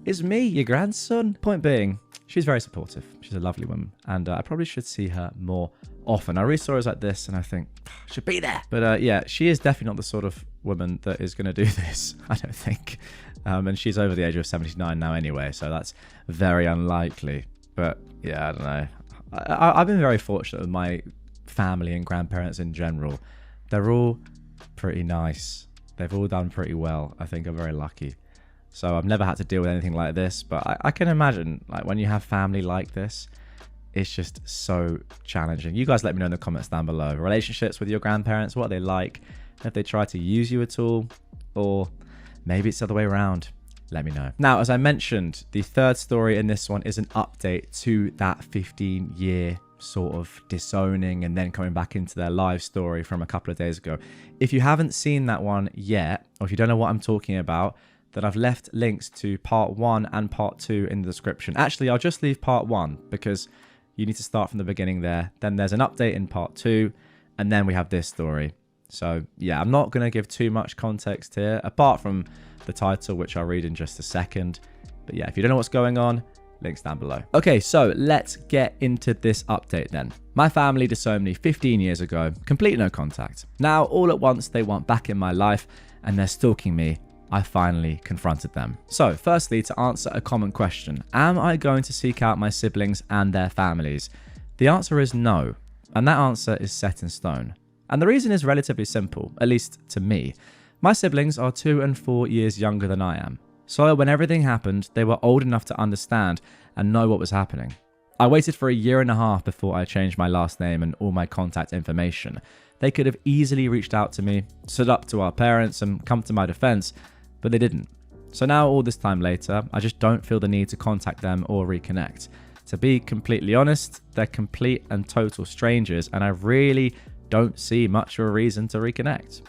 It's me, your grandson. Point being, she's very supportive. She's a lovely woman. And I probably should see her more often. I read stories like this and I think, should be there. But yeah, she is definitely not the sort of woman that is going to do this, I don't think. And she's over the age of 79 now anyway, so that's very unlikely. But yeah, I don't know. I've been very fortunate with my family and grandparents in general. They're all pretty nice. They've all done pretty well. I think I'm very lucky. So I've never had to deal with anything like this, but I can imagine, like, when you have family like this, it's just so challenging. You guys let me know in the comments down below. Relationships with your grandparents, what are they like? If they try to use you at all, or maybe it's the other way around. Let me know. Now, as I mentioned, the third story in this one is an update to that 15-year sort of disowning and then coming back into their live story from a couple of days ago. If you haven't seen that one yet, or if you don't know what I'm talking about, then I've left links to part 1 and part 2 in the description. Actually, I'll just leave part 1 because you need to start from the beginning there. Then there's an update in part 2, and then we have this story. So yeah, I'm not going to give too much context here, apart from the title, which I'll read in just a second. But yeah, if you don't know what's going on, links down below. Okay, so let's get into this update then. My family disowned me 15 years ago, complete no contact. Now, all at once, they want back in my life and they're stalking me. I finally confronted them. So firstly, to answer a common question, am I going to seek out my siblings and their families? The answer is no, and that answer is set in stone. And the reason is relatively simple, at least to me. My siblings are 2 and 4 years younger than I am. So when everything happened, they were old enough to understand and know what was happening. I waited for a year and a half before I changed my last name and all my contact information. They could have easily reached out to me, stood up to our parents and come to my defense, but they didn't. So now all this time later, I just don't feel the need to contact them or reconnect. To be completely honest, they're complete and total strangers and I really don't see much of a reason to reconnect.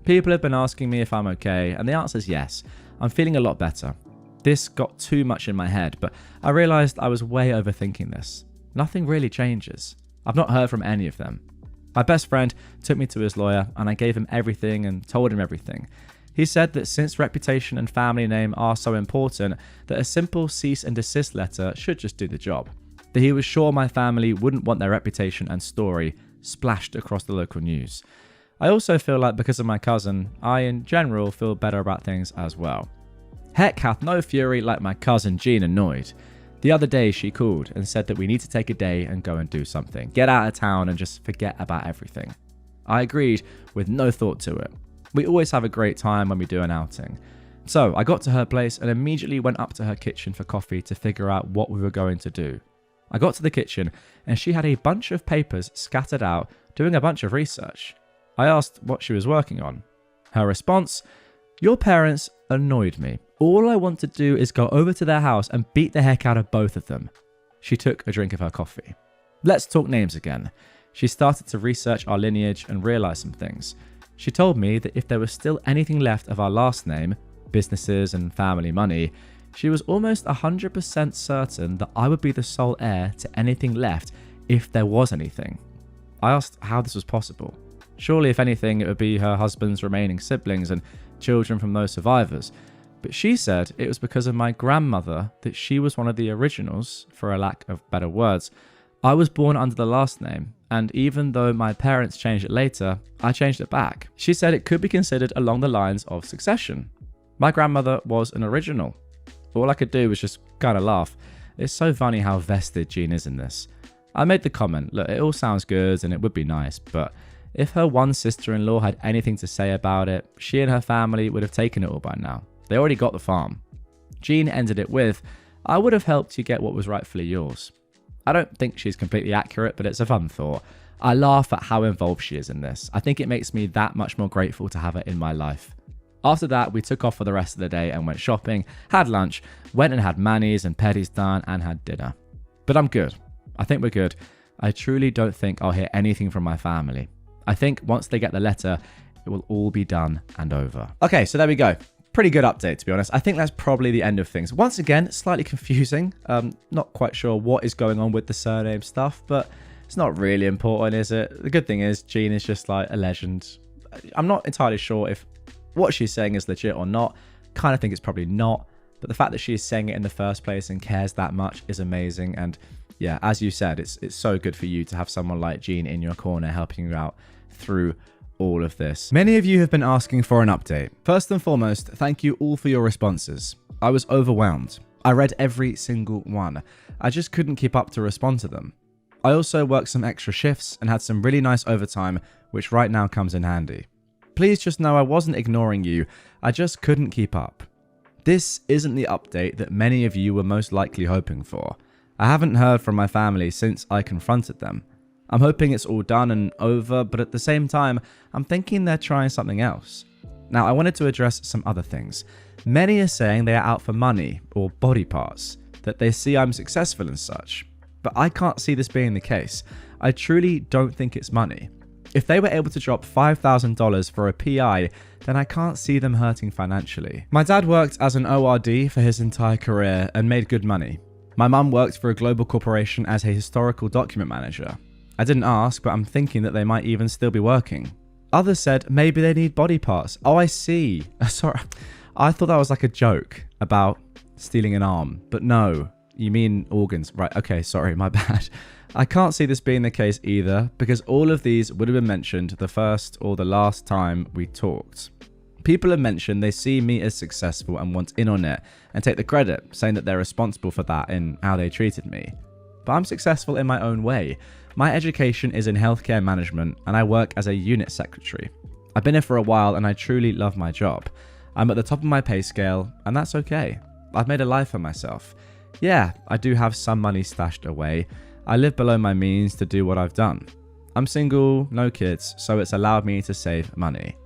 People have been asking me if I'm okay and the answer is yes. I'm feeling a lot better. This got too much in my head, but I realized I was way overthinking this. Nothing really changes. I've not heard from any of them. My best friend took me to his lawyer and I gave him everything and told him everything. He said that since reputation and family name are so important, that a simple cease and desist letter should just do the job. That he was sure my family wouldn't want their reputation and story splashed across the local news. I also feel like because of my cousin, I in general feel better about things as well. Heck hath no fury like my cousin Jean annoyed. The other day she called and said that we need to take a day and go and do something. Get out of town and just forget about everything. I agreed with no thought to it. We always have a great time when we do an outing. So I got to her place and immediately went up to her kitchen for coffee to figure out what we were going to do. I got to the kitchen and she had a bunch of papers scattered out doing a bunch of research. I asked what she was working on. Her response, "Your parents annoyed me. All I want to do is go over to their house and beat the heck out of both of them." She took a drink of her coffee. Let's talk names again. She started to research our lineage and realize some things. She told me that if there was still anything left of our last name, businesses and family money, she was almost 100% certain that I would be the sole heir to anything left if there was anything. I asked how this was possible. Surely, if anything, it would be her husband's remaining siblings and children from those survivors. But she said it was because of my grandmother that she was one of the originals, for a lack of better words. I was born under the last name, and even though my parents changed it later, I changed it back. She said it could be considered along the lines of succession. My grandmother was an original. All I could do was just kind of laugh. It's so funny how vested Jean is in this. I made the comment, look, it all sounds good and it would be nice, but if her one sister-in-law had anything to say about it, she and her family would have taken it all by now. They already got the farm. Jean ended it with, "I would have helped you get what was rightfully yours." I don't think she's completely accurate, but it's a fun thought. I laugh at how involved she is in this. I think it makes me that much more grateful to have her in my life. After that, we took off for the rest of the day and went shopping, had lunch, went and had manis and pedis done, and had dinner. But I'm good. I think we're good. I truly don't think I'll hear anything from my family. I think once they get the letter, it will all be done and over. Okay, so there we go. Pretty good update, to be honest. I think that's probably the end of things. Once again, slightly confusing. Not quite sure what is going on with the surname stuff, but it's not really important, is it? The good thing is Jean is just like a legend. I'm not entirely sure if what she's saying is legit or not. Kind of think it's probably not, but the fact that she's saying it in the first place and cares that much is amazing. And yeah, as you said, it's so good for you to have someone like Jean in your corner helping you out through all of this. Many of you have been asking for an update. First and foremost, thank you all for your responses. I was overwhelmed. I read every single one. I just couldn't keep up to respond to them. I also worked some extra shifts and had some really nice overtime, which right now comes in handy. Please just know I wasn't ignoring you, I just couldn't keep up. This isn't the update that many of you were most likely hoping for. I haven't heard from my family since I confronted them. I'm hoping it's all done and over, but at the same time, I'm thinking they're trying something else. Now, I wanted to address some other things. Many are saying they are out for money or body parts, that they see I'm successful and such. But I can't see this being the case. I truly don't think it's money. If they were able to drop $5,000 for a PI, then I can't see them hurting financially. My dad worked as an ORD for his entire career and made good money. My mum worked for a global corporation as a historical document manager. I didn't ask, but I'm thinking that they might even still be working. Others said maybe they need body parts. Oh, I see. Sorry, I thought that was like a joke about stealing an arm, but no, you mean organs. Right, okay, sorry, my bad. I can't see this being the case either, because all of these would have been mentioned the first or the last time we talked. People have mentioned they see me as successful and want in on it and take the credit, saying that they're responsible for that in how they treated me. But I'm successful in my own way. My education is in healthcare management and I work as a unit secretary. I've been here for a while and I truly love my job. I'm at the top of my pay scale and that's okay. I've made a life for myself. Yeah, I do have some money stashed away. I live below my means to do what I've done. I'm single, no kids, so it's allowed me to save money.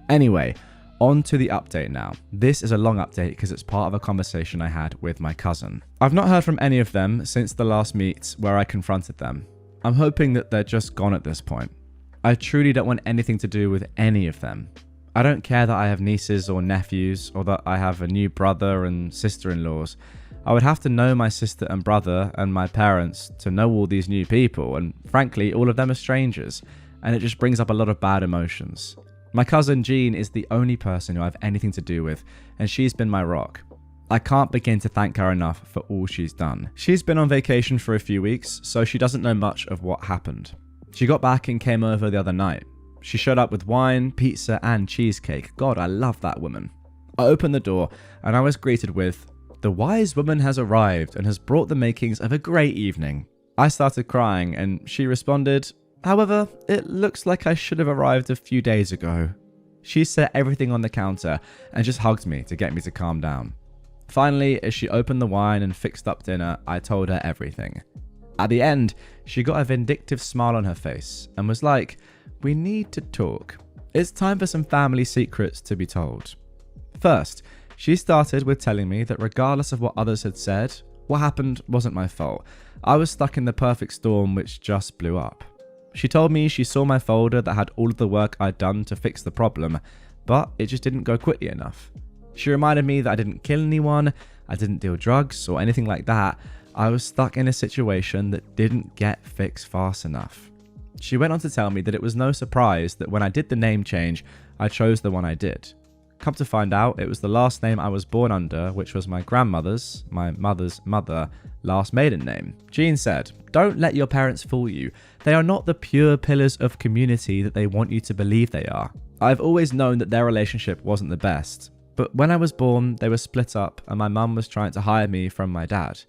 Anyway, on to the update now. This is a long update because it's part of a conversation I had with my cousin. I've not heard from any of them since the last meet where I confronted them. I'm hoping that they're just gone at this point. I truly don't want anything to do with any of them. I don't care that I have nieces or nephews or that I have a new brother and sister-in-laws. I would have to know my sister and brother and my parents to know all these new people, and frankly, all of them are strangers. and it just brings up a lot of bad emotions. My cousin Jean is the only person who I have anything to do with, and she's been my rock. I can't begin to thank her enough for all she's done. She's been on vacation for a few weeks, so she doesn't know much of what happened. She got back and came over the other night. She showed up with wine, pizza, and cheesecake. God, I love that woman. I opened the door, and I was greeted with, "The wise woman has arrived and has brought the makings of a great evening." I started crying, and she responded, "However, it looks like I should have arrived a few days ago." She set everything on the counter and just hugged me to get me to calm down. Finally, as she opened the wine and fixed up dinner, I told her everything. At the end, she got a vindictive smile on her face and was like, "We need to talk. It's time for some family secrets to be told." First, she started with telling me that regardless of what others had said, what happened wasn't my fault. I was stuck in the perfect storm which just blew up. She told me she saw my folder that had all of the work I'd done to fix the problem, but it just didn't go quickly enough. She reminded me that I didn't kill anyone, I didn't deal drugs or anything like that. I was stuck in a situation that didn't get fixed fast enough. She went on to tell me that it was no surprise that when I did the name change, I chose the one I did. Come to find out, it was the last name I was born under, which was my grandmother's, my mother's mother, last maiden name. Jean said, "Don't let your parents fool you. They are not the pure pillars of community that they want you to believe they are. I've always known that their relationship wasn't the best. But when I was born, they were split up and my mum was trying to hide me from my dad.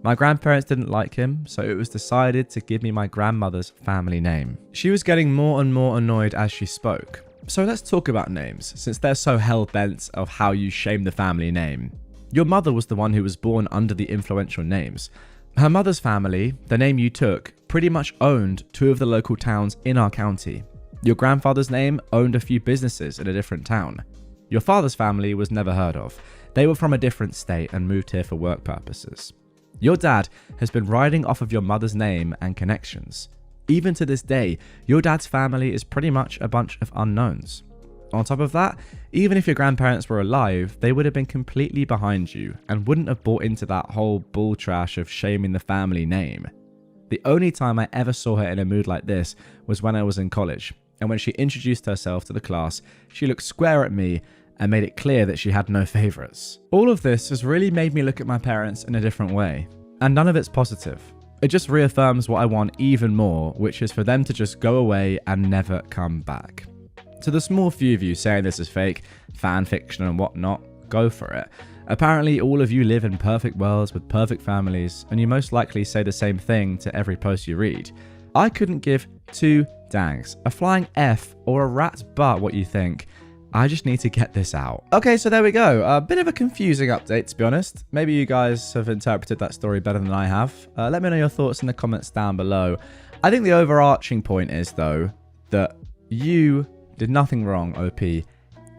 My grandparents didn't like him, so it was decided to give me my grandmother's family name." She was getting more and more annoyed as she spoke. So let's talk about names, since they're so hell-bent of how you shame the family name. Your mother was the one who was born under the influential names. Her mother's family, the name you took, pretty much owned 2 of the local towns in our county. Your grandfather's name owned a few businesses in a different town. Your father's family was never heard of. They were from a different state and moved here for work purposes. Your dad has been riding off of your mother's name and connections. Even to this day, your dad's family is pretty much a bunch of unknowns. On top of that, even if your grandparents were alive, they would have been completely behind you and wouldn't have bought into that whole bull trash of shaming the family name. The only time I ever saw her in a mood like this was when I was in college, and when she introduced herself to the class, she looked square at me and made it clear that she had no favourites. All of this has really made me look at my parents in a different way, and none of it's positive. It just reaffirms what I want even more, which is for them to just go away and never come back. To the small few of you saying this is fake, fan fiction and whatnot, go for it. Apparently all of you live in perfect worlds with perfect families, and you most likely say the same thing to every post you read. I couldn't give 2 dangs, a flying F or a rat's butt what you think. I just need to get this out. Okay, so there we go. A bit of a confusing update, to be honest. Maybe you guys have interpreted that story better than I have. Let me know your thoughts in the comments down below. I think the overarching point is, though, that you did nothing wrong, OP,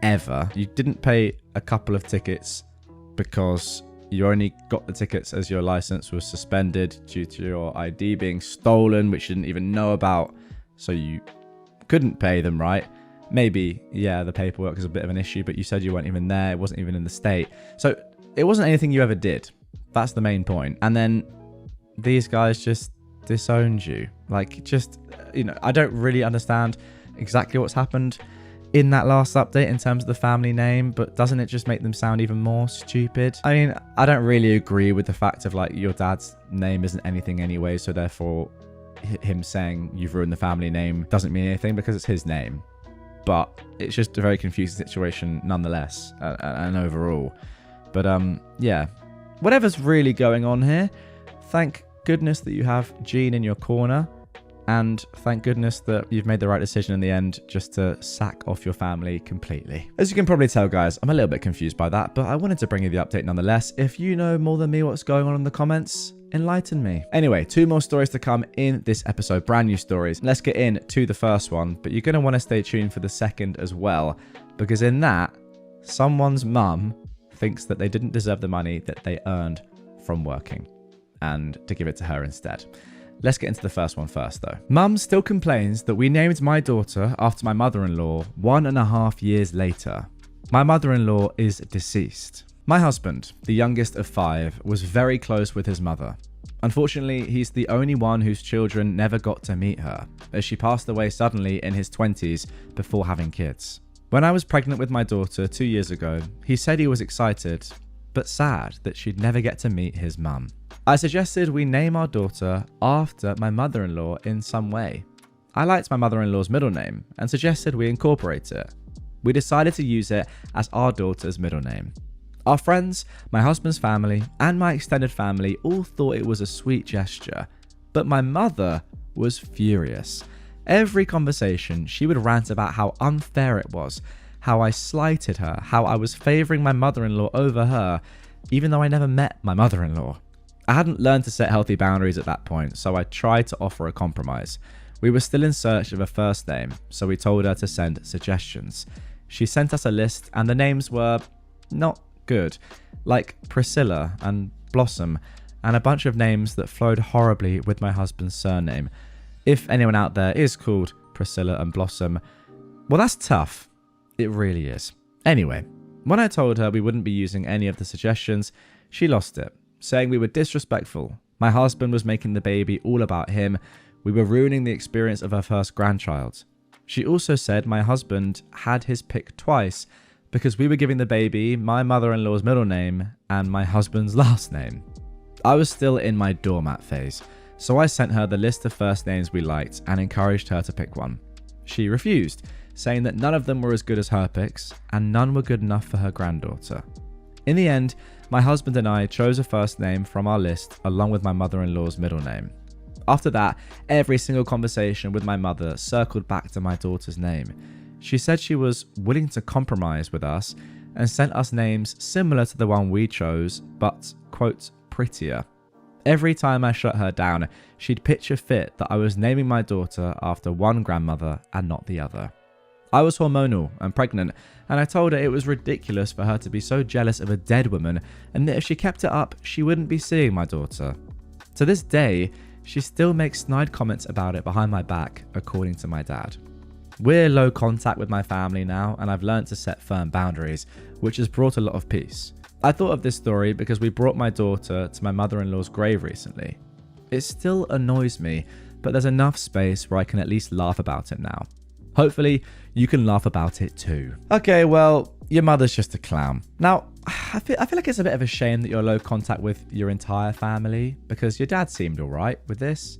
ever. You didn't pay a couple of tickets because you only got the tickets as your license was suspended due to your ID being stolen, which you didn't even know about, so you couldn't pay them, right? Maybe, yeah, the paperwork is a bit of an issue, but you said you weren't even there. It wasn't even in the state. So it wasn't anything you ever did. That's the main point. And then these guys just disowned you. Like, just, I don't really understand exactly what's happened in that last update in terms of the family name, but doesn't it just make them sound even more stupid? I mean, I don't really agree with the fact of, like, your dad's name isn't anything anyway, so therefore him saying you've ruined the family name doesn't mean anything because it's his name. But it's just a very confusing situation nonetheless, and overall. But yeah, whatever's really going on here, thank goodness that you have Jean in your corner, and thank goodness that you've made the right decision in the end just to sack off your family completely. As you can probably tell, guys, I'm a little bit confused by that, but I wanted to bring you the update nonetheless. If you know more than me what's going on in the comments, enlighten me. Anyway, 2 more stories to come in this episode, brand new stories. Let's get into the first one, but you're going to want to stay tuned for the second as well, because in that, someone's mum thinks that they didn't deserve the money that they earned from working, and to give it to her instead. Let's get into the first one first, though. Mum still complains that we named my daughter after my mother-in-law 1.5 years later. My mother-in-law is deceased. My husband, the youngest of 5, was very close with his mother. Unfortunately, he's the only one whose children never got to meet her, as she passed away suddenly in his 20s before having kids. When I was pregnant with my daughter 2 years ago, he said he was excited, but sad that she'd never get to meet his mum. I suggested we name our daughter after my mother-in-law in some way. I liked my mother-in-law's middle name and suggested we incorporate it. We decided to use it as our daughter's middle name. Our friends, my husband's family, and my extended family all thought it was a sweet gesture, but my mother was furious. Every conversation, she would rant about how unfair it was, how I slighted her, how I was favouring my mother-in-law over her, even though I never met my mother-in-law. I hadn't learned to set healthy boundaries at that point, so I tried to offer a compromise. We were still in search of a first name, so we told her to send suggestions. She sent us a list, and the names were not good, like Priscilla and Blossom, and a bunch of names that flowed horribly with my husband's surname. If anyone out there is called Priscilla and Blossom, well, that's tough. It really is. Anyway, when I told her we wouldn't be using any of the suggestions, she lost it, saying we were disrespectful. My husband was making the baby all about him. We were ruining the experience of her first grandchild. She also said my husband had his pick twice because we were giving the baby my mother-in-law's middle name and my husband's last name. I was still in my doormat phase, so I sent her the list of first names we liked and encouraged her to pick one. She refused, saying that none of them were as good as her picks and none were good enough for her granddaughter. In the end, my husband and I chose a first name from our list along with my mother-in-law's middle name. After that, every single conversation with my mother circled back to my daughter's name. She said she was willing to compromise with us and sent us names similar to the one we chose, but, quote, prettier. Every time I shut her down, she'd pitch a fit that I was naming my daughter after one grandmother and not the other. I was hormonal and pregnant, and I told her it was ridiculous for her to be so jealous of a dead woman and that if she kept it up, she wouldn't be seeing my daughter. To this day, she still makes snide comments about it behind my back, according to my dad. We're low contact with my family now, and I've learned to set firm boundaries, which has brought a lot of peace. I thought of this story because we brought my daughter to my mother-in-law's grave recently. It still annoys me, but there's enough space where I can at least laugh about it now. Hopefully, you can laugh about it too. Okay, well, your mother's just a clown. Now, I feel like it's a bit of a shame that you're low contact with your entire family, because your dad seemed alright with this.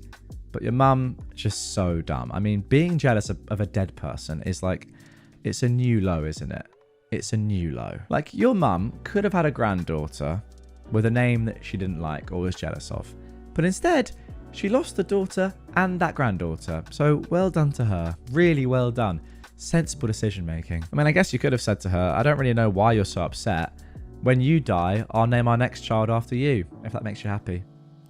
But your mum, just so dumb. I mean, being jealous of a dead person is like, it's a new low, isn't it? It's a new low. Like, your mum could have had a granddaughter with a name that she didn't like or was jealous of. But instead, she lost a daughter and that granddaughter. So well done to her. Really well done. Sensible decision making. I mean, I guess you could have said to her, I don't really know why you're so upset. When you die, I'll name our next child after you, if that makes you happy.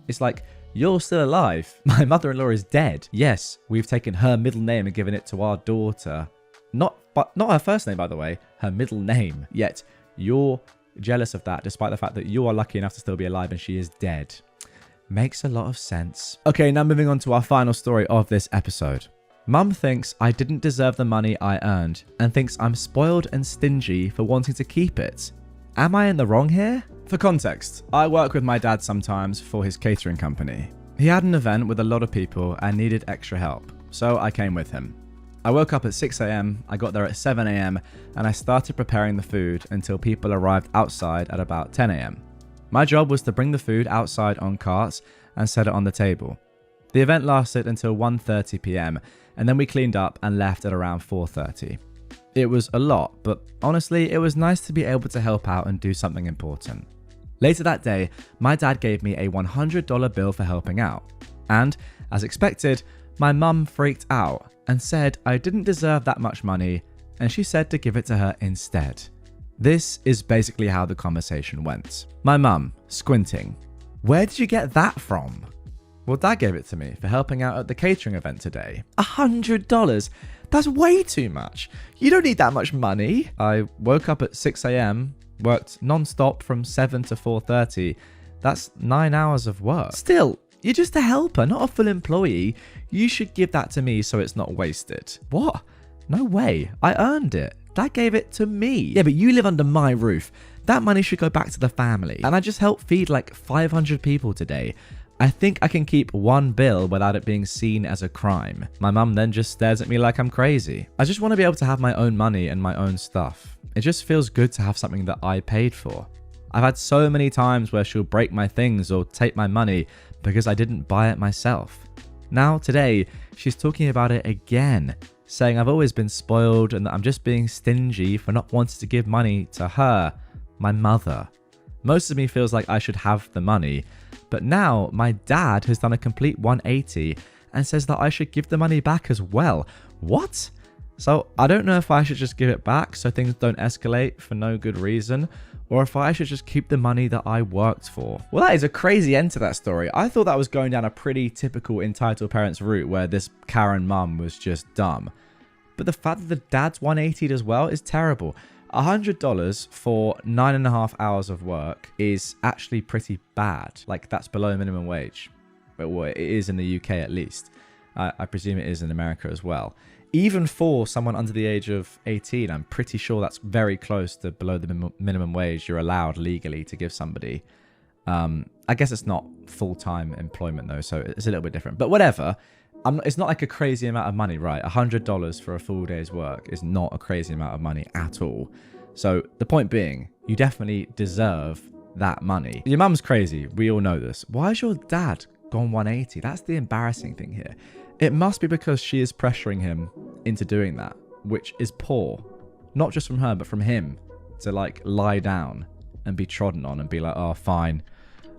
It's like, you're still alive. My mother-in-law is dead. Yes, we've taken her middle name and given it to our daughter. Not her first name, by the way, her middle name. Yet, you're jealous of that, despite the fact that you are lucky enough to still be alive and she is dead. Makes a lot of sense. Okay, now moving on to our final story of this episode. Mum thinks I didn't deserve the money I earned and thinks I'm spoiled and stingy for wanting to keep it. Am I in the wrong here? For context, I work with my dad sometimes for his catering company. He had an event with a lot of people and needed extra help, so I came with him. I woke up at 6 a.m, I got there at 7 a.m, and I started preparing the food until people arrived outside at about 10 a.m. My job was to bring the food outside on carts and set it on the table. The event lasted until 1:30 p.m, and then we cleaned up and left at around 4:30. It was a lot, but honestly, it was nice to be able to help out and do something important. Later that day, my dad gave me a $100 bill for helping out. And, as expected, my mum freaked out and said I didn't deserve that much money, and she said to give it to her instead. This is basically how the conversation went. My mum, squinting. Where did you get that from? Well, Dad gave it to me for helping out at the catering event today. $100? That's way too much. You don't need that much money. I woke up at 6 a.m, worked non-stop from 7 to 4:30. That's 9 hours of work. Still, you're just a helper, not a full employee. You should give that to me so it's not wasted. What? No way. I earned it. Dad gave it to me. Yeah, but you live under my roof. That money should go back to the family. And I just helped feed like 500 people today. I think I can keep one bill without it being seen as a crime. My mum then just stares at me like I'm crazy. I just want to be able to have my own money and my own stuff. It just feels good to have something that I paid for. I've had so many times where she'll break my things or take my money because I didn't buy it myself. Now today, she's talking about it again, saying I've always been spoiled and that I'm just being stingy for not wanting to give money to her, my mother. Most of me feels like I should have the money, but now my dad has done a complete 180 and says that I should give the money back as well. What? So I don't know if I should just give it back so things don't escalate for no good reason, or if I should just keep the money that I worked for. Well, that is a crazy end to that story. I thought that was going down a pretty typical entitled parents route where this Karen mum was just dumb. But the fact that the dad's 180'd as well is terrible. $100 for 9.5 hours of work is actually pretty bad. Like, that's below minimum wage. Well, it is in the UK at least. I presume it is in America as well. Even for someone under the age of 18, I'm pretty sure that's very close to below the minimum wage you're allowed legally to give somebody. I guess it's not full-time employment though, so it's a little bit different. But whatever. It's not like a crazy amount of money, right? $100 for a full day's work is not a crazy amount of money at all. So the point being, you definitely deserve that money. Your mum's crazy. We all know this. Why is your dad gone 180? That's the embarrassing thing here. It must be because she is pressuring him into doing that, which is poor. Not just from her, but from him to like lie down and be trodden on and be like, oh, fine.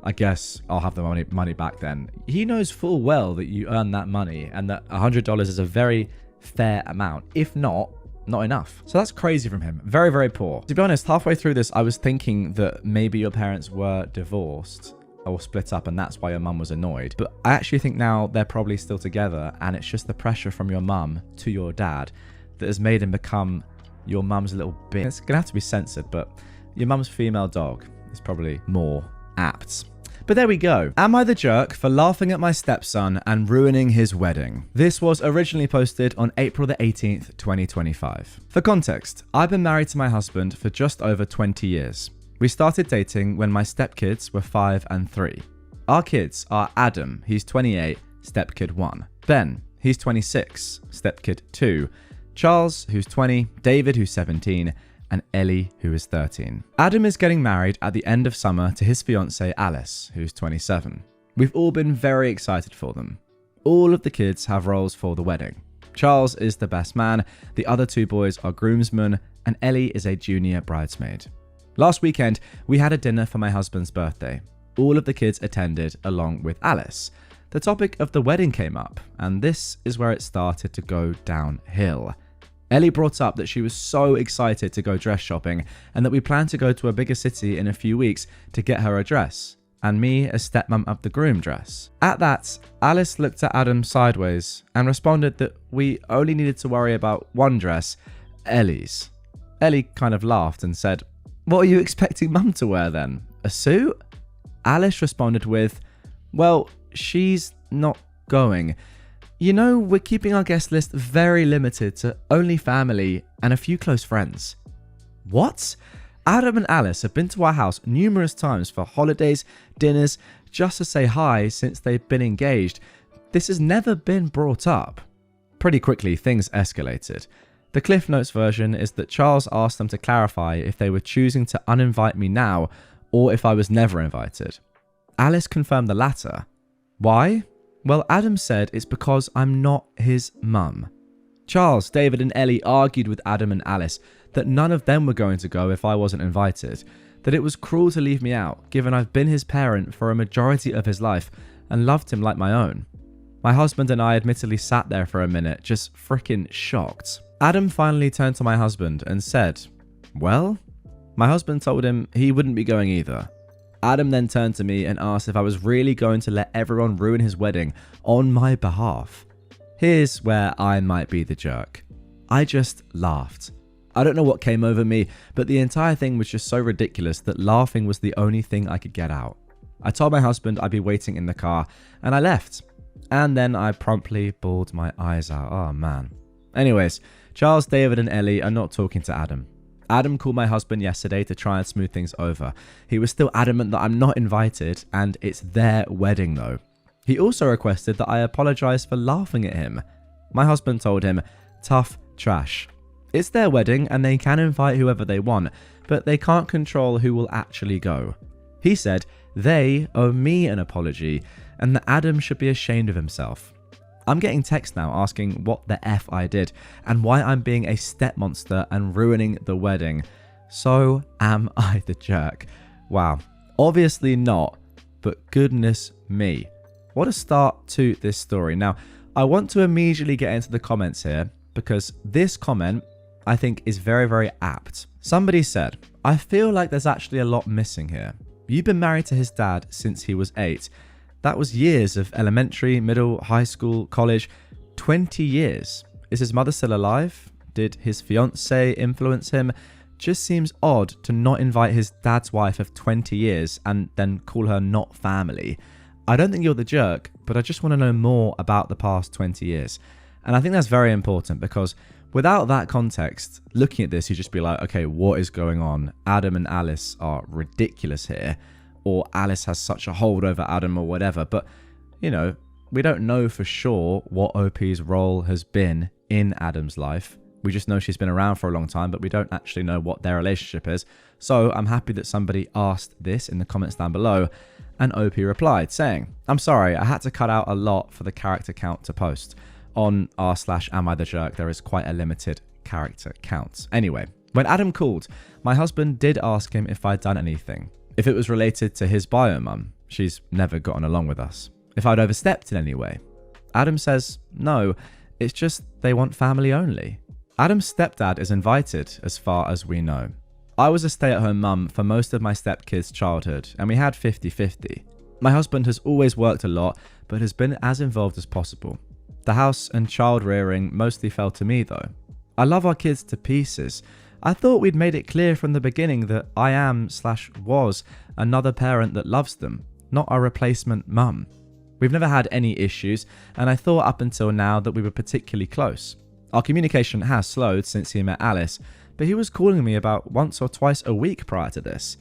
I guess I'll have the money back then. He knows full well that you earn that money and that $100 is a very fair amount. If not enough. So that's crazy from him. Very, very poor. To be honest, halfway through this, I was thinking that maybe your parents were divorced or split up and that's why your mum was annoyed. But I actually think now they're probably still together and it's just the pressure from your mum to your dad that has made him become your mum's little bitch. It's gonna have to be censored, but your mum's female dog is probably more apt. But there we go. Am I the jerk for laughing at my stepson and ruining his wedding? This was originally posted on April the 18th, 2025. For context, I've been married to my husband for just over 20 years. We started dating when my stepkids were 5 and 3. Our kids are Adam, he's 28, stepkid 1. Ben, he's 26, stepkid 2. Charles, who's 20, David, who's 17, and Ellie, who is 13. Adam is getting married at the end of summer to his fiancée Alice, who's 27. We've all been very excited for them. All of the kids have roles for the wedding. Charles is the best man, the other 2 boys are groomsmen, and Ellie is a junior bridesmaid. Last weekend, we had a dinner for my husband's birthday. All of the kids attended along with Alice. The topic of the wedding came up, and this is where it started to go downhill. Ellie brought up that she was so excited to go dress shopping and that we plan to go to a bigger city in a few weeks to get her a dress, and me a stepmom of the groom dress. At that, Alice looked at Adam sideways and responded that we only needed to worry about one dress, Ellie's. Ellie kind of laughed and said, "What are you expecting mum to wear then? A suit?" Alice responded with, "Well, she's not going. You know, we're keeping our guest list very limited to only family and a few close friends." What? Adam and Alice have been to our house numerous times for holidays, dinners, just to say hi since they've been engaged. This has never been brought up. Pretty quickly, things escalated. The Cliff Notes version is that Charles asked them to clarify if they were choosing to uninvite me now or if I was never invited. Alice confirmed the latter. Why? Well, Adam said it's because I'm not his mum. Charles, David and Ellie argued with Adam and Alice that none of them were going to go if I wasn't invited, that it was cruel to leave me out given I've been his parent for a majority of his life and loved him like my own. My husband and I admittedly sat there for a minute, just freaking shocked. Adam finally turned to my husband and said, "Well?" My husband told him he wouldn't be going either. Adam then turned to me and asked if I was really going to let everyone ruin his wedding on my behalf. Here's where I might be the jerk. I just laughed. I don't know what came over me, but the entire thing was just so ridiculous that laughing was the only thing I could get out. I told my husband I'd be waiting in the car, and I left. And then I promptly bawled my eyes out. Oh man. Anyways, Charles, David and Ellie are not talking to Adam. Adam called my husband yesterday to try and smooth things over. He was still adamant that I'm not invited and it's their wedding though. He also requested that I apologise for laughing at him. My husband told him, tough trash. It's their wedding and they can invite whoever they want, but they can't control who will actually go. He said they owe me an apology and that Adam should be ashamed of himself. I'm getting texts now asking what the F I did and why I'm being a step monster and ruining the wedding. So am I the jerk? Wow. Obviously not, but goodness me. What a start to this story. Now, I want to immediately get into the comments here because this comment I think is very, very apt. Somebody said, I feel like there's actually a lot missing here. You've been married to his dad since he was 8. That was years of elementary, middle, high school, college, 20 years. Is his mother still alive? Did his fiancee influence him? Just seems odd to not invite his dad's wife of 20 years and then call her not family. I don't think you're the jerk, but I just want to know more about the past 20 years. And I think that's very important because without that context, looking at this, you'd just be like, okay, what is going on? Adam and Alice are ridiculous here. Or Alice has such a hold over Adam or whatever. But, you know, we don't know for sure what OP's role has been in Adam's life. We just know she's been around for a long time, but we don't actually know what their relationship is. So I'm happy that somebody asked this in the comments down below. And OP replied saying, I'm sorry, I had to cut out a lot for the character count to post. On r/AmITheJerk, there is quite a limited character count. Anyway, when Adam called, my husband did ask him if I'd done anything. If it was related to his bio mum, she's never gotten along with us. If I'd overstepped in any way. Adam says, no, it's just they want family only. Adam's stepdad is invited as far as we know. I was a stay-at-home mum for most of my stepkids' childhood and we had 50-50. My husband has always worked a lot but has been as involved as possible. The house and child rearing mostly fell to me though. I love our kids to pieces. I thought we'd made it clear from the beginning that I am/was another parent that loves them, not a replacement mum. We've never had any issues, and I thought up until now that we were particularly close. Our communication has slowed since he met Alice, but he was calling me about once or twice a week prior to this.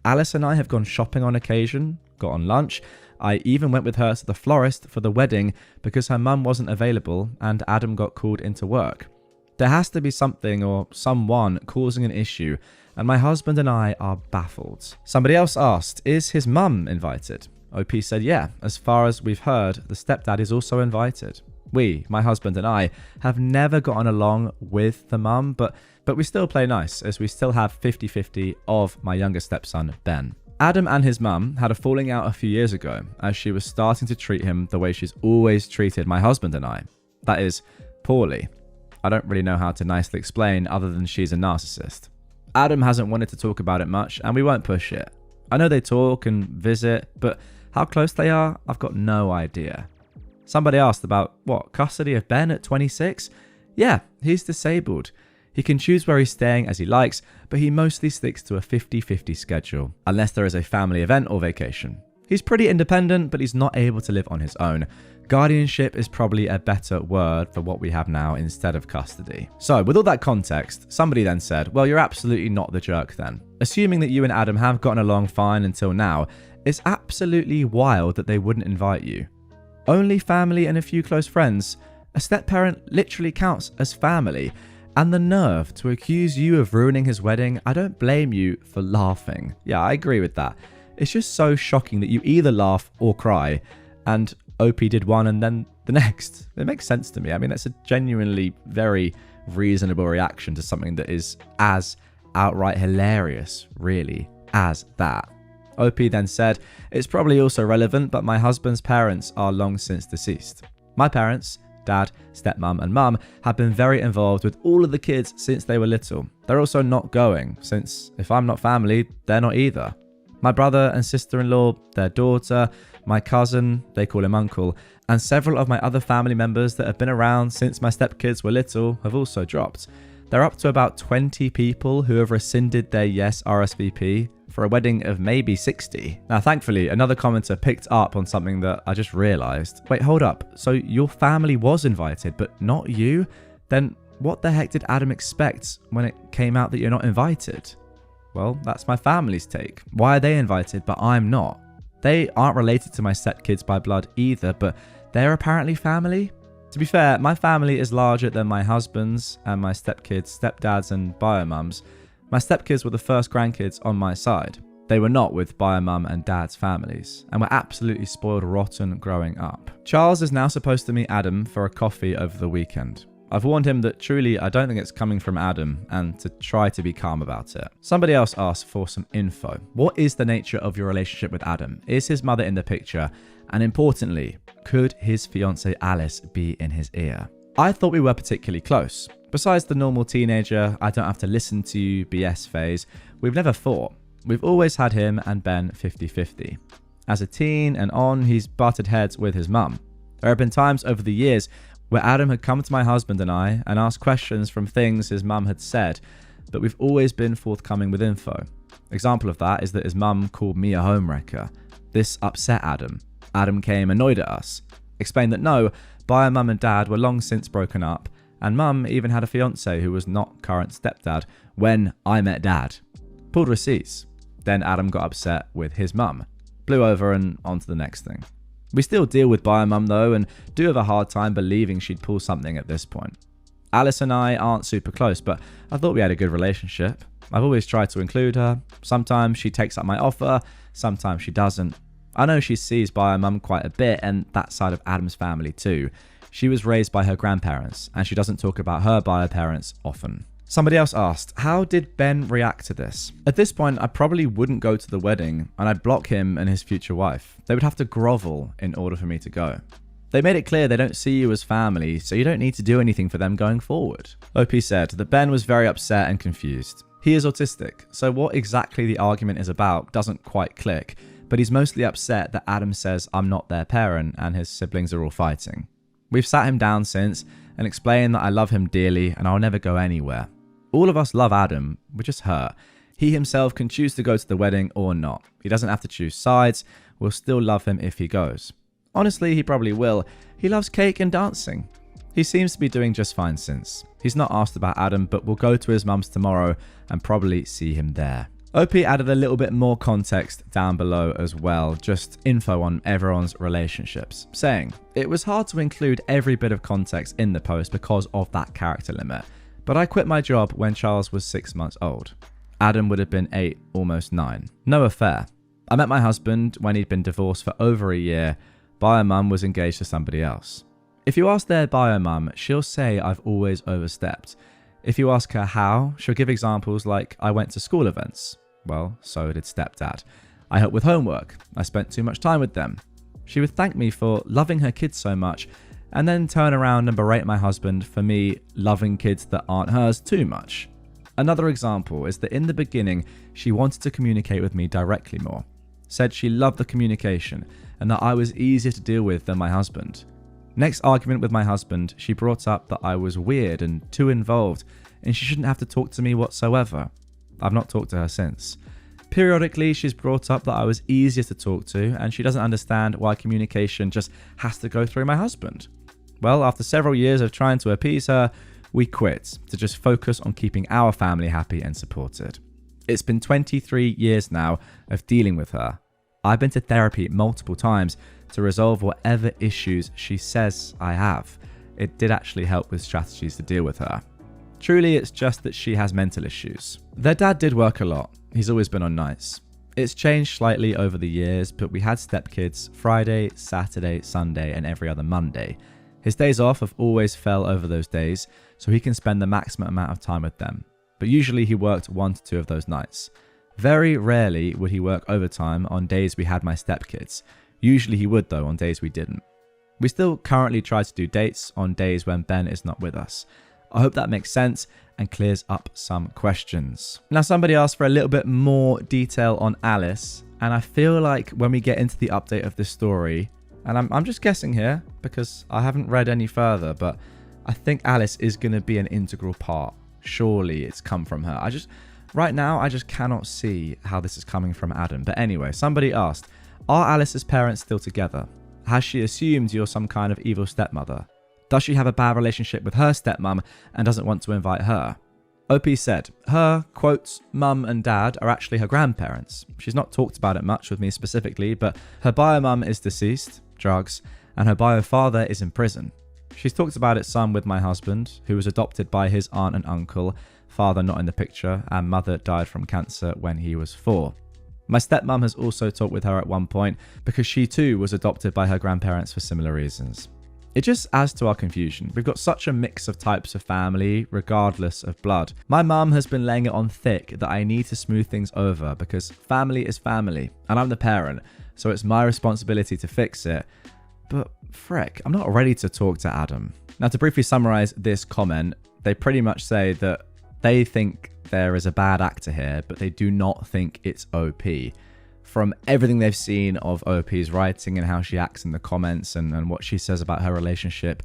Alice and I have gone shopping on occasion, got on lunch. I even went with her to the florist for the wedding because her mum wasn't available and Adam got called into work. There has to be something or someone causing an issue, and my husband and I are baffled. Somebody else asked, is his mum invited? OP said, yeah, as far as we've heard, the stepdad is also invited. We, my husband and I, have never gotten along with the mum, but we still play nice, as we still have 50-50 of my younger stepson, Ben. Adam and his mum had a falling out a few years ago, as she was starting to treat him the way she's always treated my husband and I. That is, poorly. I don't really know how to nicely explain other than she's a narcissist. Adam hasn't wanted to talk about it much, and we won't push it. I know they talk and visit, but how close they are, I've got no idea. Somebody asked about, custody of Ben at 26? Yeah, he's disabled. He can choose where he's staying as he likes, but he mostly sticks to a 50-50 schedule, unless there is a family event or vacation. He's pretty independent, but he's not able to live on his own. Guardianship is probably a better word for what we have now instead of custody. So, with all that context, somebody then said, well, you're absolutely not the jerk then. Assuming that you and Adam have gotten along fine until now, it's absolutely wild that they wouldn't invite you. Only family and a few close friends. A step-parent literally counts as family. And the nerve to accuse you of ruining his wedding, I don't blame you for laughing. Yeah, I agree with that. It's just so shocking that you either laugh or cry. And OP did one and then the next. It makes sense to me. I mean, that's a genuinely very reasonable reaction to something that is as outright hilarious, really, as that. OP then said, it's probably also relevant, but my husband's parents are long since deceased. My parents, dad, stepmom and mum, have been very involved with all of the kids since they were little. They're also not going, since if I'm not family, they're not either. My brother and sister-in-law, their daughter, my cousin, they call him uncle, and several of my other family members that have been around since my stepkids were little have also dropped. They're up to about 20 people who have rescinded their yes RSVP for a wedding of maybe 60. Now, thankfully, another commenter picked up on something that I just realized. Wait, hold up. So your family was invited, but not you? Then what the heck did Adam expect when it came out that you're not invited? Well, that's my family's take. Why are they invited, but I'm not? They aren't related to my stepkids by blood either, but they're apparently family. To be fair, my family is larger than my husband's and my stepkids, stepdads and biomums. My stepkids were the first grandkids on my side. They were not with biomum and dad's families, and were absolutely spoiled rotten growing up. Charles is now supposed to meet Adam for a coffee over the weekend. I've warned him that truly I don't think it's coming from Adam and to try to be calm about it. Somebody else asked for some info. What is the nature of your relationship with Adam? Is his mother in the picture? And importantly, could his fiancée Alice be in his ear? I thought we were particularly close. Besides the normal teenager, I don't have to listen to you BS phase, we've never fought. We've always had him and Ben 50-50. As a teen and on, he's butted heads with his mum. There have been times over the years where Adam had come to my husband and I and asked questions from things his mum had said, but we've always been forthcoming with info. Example of that is that his mum called me a homewrecker. This upset Adam. Adam came annoyed at us, explained that no, Bio mum and dad were long since broken up, and mum even had a fiancé who was not current stepdad when I met dad. Pulled receipts. Then Adam got upset with his mum, blew over and on to the next thing. We still deal with Bio mum though, and do have a hard time believing she'd pull something at this point. Alice and I aren't super close, but I thought we had a good relationship. I've always tried to include her. Sometimes she takes up my offer, sometimes she doesn't. I know she sees Bio mum quite a bit, and that side of Adam's family too. She was raised by her grandparents, and she doesn't talk about her bio parents often. Somebody else asked, how did Ben react to this? At this point, I probably wouldn't go to the wedding, and I'd block him and his future wife. They would have to grovel in order for me to go. They made it clear they don't see you as family, so you don't need to do anything for them going forward. OP said that Ben was very upset and confused. He is autistic, so what exactly the argument is about doesn't quite click, but he's mostly upset that Adam says I'm not their parent and his siblings are all fighting. We've sat him down since and explained that I love him dearly and I'll never go anywhere. All of us love Adam, we're just hurt. He himself can choose to go to the wedding or not. He doesn't have to choose sides, we'll still love him if he goes. Honestly, he probably will. He loves cake and dancing. He seems to be doing just fine since. He's not asked about Adam, but we'll go to his mum's tomorrow and probably see him there. OP added a little bit more context down below as well, just info on everyone's relationships, saying, it was hard to include every bit of context in the post because of that character limit, but I quit my job when Charles was 6 months old. Adam would have been 8, almost 9. No affair. I met my husband when he'd been divorced for over a year. Bio mum was engaged to somebody else. If you ask their bio mum, she'll say I've always overstepped. If you ask her how, she'll give examples like I went to school events. Well, so did stepdad. I helped with homework. I spent too much time with them. She would thank me for loving her kids so much and then turn around and berate my husband for me loving kids that aren't hers too much. Another example is that in the beginning, she wanted to communicate with me directly more. Said she loved the communication and that I was easier to deal with than my husband. Next argument with my husband, she brought up that I was weird and too involved and she shouldn't have to talk to me whatsoever. I've not talked to her since. Periodically, she's brought up that I was easier to talk to and she doesn't understand why communication just has to go through my husband. Well, after several years of trying to appease her, we quit to just focus on keeping our family happy and supported. It's been 23 years now of dealing with her. I've been to therapy multiple times to resolve whatever issues she says I have. It did actually help with strategies to deal with her. Truly, it's just that she has mental issues. Their dad did work a lot. He's always been on nights. It's changed slightly over the years, but we had stepkids Friday, Saturday, Sunday, and every other Monday. His days off have always fell over those days, so he can spend the maximum amount of time with them. But usually he worked 1 to 2 of those nights. Very rarely would he work overtime on days we had my stepkids. Usually he would though on days we didn't. We still currently try to do dates on days when Ben is not with us. I hope that makes sense and clears up some questions. Now somebody asked for a little bit more detail on Alice, and I feel like when we get into the update of this story, and I'm just guessing here because I haven't read any further, but I think Alice is going to be an integral part. Surely it's come from her. Right now, I just cannot see how this is coming from Adam. But anyway, somebody asked, are Alice's parents still together? Has she assumed you're some kind of evil stepmother? Does she have a bad relationship with her stepmom and doesn't want to invite her? OP said, her, quotes, mum and dad are actually her grandparents. She's not talked about it much with me specifically, but her bio mum is deceased, drugs, and her bio father is in prison. She's talked about it some with my husband, who was adopted by his aunt and uncle, father not in the picture, and mother died from cancer when he was 4. My stepmom has also talked with her at one point because she too was adopted by her grandparents for similar reasons. It just adds to our confusion. We've got such a mix of types of family, regardless of blood. My mum has been laying it on thick that I need to smooth things over because family is family, and I'm the parent, so it's my responsibility to fix it. But frick, I'm not ready to talk to Adam. Now, to briefly summarize this comment, they pretty much say that they think there is a bad actor here, but they do not think it's OP. From everything they've seen of OP's writing and how she acts in the comments and what she says about her relationship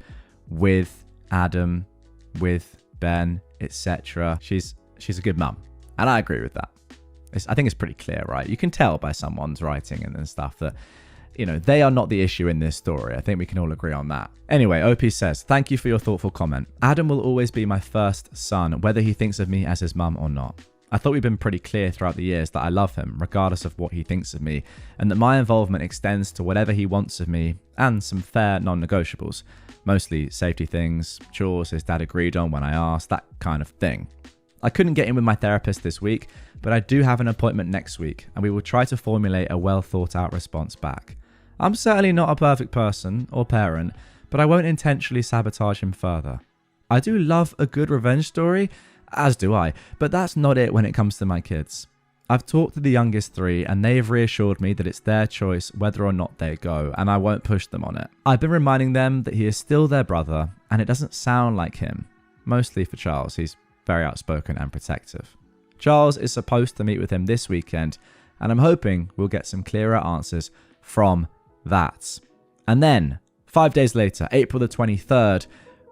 with Adam, with Ben, etc., she's a good mum. And I agree with that. I think it's pretty clear, right? You can tell by someone's writing and stuff that, you know, they are not the issue in this story. I think we can all agree on that. Anyway, OP says, thank you for your thoughtful comment. Adam will always be my first son, whether he thinks of me as his mum or not. I thought we've been pretty clear throughout the years that I love him, regardless of what he thinks of me, and that my involvement extends to whatever he wants of me, and some fair non-negotiables. Mostly safety things, chores his dad agreed on when I asked, that kind of thing. I couldn't get in with my therapist this week, but I do have an appointment next week, and we will try to formulate a well thought out response back. I'm certainly not a perfect person or parent, but I won't intentionally sabotage him further. I do love a good revenge story, as do I, but that's not it when it comes to my kids. I've talked to the youngest 3 and they've reassured me that it's their choice whether or not they go, and I won't push them on it. I've been reminding them that he is still their brother and it doesn't sound like him. Mostly for Charles, he's very outspoken and protective. Charles is supposed to meet with him this weekend and I'm hoping we'll get some clearer answers from that. And then, 5 days later, April the 23rd,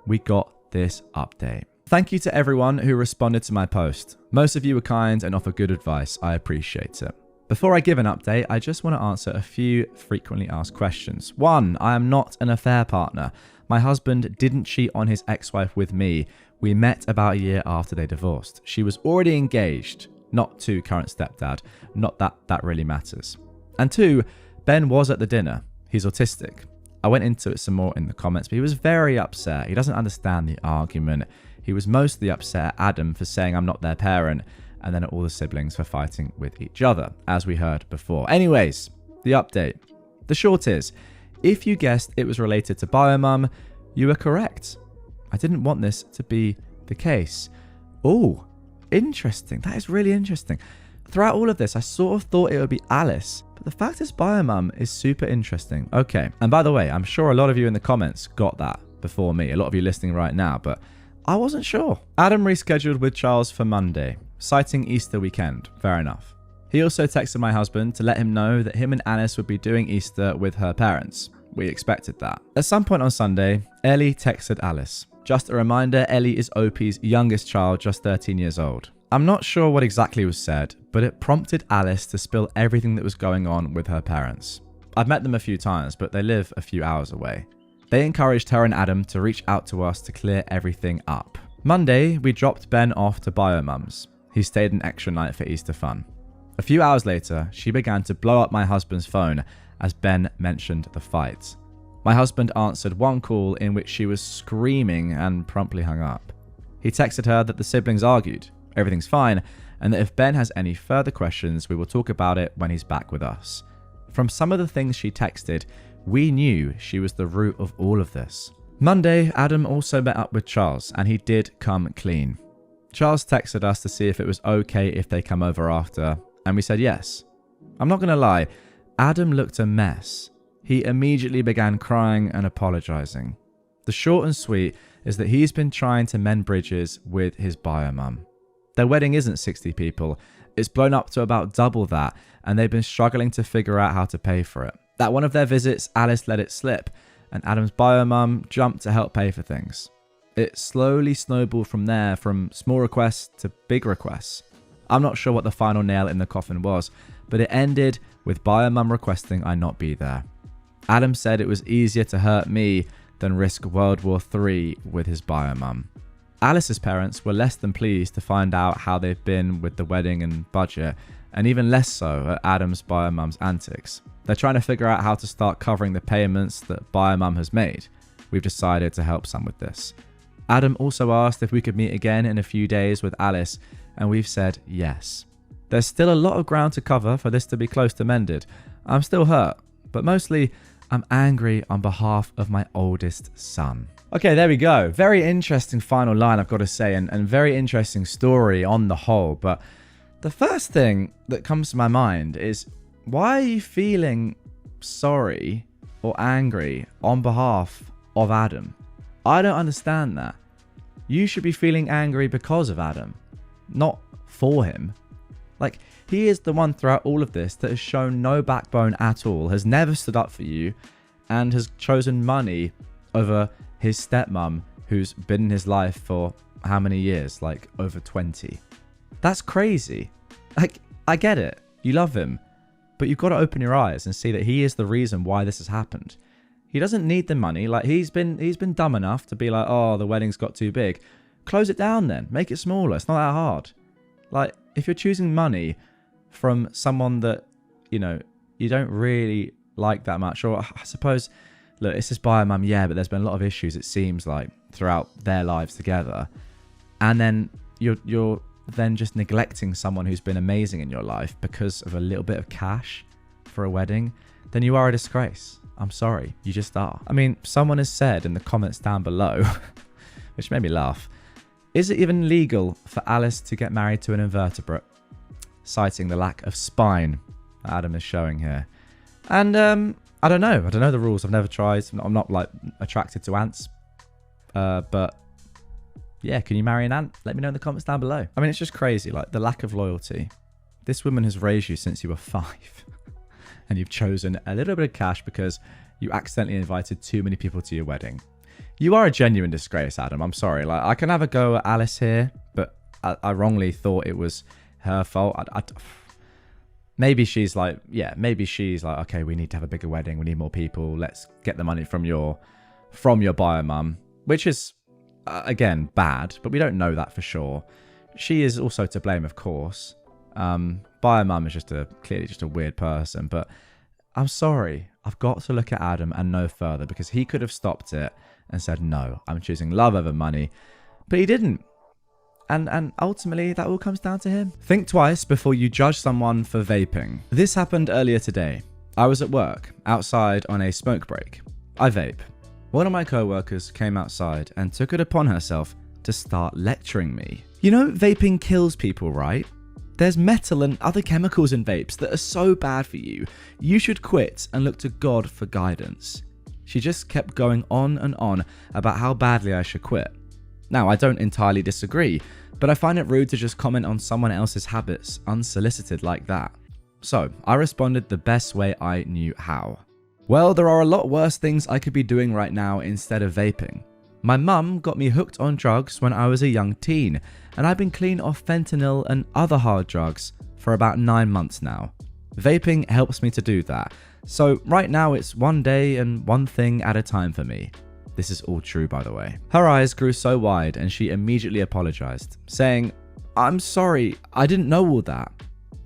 we got this update. Thank you to everyone who responded to my post. Most of you were kind and offer good advice. I appreciate it. Before I give an update, I just want to answer a few frequently asked questions. 1, I am not an affair partner. My husband didn't cheat on his ex-wife with me. We met about a year after they divorced. She was already engaged, not to current stepdad. Not that that really matters. And 2, Ben was at the dinner. He's autistic. I went into it some more in the comments, but he was very upset. He doesn't understand the argument. He was mostly upset at Adam for saying I'm not their parent, and then at all the siblings for fighting with each other, as we heard before. Anyways, the update. The short is, if you guessed it was related to biomum, you were correct. I didn't want this to be the case. Oh, interesting. That is really interesting. Throughout all of this, I sort of thought it would be Alice, but the fact it's biomum is super interesting. Okay, and by the way, I'm sure a lot of you in the comments got that before me, a lot of you listening right now, but I wasn't sure. Adam rescheduled with Charles for Monday, citing Easter weekend. Fair enough. He also texted my husband to let him know that him and Alice would be doing Easter with her parents. We expected that. At some point on Sunday, Ellie texted Alice. Just a reminder, Ellie is OP's youngest child, just 13 years old. I'm not sure what exactly was said, but it prompted Alice to spill everything that was going on with her parents. I've met them a few times, but they live a few hours away. They encouraged her and Adam to reach out to us to clear everything up. Monday, we dropped Ben off to Biomum's. He stayed an extra night for Easter fun. A few hours later, she began to blow up my husband's phone as Ben mentioned the fight. My husband answered one call in which she was screaming and promptly hung up. He texted her that the siblings argued, everything's fine, and that if Ben has any further questions, we will talk about it when he's back with us. From some of the things she texted, we knew she was the root of all of this. Monday, Adam also met up with Charles, and he did come clean. Charles texted us to see if it was okay if they come over after, and we said yes. I'm not going to lie, Adam looked a mess. He immediately began crying and apologizing. The short and sweet is that he's been trying to mend bridges with his biomum. Their wedding isn't 60 people, it's blown up to about double that, and they've been struggling to figure out how to pay for it. At one of their visits, Alice let it slip, and Adam's biomum jumped to help pay for things. It slowly snowballed from there, from small requests to big requests. I'm not sure what the final nail in the coffin was, but it ended with biomum requesting I not be there. Adam said it was easier to hurt me than risk World War III with his biomum. Alice's parents were less than pleased to find out how they've been with the wedding and budget, and even less so at Adam's bio-mum's antics. They're trying to figure out how to start covering the payments that bio-mum has made. We've decided to help Sam with this. Adam also asked if we could meet again in a few days with Alice, and we've said yes. There's still a lot of ground to cover for this to be close to mended. I'm still hurt, but mostly I'm angry on behalf of my oldest son. Okay, there we go. Very interesting final line, I've got to say, and very interesting story on the whole. But the first thing that comes to my mind is, why are you feeling sorry or angry on behalf of Adam? I don't understand that. You should be feeling angry because of Adam, not for him. Like, he is the one throughout all of this that has shown no backbone at all, has never stood up for you, and has chosen money over his stepmom, who's been in his life for how many years? Like, over 20. That's crazy. Like, I get it. You love him. But you've got to open your eyes and see that he is the reason why this has happened. He doesn't need the money. Like, he's been dumb enough to be like, oh, the wedding's got too big. Close it down then. Make it smaller. It's not that hard. Like, if you're choosing money from someone that, you know, you don't really like that much, or I suppose, look, it's just bio-mum, yeah, but there's been a lot of issues, it seems like, throughout their lives together. And then you're then just neglecting someone who's been amazing in your life because of a little bit of cash for a wedding, then you are a disgrace. I'm sorry, you just are. I mean, someone has said in the comments down below, which made me laugh, is it even legal for Alice to get married to an invertebrate? Citing the lack of spine that Adam is showing here. And I don't know the rules. I've never tried. I'm not like attracted to ants. But yeah, can you marry an ant? Let me know in the comments down below. I mean, it's just crazy, like the lack of loyalty. This woman has raised you since you were 5. And you've chosen a little bit of cash because you accidentally invited too many people to your wedding. You are a genuine disgrace, Adam. I'm sorry. Like, I can have a go at Alice here, but I wrongly thought it was her fault. Maybe she's like, okay, we need to have a bigger wedding. We need more people. Let's get the money from your bio-mum, which is, again, bad, but we don't know that for sure. She is also to blame, of course. Bio-mum is clearly just a weird person, but I'm sorry. I've got to look at Adam and no further, because he could have stopped it and said, no, I'm choosing love over money, but he didn't. And ultimately, that all comes down to him. Think twice before you judge someone for vaping. This happened earlier today. I was at work, outside on a smoke break. I vape. One of my co-workers came outside and took it upon herself to start lecturing me. You know, vaping kills people, right? There's metal and other chemicals in vapes that are so bad for you. You should quit and look to God for guidance. She just kept going on and on about how badly I should quit. Now, I don't entirely disagree, but I find it rude to just comment on someone else's habits unsolicited like that. So, I responded the best way I knew how. Well, there are a lot worse things I could be doing right now instead of vaping. My mum got me hooked on drugs when I was a young teen, and I've been clean off fentanyl and other hard drugs for about 9 months now. Vaping helps me to do that. So right now it's one day and one thing at a time for me. This is all true, by the way. Her eyes grew so wide and she immediately apologized, saying, I'm sorry, I didn't know all that.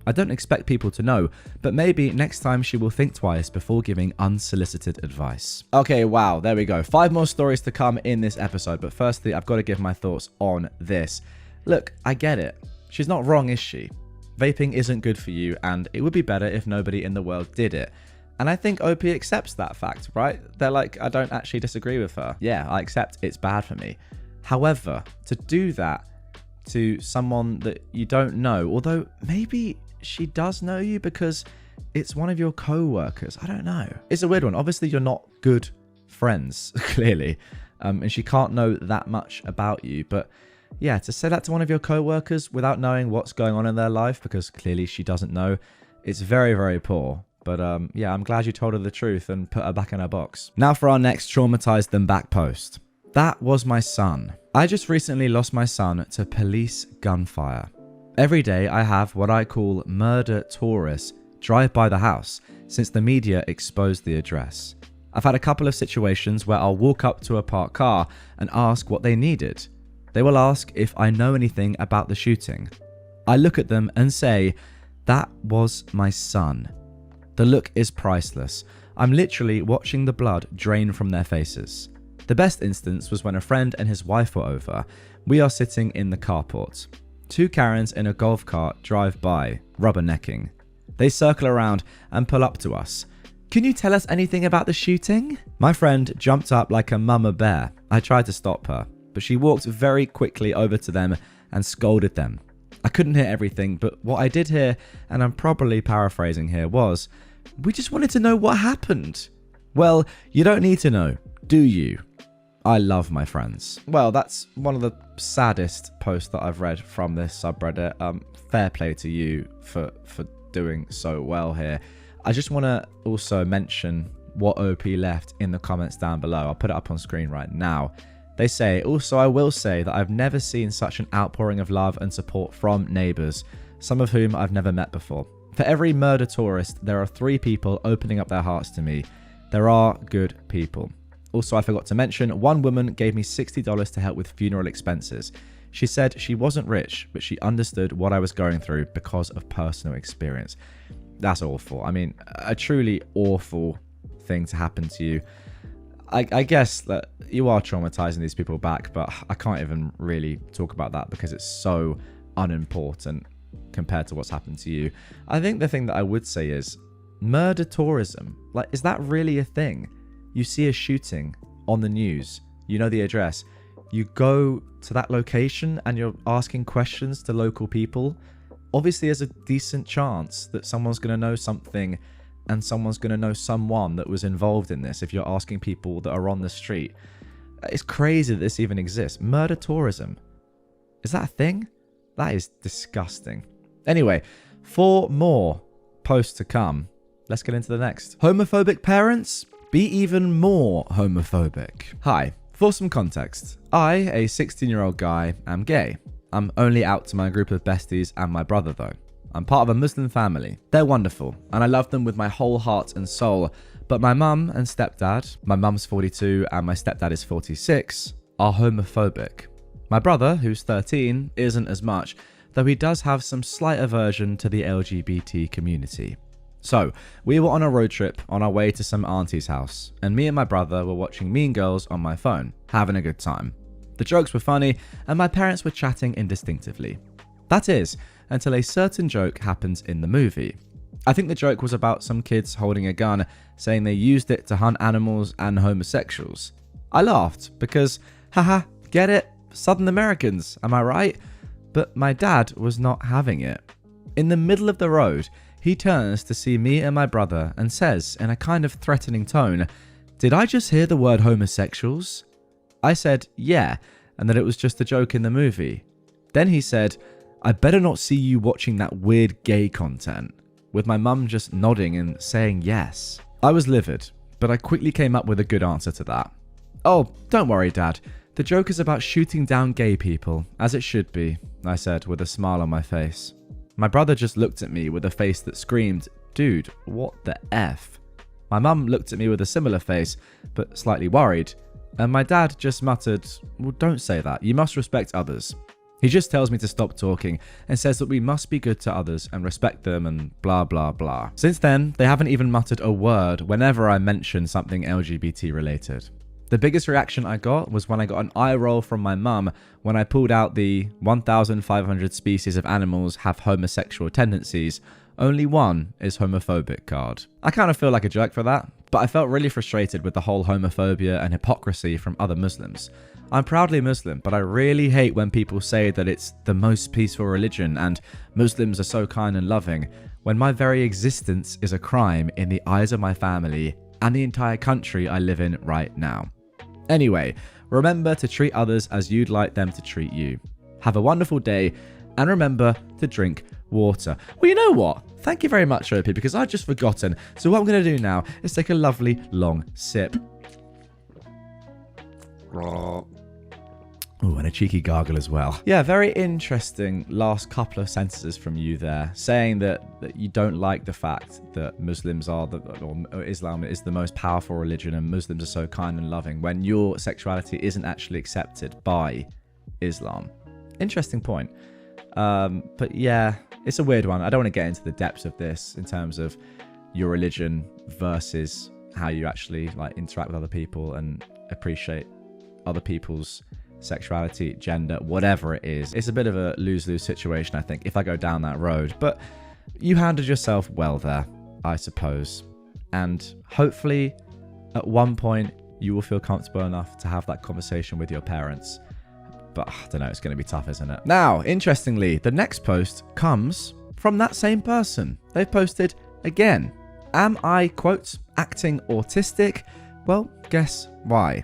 I don't expect people to know, but maybe next time she will think twice before giving unsolicited advice. Okay, wow, there we go. 5 more stories to come in this episode, but firstly, I've got to give my thoughts on this. Look, I get it. She's not wrong, is she? Vaping isn't good for you, and it would be better if nobody in the world did it. And I think OP accepts that fact, right? They're like, I don't actually disagree with her. Yeah, I accept it's bad for me. However, to do that to someone that you don't know, although maybe she does know you because it's one of your co-workers. I don't know. It's a weird one. Obviously, you're not good friends, clearly. And she can't know that much about you. But yeah, to say that to one of your co-workers without knowing what's going on in their life, because clearly she doesn't know, it's very, very poor. But yeah, I'm glad you told her the truth and put her back in her box. Now for our next traumatized them back post. That was my son. I just recently lost my son to police gunfire. Every day I have what I call murder tourists drive by the house since the media exposed the address. I've had a couple of situations where I'll walk up to a parked car and ask what they needed. They will ask if I know anything about the shooting. I look at them and say, that was my son. The look is priceless. I'm literally watching the blood drain from their faces. The best instance was when a friend and his wife were over. We are sitting in the carport. Two Karens in a golf cart drive by, rubbernecking. They circle around and pull up to us. Can you tell us anything about the shooting? My friend jumped up like a mama bear. I tried to stop her, but she walked very quickly over to them and scolded them. I couldn't hear everything, but what I did hear, and I'm probably paraphrasing here, was, we just wanted to know what happened. Well, you don't need to know, do you? I love my friends. Well, that's one of the saddest posts that I've read from this subreddit. Fair play to you for doing so well here. I just want to also mention what OP left in the comments down below. I'll put it up on screen right now. They say, also I will say that I've never seen such an outpouring of love and support from neighbours, some of whom I've never met before. For every murder tourist, there are 3 people opening up their hearts to me. There are good people. Also, I forgot to mention, one woman gave me $60 to help with funeral expenses. She said she wasn't rich, but she understood what I was going through because of personal experience. That's awful. I mean, a truly awful thing to happen to you. I guess that you are traumatizing these people back, but I can't even really talk about that because it's so unimportant compared to what's happened to you. I think the thing that I would say is murder tourism. Like, is that really a thing? You see a shooting on the news, you know the address, you go to that location and you're asking questions to local people. Obviously, there's a decent chance that someone's going to know something and someone's going to know someone that was involved in this if you're asking people that are on the street. It's crazy that this even exists. Murder tourism. Is that a thing? That is disgusting. Anyway, 4 more posts to come. Let's get into the next. Homophobic parents? Be even more homophobic. Hi, for some context, I, a 16-year-old guy, am gay. I'm only out to my group of besties and my brother though. I'm part of a Muslim family. They're wonderful, and I love them with my whole heart and soul, but my mum and stepdad, my mum's 42 and my stepdad is 46, are homophobic. My brother, who's 13, isn't as much, though he does have some slight aversion to the LGBT community. So, we were on a road trip on our way to some auntie's house, and me and my brother were watching Mean Girls on my phone, having a good time. The jokes were funny, and my parents were chatting indistinctively. That is, until a certain joke happens in the movie. I think the joke was about some kids holding a gun, saying they used it to hunt animals and homosexuals. I laughed, because, haha, get it? Southern Americans, am I right? But my dad was not having it. In the middle of the road, he turns to see me and my brother and says, in a kind of threatening tone, "Did I just hear the word homosexuals?" I said, yeah, and that it was just a joke in the movie. Then he said, "I better not see you watching that weird gay content," with my mum just nodding and saying yes. I was livid, but I quickly came up with a good answer to that. "Oh, don't worry, Dad. The joke is about shooting down gay people, as it should be," I said with a smile on my face. My brother just looked at me with a face that screamed, "Dude, what the F?" My mum looked at me with a similar face, but slightly worried, and my dad just muttered, "Well, don't say that. You must respect others." He just tells me to stop talking and says that we must be good to others and respect them and blah blah blah. Since then, they haven't even muttered a word whenever I mention something LGBT related. The biggest reaction I got was when I got an eye roll from my mum when I pulled out the 1,500 species of animals have homosexual tendencies, only one is homophobic card. I kind of feel like a jerk for that, but I felt really frustrated with the whole homophobia and hypocrisy from other Muslims. I'm proudly Muslim, but I really hate when people say that it's the most peaceful religion and Muslims are so kind and loving, when my very existence is a crime in the eyes of my family and the entire country I live in right now. Anyway, remember to treat others as you'd like them to treat you. Have a wonderful day, and remember to drink water. Well, you know what? Thank you very much, OP, because I've just forgotten. So what I'm going to do now is take a lovely long sip. Oh, and a cheeky gargle as well. Yeah, very interesting last couple of sentences from you there, saying that you don't like the fact that Muslims are or Islam is the most powerful religion and Muslims are so kind and loving when your sexuality isn't actually accepted by Islam. Interesting point. But yeah, it's a weird one. I don't want to get into the depths of this in terms of your religion versus how you actually like interact with other people and appreciate other people's sexuality, gender, whatever it is. It's a bit of a lose-lose situation, I think, if I go down that road. But you handled yourself well there, I suppose. And hopefully at one point you will feel comfortable enough to have that conversation with your parents. But I don't know, it's going to be tough, isn't it? Now, interestingly, the next post comes from that same person. They've posted again. Am I, quote, acting autistic? Well, guess why.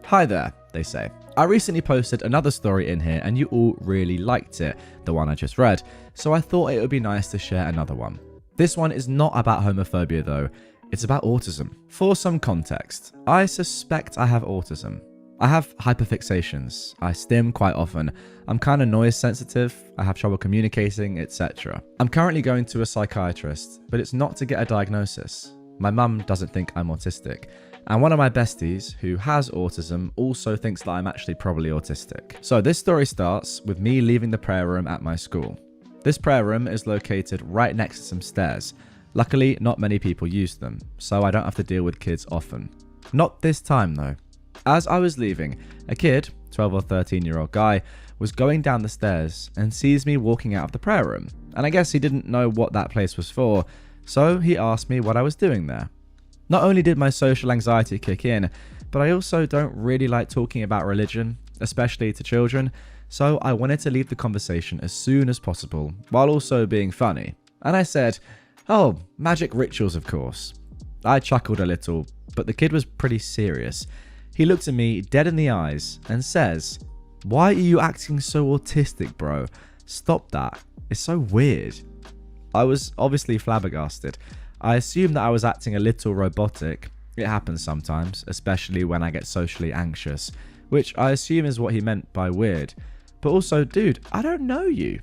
Hi there, they say. I recently posted another story in here and you all really liked it, the one I just read, so I thought it would be nice to share another one. This one is not about homophobia though, it's about autism. For some context, I suspect I have autism. I have hyperfixations, I stim quite often, I'm kind of noise sensitive, I have trouble communicating, etc. I'm currently going to a psychiatrist, but it's not to get a diagnosis. My mum doesn't think I'm autistic. And one of my besties, who has autism, also thinks that I'm actually probably autistic. So this story starts with me leaving the prayer room at my school. This prayer room is located right next to some stairs. Luckily, not many people use them, so I don't have to deal with kids often. Not this time though. As I was leaving, a kid, 12 or 13-year-old guy, was going down the stairs and sees me walking out of the prayer room. And I guess he didn't know what that place was for, so he asked me what I was doing there. Not only did my social anxiety kick in, but I also don't really like talking about religion, especially to children, so I wanted to leave the conversation as soon as possible, while also being funny. And I said, "Oh, magic rituals, of course." I chuckled a little, but the kid was pretty serious. He looked at me dead in the eyes and says, "Why are you acting so autistic, bro? Stop that. It's so weird." I was obviously flabbergasted. I assumed that I was acting a little robotic. It happens sometimes, especially when I get socially anxious, which I assume is what he meant by weird. But also, dude, I don't know you.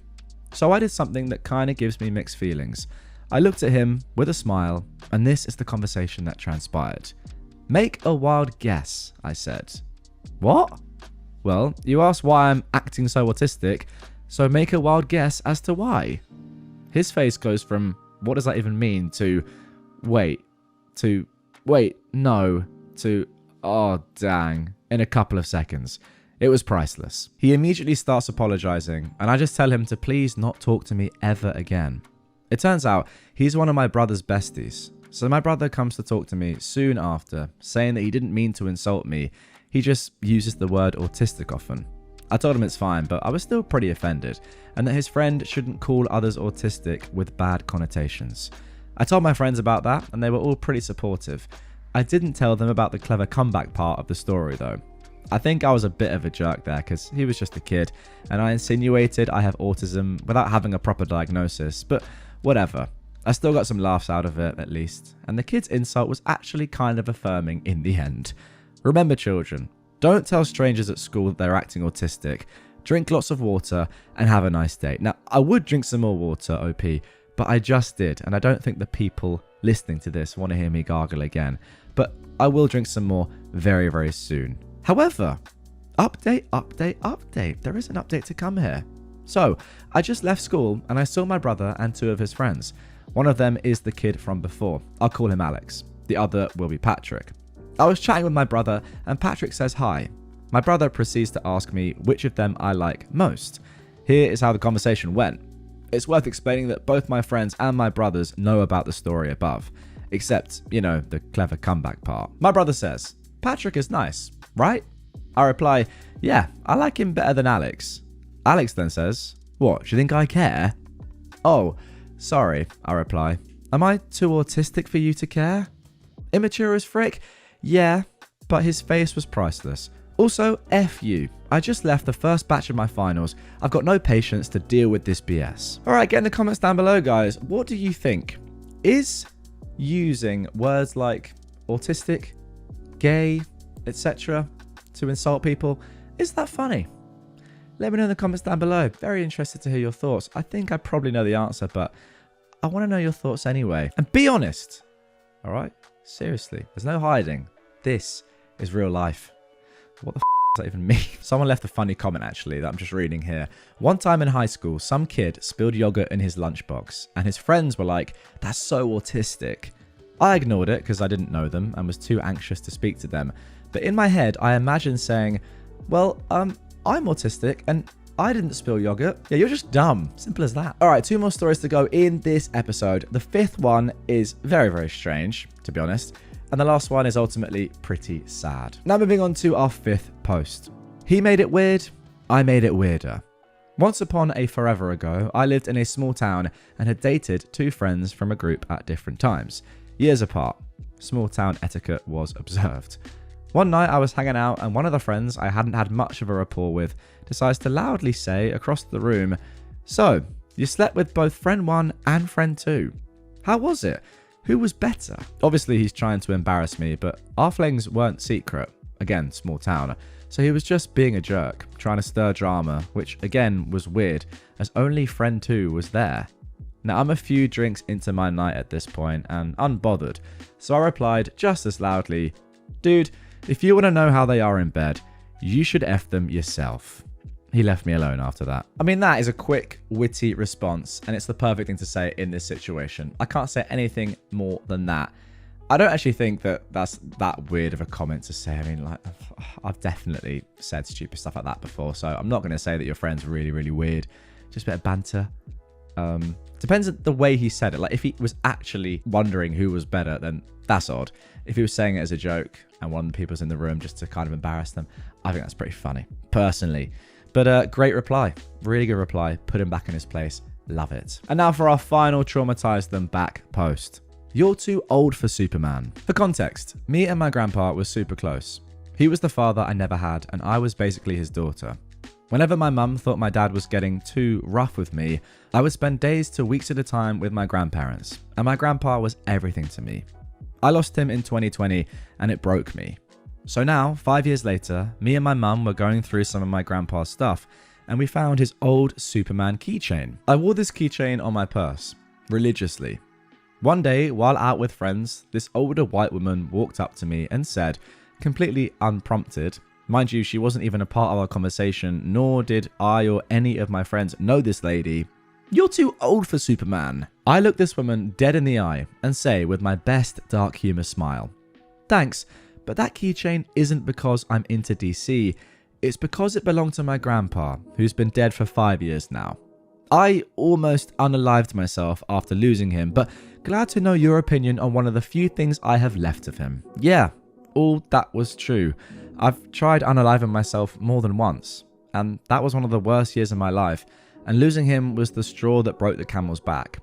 So I did something that kind of gives me mixed feelings. I looked at him with a smile, and this is the conversation that transpired. "Make a wild guess," I said. "What?" "Well, you asked why I'm acting so autistic, so make a wild guess as to why." His face goes from, "What does that even mean?" to wait, no, to "oh dang," in a couple of seconds. It was priceless. He immediately starts apologizing, and I just tell him to please not talk to me ever again. It turns out he's one of my brother's besties, so my brother comes to talk to me soon after, saying that he didn't mean to insult me, he just uses the word autistic often. I told him it's fine, but I was still pretty offended, and that his friend shouldn't call others autistic with bad connotations. I told my friends about that, and they were all pretty supportive. I didn't tell them about the clever comeback part of the story though. I think I was a bit of a jerk there, because he was just a kid, and I insinuated I have autism without having a proper diagnosis, but whatever. I still got some laughs out of it, at least, and the kid's insult was actually kind of affirming in the end. Remember, children, don't tell strangers at school that they're acting autistic. Drink lots of water and have a nice day. Now, I would drink some more water, OP, but I just did, and I don't think the people listening to this want to hear me gargle again. But I will drink some more very, very soon. However, update. There is an update to come here. So, I just left school and I saw my brother and two of his friends. One of them is the kid from before. I'll call him Alex. The other will be Patrick. I was chatting with my brother and Patrick says hi. My brother proceeds to ask me which of them I like most. Here is how the conversation went. It's worth explaining that both my friends and my brothers know about the story above, except, you know, the clever comeback part. My brother says, "Patrick is nice, right?" I reply, "Yeah, I like him better than Alex." Alex then says, "What, do you think I care?" "Oh, sorry," I reply. "Am I too autistic for you to care?" "Immature as frick?" "Yeah," but his face was priceless. Also, F you. I just left the first batch of my finals. I've got no patience to deal with this BS. Alright, get in the comments down below, guys. What do you think? Is using words like autistic, gay, etc. to insult people, is that funny? Let me know in the comments down below. Very interested to hear your thoughts. I think I probably know the answer, but I want to know your thoughts anyway. And be honest. Alright? Seriously. There's no hiding. This is real life. What the that even mean? Someone left a funny comment actually that I'm just reading here. One time in high school, some kid spilled yogurt in his lunchbox and his friends were like, "That's so autistic." I ignored it because I didn't know them and was too anxious to speak to them. But in my head, I imagined saying, well, I'm autistic and I didn't spill yogurt. Yeah, you're just dumb. Simple as that. All right, 2 more stories to go in this episode. The 5th one is very, very strange, to be honest. And the last one is ultimately pretty sad. Now moving on to our 5th post. He made it weird. I made it weirder. Once upon a forever ago, I lived in a small town and had dated 2 friends from a group at different times. Years apart. Small town etiquette was observed. One night I was hanging out and one of the friends I hadn't had much of a rapport with decides to loudly say across the room, "So, you slept with both friend 1 and friend 2. How was it? Who was better?" Obviously he's trying to embarrass me, but our flings weren't secret. Again, small town. So he was just being a jerk, trying to stir drama, which again was weird, as only friend 2 was there. Now I'm a few drinks into my night at this point and unbothered, so I replied just as loudly, "Dude, if you want to know how they are in bed, you should F them yourself." He left me alone after that. I mean, that is a quick, witty response, and it's the perfect thing to say in this situation. I can't say anything more than that. I don't actually think that that's that weird of a comment to say. I mean, like, I've definitely said stupid stuff like that before, so I'm not going to say that your friend's really, really weird. Just a bit of banter. Depends on the way he said it. Like, if he was actually wondering who was better, then that's odd. If he was saying it as a joke and one of the people's in the room just to kind of embarrass them, I think that's pretty funny, personally. But great reply. Really good reply. Put him back in his place. Love it. And now for our final traumatize them back post. You're too old for Superman. For context, me and my grandpa were super close. He was the father I never had, and I was basically his daughter. Whenever my mum thought my dad was getting too rough with me, I would spend days to weeks at a time with my grandparents, and my grandpa was everything to me. I lost him in 2020, and it broke me. So now, 5 years later, me and my mum were going through some of my grandpa's stuff, and we found his old Superman keychain. I wore this keychain on my purse, religiously. One day, while out with friends, this older white woman walked up to me and said, completely unprompted, mind you, she wasn't even a part of our conversation, nor did I or any of my friends know this lady, "You're too old for Superman." I look this woman dead in the eye and say with my best dark humor smile, "Thanks, but that keychain isn't because I'm into DC, it's because it belonged to my grandpa, who's been dead for 5 years now. I almost unalived myself after losing him, but glad to know your opinion on one of the few things I have left of him." Yeah, all that was true. I've tried unaliving myself more than once, and that was one of the worst years of my life, and losing him was the straw that broke the camel's back.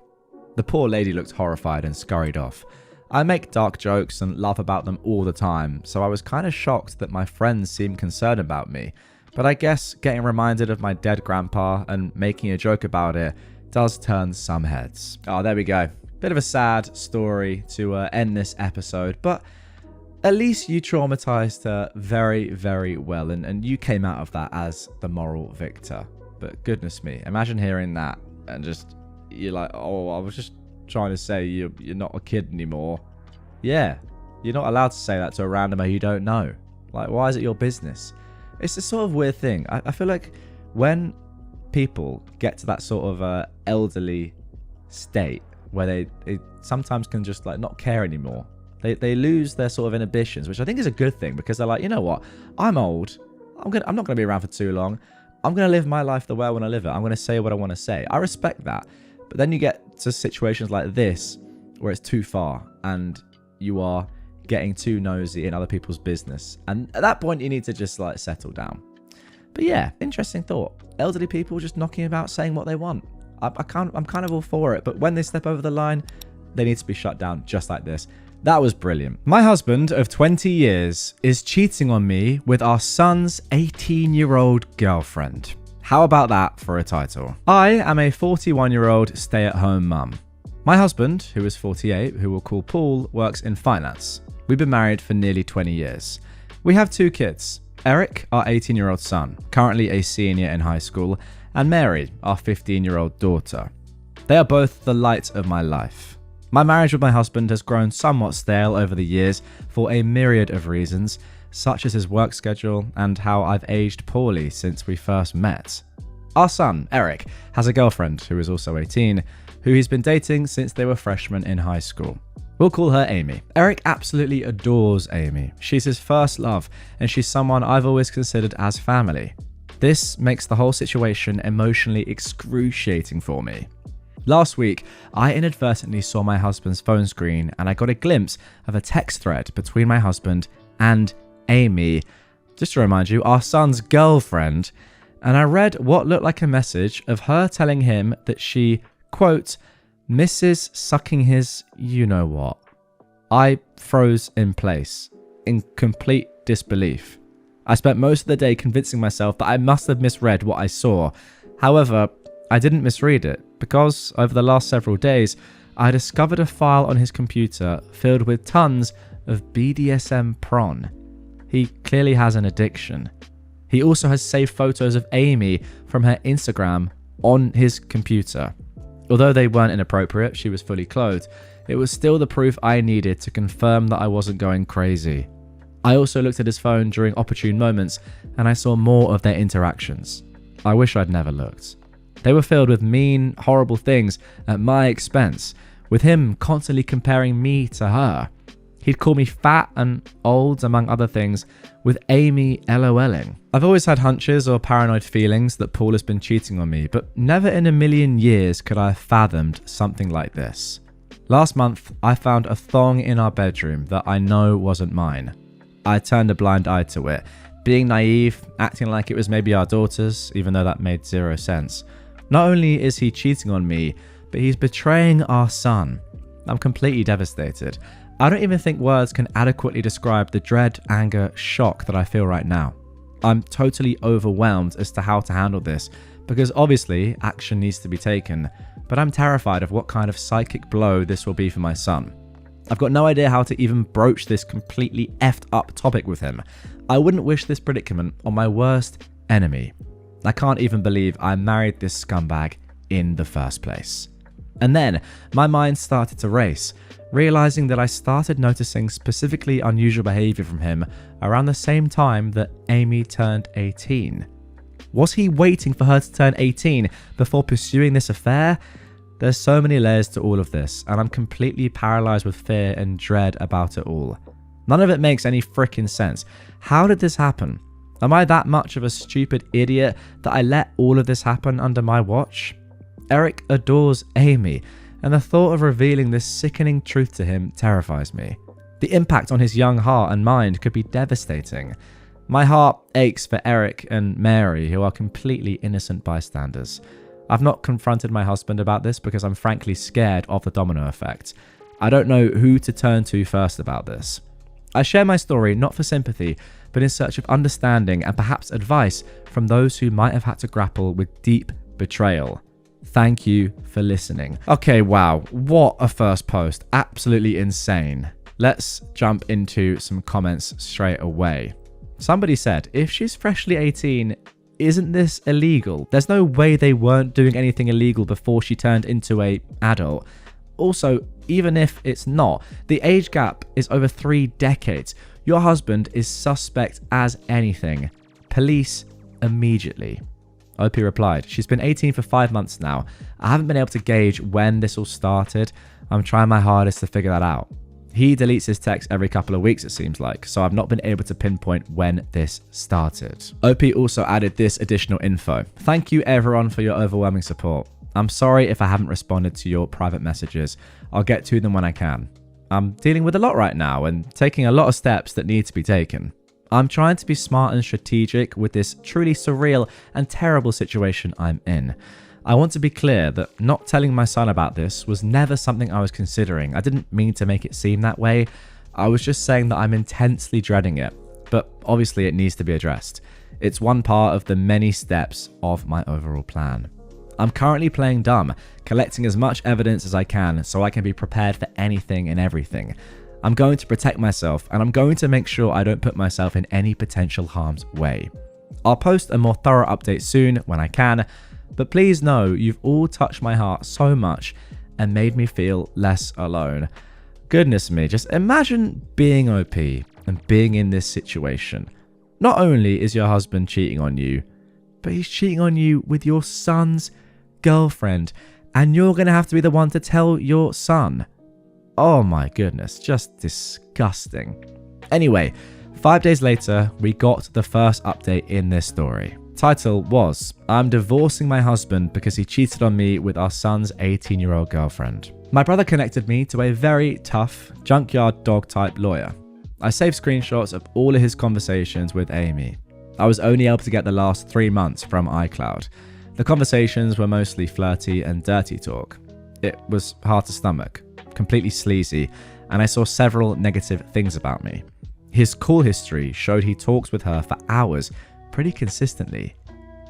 The poor lady looked horrified and scurried off. I make dark jokes and laugh about them all the time, so I was kind of shocked that my friends seemed concerned about me. But I guess getting reminded of my dead grandpa and making a joke about it does turn some heads. Oh, there we go. Bit of a sad story to end this episode, but at least you traumatized her very, very well, and you came out of that as the moral victor. But goodness me, imagine hearing that and just, you're like, oh, I was just trying to say you're not a kid anymore. Yeah, you're not allowed to say that to a randomer you don't know. Like, why is it your business? It's a sort of weird thing. I feel like when people get to that sort of elderly state where they sometimes can just like not care anymore, they lose their sort of inhibitions, which I think is a good thing, because they're like, you know what, I'm old, I'm not going to be around for too long, I'm going to live my life the way I want to live it, I'm going to say what I want to say. I respect that. But then you get to situations like this where it's too far and you are getting too nosy in other people's business, and at that point you need to just like settle down. But yeah, interesting thought. Elderly people just knocking about saying what they want. I'm kind of all for it, but when they step over the line, they need to be shut down just like this. That was brilliant. My husband of 20 years is cheating on me with our son's 18-year-old girlfriend. How about that for a title? I am a 41-year-old stay-at-home mum. My husband, who is 48, who we'll call Paul, works in finance. We've been married for nearly 20 years. We have 2 kids. Eric, our 18-year-old son, currently a senior in high school, and Mary, our 15-year-old daughter. They are both the light of my life. My marriage with my husband has grown somewhat stale over the years for a myriad of reasons, such as his work schedule and how I've aged poorly since we first met. Our son, Eric, has a girlfriend who is also 18, who he's been dating since they were freshmen in high school. We'll call her Amy. Eric absolutely adores Amy. She's his first love, and she's someone I've always considered as family. This makes the whole situation emotionally excruciating for me. Last week, I inadvertently saw my husband's phone screen and I got a glimpse of a text thread between my husband and Amy, just to remind you, our son's girlfriend, and I read what looked like a message of her telling him that she, quote, misses sucking his you-know-what. I froze in place, in complete disbelief. I spent most of the day convincing myself that I must have misread what I saw. However, I didn't misread it, because over the last several days, I discovered a file on his computer filled with tons of BDSM porn. He clearly has an addiction. He also has saved photos of Amy from her Instagram on his computer. Although they weren't inappropriate, she was fully clothed, it was still the proof I needed to confirm that I wasn't going crazy. I also looked at his phone during opportune moments, and I saw more of their interactions. I wish I'd never looked. They were filled with mean, horrible things at my expense, with him constantly comparing me to her. He'd call me fat and old, among other things, with Amy LOLing. I've always had hunches or paranoid feelings that Paul has been cheating on me, but never in a million years could I have fathomed something like this. Last month, I found a thong in our bedroom that I know wasn't mine. I turned a blind eye to it, being naive, acting like it was maybe our daughter's, even though that made zero sense. Not only is he cheating on me, but he's betraying our son. I'm completely devastated. I don't even think words can adequately describe the dread, anger, shock that I feel right now. I'm totally overwhelmed as to how to handle this, because obviously action needs to be taken, but I'm terrified of what kind of psychic blow this will be for my son. I've got no idea how to even broach this completely effed up topic with him. I wouldn't wish this predicament on my worst enemy. I can't even believe I married this scumbag in the first place. And then my mind started to race, realizing that I started noticing specifically unusual behavior from him around the same time that Amy turned 18. Was he waiting for her to turn 18 before pursuing this affair? There's so many layers to all of this, and I'm completely paralyzed with fear and dread about it all. None of it makes any frickin' sense. How did this happen? Am I that much of a stupid idiot that I let all of this happen under my watch? Eric adores Amy, and the thought of revealing this sickening truth to him terrifies me. The impact on his young heart and mind could be devastating. My heart aches for Eric and Mary, who are completely innocent bystanders. I've not confronted my husband about this because I'm frankly scared of the domino effect. I don't know who to turn to first about this. I share my story not for sympathy, but in search of understanding and perhaps advice from those who might have had to grapple with deep betrayal. Thank you for listening. Okay, wow, what a first post. Absolutely insane. Let's jump into some comments straight away. Somebody said, if she's freshly 18, isn't this illegal? There's no way they weren't doing anything illegal before she turned into an adult. Also, even if it's not, the age gap is over 3 decades. Your husband is suspect as anything. Police immediately. OP replied, she's been 18 for 5 months now. I haven't been able to gauge when this all started. I'm trying my hardest to figure that out. He deletes his text every couple of weeks, it seems like, so I've not been able to pinpoint when this started. OP also added this additional info. Thank you everyone for your overwhelming support. I'm sorry if I haven't responded to your private messages. I'll get to them when I can. I'm dealing with a lot right now and taking a lot of steps that need to be taken. I'm trying to be smart and strategic with this truly surreal and terrible situation I'm in. I want to be clear that not telling my son about this was never something I was considering. I didn't mean to make it seem that way. I was just saying that I'm intensely dreading it, but obviously it needs to be addressed. It's one part of the many steps of my overall plan. I'm currently playing dumb, collecting as much evidence as I can so I can be prepared for anything and everything. I'm going to protect myself, and I'm going to make sure I don't put myself in any potential harm's way. I'll post a more thorough update soon when I can, but please know you've all touched my heart so much and made me feel less alone. Goodness me, just imagine being OP and and being in this situation. Not only is your husband cheating on you, but he's cheating on you with your son's girlfriend, and you're going to have to be the one to tell your son. Oh my goodness, just disgusting. Anyway, 5 days later, we got the first update in this story. Title was, I'm divorcing my husband because he cheated on me with our son's 18-year-old girlfriend. My brother connected me to a very tough junkyard dog type lawyer. I saved screenshots of all of his conversations with Amy. I was only able to get the last 3 months from iCloud. The conversations were mostly flirty and dirty talk. It was hard to stomach, completely sleazy, and I saw several negative things about me. His call history showed he talks with her for hours, pretty consistently.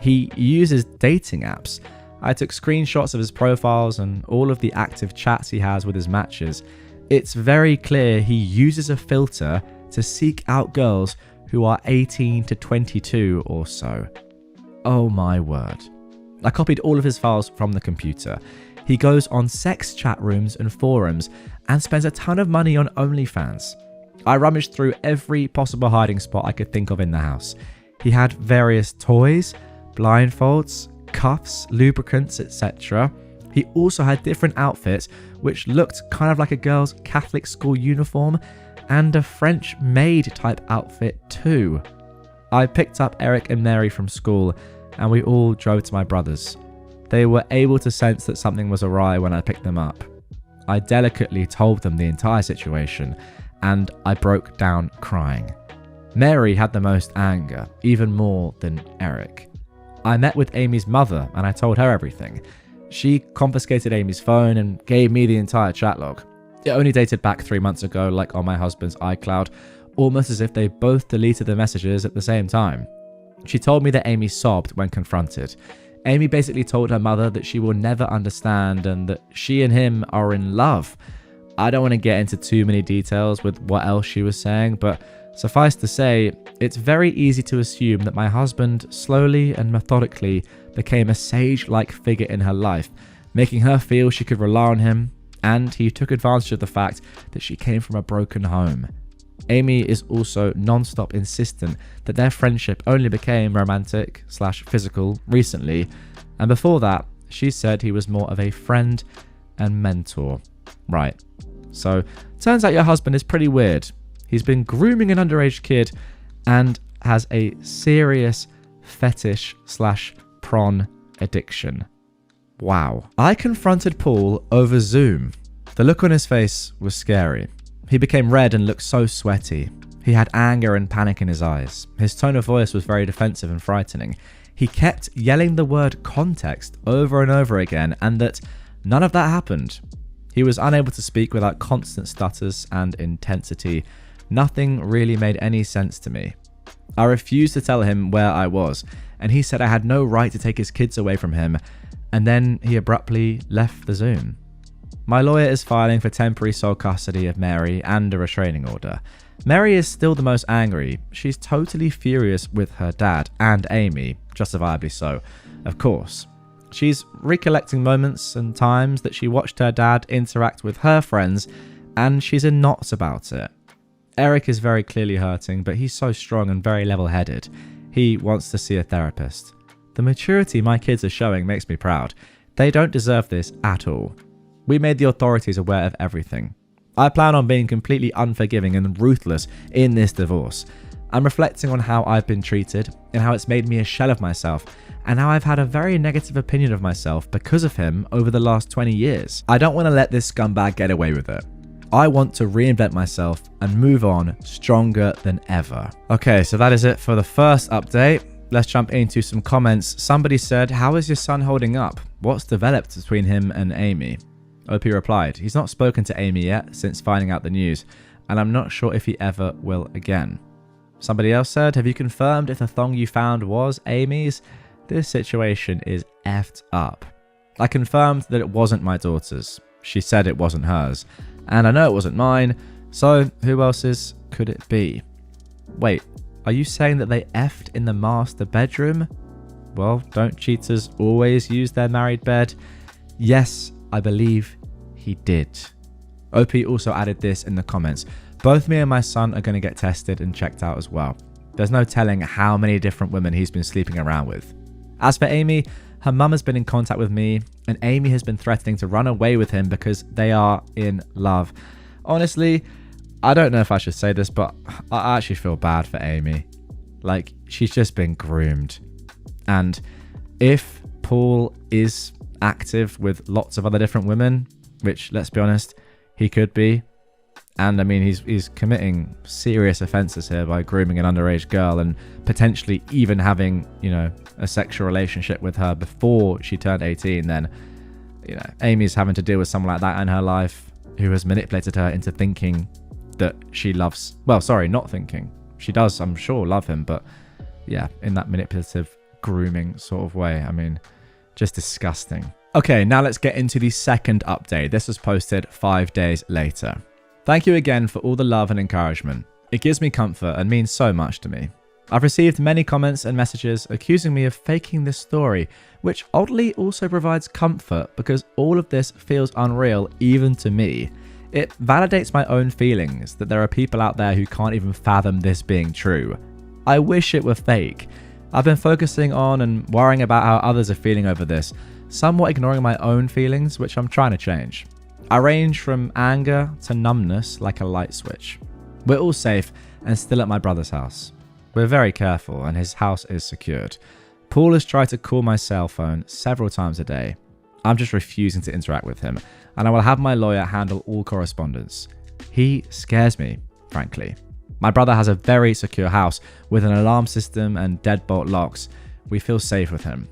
He uses dating apps. I took screenshots of his profiles and all of the active chats he has with his matches. It's very clear he uses a filter to seek out girls who are 18 to 22 or so. Oh my word. I copied all of his files from the computer. He goes on sex chat rooms and forums and spends a ton of money on OnlyFans. I rummaged through every possible hiding spot I could think of in the house. He had various toys, blindfolds, cuffs, lubricants, etc. He also had different outfits which looked kind of like a girl's Catholic school uniform and a French maid type outfit too. I picked up Eric and Mary from school and we all drove to my brother's. They were able to sense that something was awry when I picked them up. I delicately told them the entire situation and I broke down crying. Mary had the most anger, even more than Eric. I met with Amy's mother and I told her everything. She confiscated Amy's phone and gave me the entire chat log. It only dated back 3 months ago, like on my husband's iCloud, almost as if they both deleted the messages at the same time. She told me that Amy sobbed when confronted. Amy basically told her mother that she will never understand and that she and him are in love. I don't want to get into too many details with what else she was saying, but suffice to say, it's very easy to assume that my husband slowly and methodically became a sage-like figure in her life, making her feel she could rely on him, and he took advantage of the fact that she came from a broken home. Amy is also non-stop insistent that their friendship only became romantic/physical recently, and before that, she said he was more of a friend and mentor. Right, so turns out your husband is pretty weird. He's been grooming an underage kid and has a serious fetish/prawn addiction. Wow. I confronted Paul over Zoom. The look on his face was scary. He became red and looked so sweaty. He had anger and panic in his eyes. His tone of voice was very defensive and frightening. He kept yelling the word context over and over again, and that none of that happened. He was unable to speak without constant stutters and intensity. Nothing really made any sense to me. I refused to tell him where I was, and he said I had no right to take his kids away from him, and then he abruptly left the Zoom. My lawyer is filing for temporary sole custody of Mary and a restraining order. Mary is still the most angry. She's totally furious with her dad and Amy, justifiably so, of course. She's recollecting moments and times that she watched her dad interact with her friends, and she's in knots about it. Eric is very clearly hurting, but he's so strong and very level-headed. He wants to see a therapist. The maturity my kids are showing makes me proud. They don't deserve this at all. We made the authorities aware of everything. I plan on being completely unforgiving and ruthless in this divorce. I'm reflecting on how I've been treated and how it's made me a shell of myself, and how I've had a very negative opinion of myself because of him over the last 20 years. I don't want to let this scumbag get away with it. I want to reinvent myself and move on stronger than ever. Okay, so that is it for the first update. Let's jump into some comments. Somebody said, how is your son holding up? What's developed between him and Amy? OP replied, he's not spoken to Amy yet since finding out the news, and I'm not sure if he ever will again. Somebody else said, have you confirmed if the thong you found was Amy's? This situation is effed up. I confirmed that it wasn't my daughter's. She said it wasn't hers. And I know it wasn't mine, so who else's could it be? Wait, are you saying that they effed in the master bedroom? Well, don't cheaters always use their married bed? Yes, I believe he did. OP also added this in the comments. Both me and my son are going to get tested and checked out as well. There's no telling how many different women he's been sleeping around with. As for Amy, her mum has been in contact with me, and Amy has been threatening to run away with him because they are in love. Honestly, I don't know if I should say this, but I actually feel bad for Amy. Like, she's just been groomed. And if Paul is active with lots of other different women, which, let's be honest, he could be, and I mean, he's committing serious offenses here by grooming an underage girl and potentially even having, a sexual relationship with her before she turned 18, then, Amy's having to deal with someone like that in her life who has manipulated her into thinking that she loves, not thinking. She does, I'm sure, love him, but yeah, in that manipulative grooming sort of way. I mean, just disgusting. Okay, now let's get into the second update. This was posted 5 days later. Thank you again for all the love and encouragement. It gives me comfort and means so much to me. I've received many comments and messages accusing me of faking this story, which oddly also provides comfort because all of this feels unreal even to me. It validates my own feelings that there are people out there who can't even fathom this being true. I wish it were fake. I've been focusing on and worrying about how others are feeling over this, somewhat ignoring my own feelings, which I'm trying to change. I range from anger to numbness like a light switch. We're all safe and still at my brother's house. We're very careful and his house is secured. Paul has tried to call my cell phone several times a day. I'm just refusing to interact with him, and I will have my lawyer handle all correspondence. He scares me, frankly. My brother has a very secure house with an alarm system and deadbolt locks. We feel safe with him.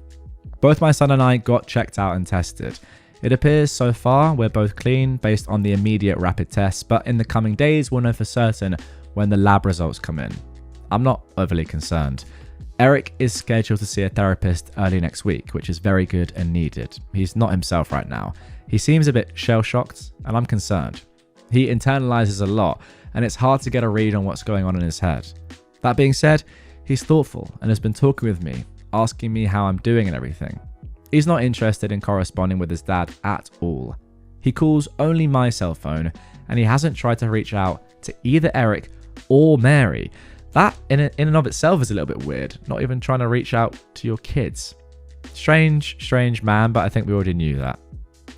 Both my son and I got checked out and tested. It appears so far we're both clean based on the immediate rapid tests, but in the coming days we'll know for certain when the lab results come in. I'm not overly concerned. Eric is scheduled to see a therapist early next week, which is very good and needed. He's not himself right now. He seems a bit shell-shocked, and I'm concerned. He internalizes a lot, and it's hard to get a read on what's going on in his head. That being said, he's thoughtful and has been talking with me, asking me how I'm doing and everything. He's not interested in corresponding with his dad at all. He calls only my cell phone, and he hasn't tried to reach out to either Eric or Mary. That in and of itself is a little bit weird, not even trying to reach out to your kids. Strange man, but I think we already knew that.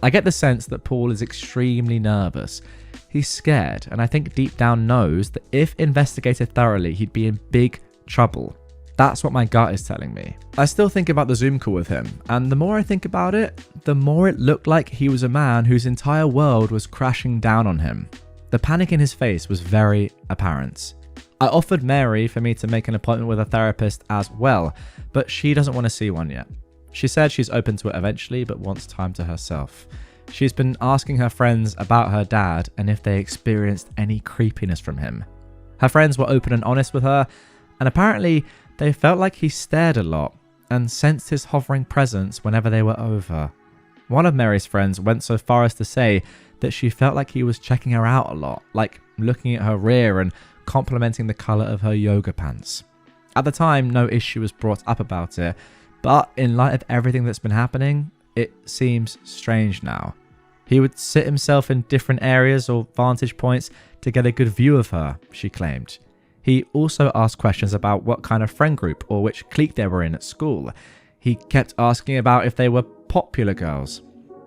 I get the sense that Paul is extremely nervous. He's scared, and I think deep down knows that if investigated thoroughly, he'd be in big trouble. That's what my gut is telling me. I still think about the Zoom call with him, and the more I think about it, the more it looked like he was a man whose entire world was crashing down on him. The panic in his face was very apparent. I offered Mary for me to make an appointment with a therapist as well, but she doesn't want to see one yet. She said she's open to it eventually, but wants time to herself. She's been asking her friends about her dad and if they experienced any creepiness from him. Her friends were open and honest with her, and apparently they felt like he stared a lot and sensed his hovering presence whenever they were over. One of Mary's friends went so far as to say that she felt like he was checking her out a lot, like looking at her rear and complimenting the colour of her yoga pants. At the time, no issue was brought up about it, but in light of everything that's been happening, it seems strange now. He would sit himself in different areas or vantage points to get a good view of her, she claimed. He also asked questions about what kind of friend group or which clique they were in at school. He kept asking about if they were popular girls.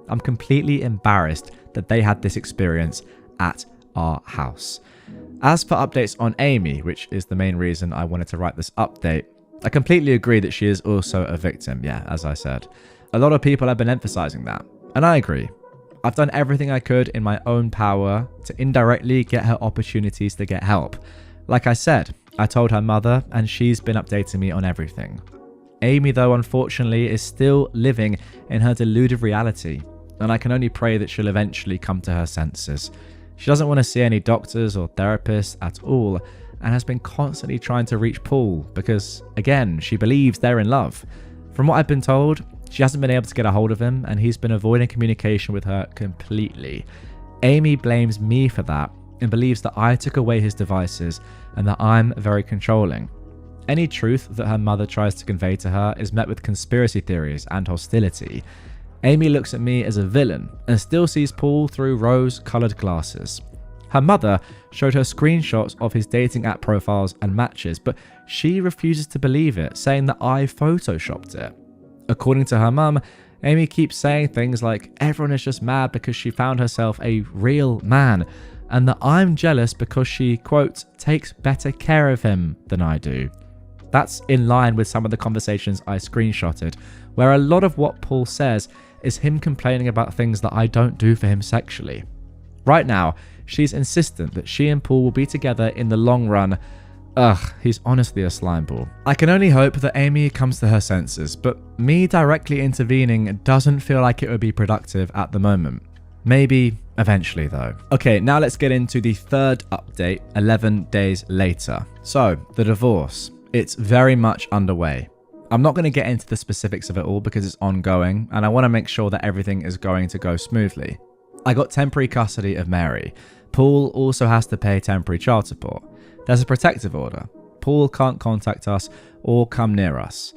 I'm completely embarrassed that they had this experience at our house. As for updates on Amy, which is the main reason I wanted to write this update, I completely agree that she is also a victim, as I said. A lot of people have been emphasizing that, and I agree. I've done everything I could in my own power to indirectly get her opportunities to get help. Like I said, I told her mother, and she's been updating me on everything. Amy, though, unfortunately, is still living in her deluded reality, and I can only pray that she'll eventually come to her senses. She doesn't want to see any doctors or therapists at all, and has been constantly trying to reach Paul because, again, she believes they're in love. From what I've been told, she hasn't been able to get a hold of him, and he's been avoiding communication with her completely. Amy blames me for that and believes that I took away his devices and that I'm very controlling. Any truth that her mother tries to convey to her is met with conspiracy theories and hostility. Amy looks at me as a villain and still sees Paul through rose-coloured glasses. Her mother showed her screenshots of his dating app profiles and matches, but she refuses to believe it, saying that I photoshopped it. According to her mum, Amy keeps saying things like everyone is just mad because she found herself a real man, and that I'm jealous because she, quote, takes better care of him than I do. That's in line with some of the conversations I screenshotted, where a lot of what Paul says is him complaining about things that I don't do for him sexually. Right now, she's insistent that she and Paul will be together in the long run. Ugh, he's honestly a slimeball. I can only hope that Amy comes to her senses, but me directly intervening doesn't feel like it would be productive at the moment. Maybe eventually though. Okay, now let's get into the third update 11 days later. So, the divorce. It's very much underway. I'm not going to get into the specifics of it all because it's ongoing, and I want to make sure that everything is going to go smoothly. I got temporary custody of Mary. Paul also has to pay temporary child support. There's a protective order. Paul can't contact us or come near us.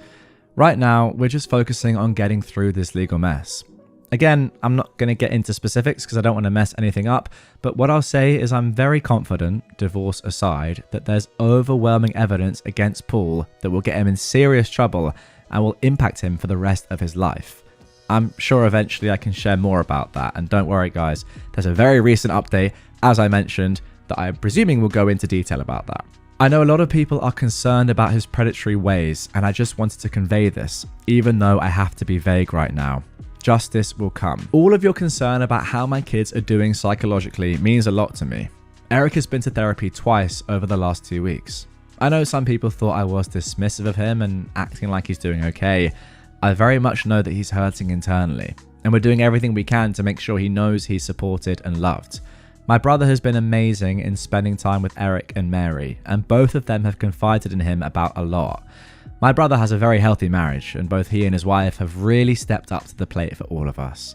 Right now, we're just focusing on getting through this legal mess. Again, I'm not going to get into specifics because I don't want to mess anything up, but what I'll say is I'm very confident, divorce aside, that there's overwhelming evidence against Paul that will get him in serious trouble and will impact him for the rest of his life. I'm sure eventually I can share more about that, and don't worry guys, there's a very recent update, as I mentioned, that I'm presuming will go into detail about that. I know a lot of people are concerned about his predatory ways, and I just wanted to convey this, even though I have to be vague right now. Justice will come. All of your concern about how my kids are doing psychologically means a lot to me. Eric has been to therapy twice over the last 2 weeks. I know some people thought I was dismissive of him and acting like he's doing okay. I very much know that he's hurting internally, and we're doing everything we can to make sure he knows he's supported and loved. My brother has been amazing in spending time with Eric and Mary, and both of them have confided in him about a lot. My brother has a very healthy marriage, and both he and his wife have really stepped up to the plate for all of us.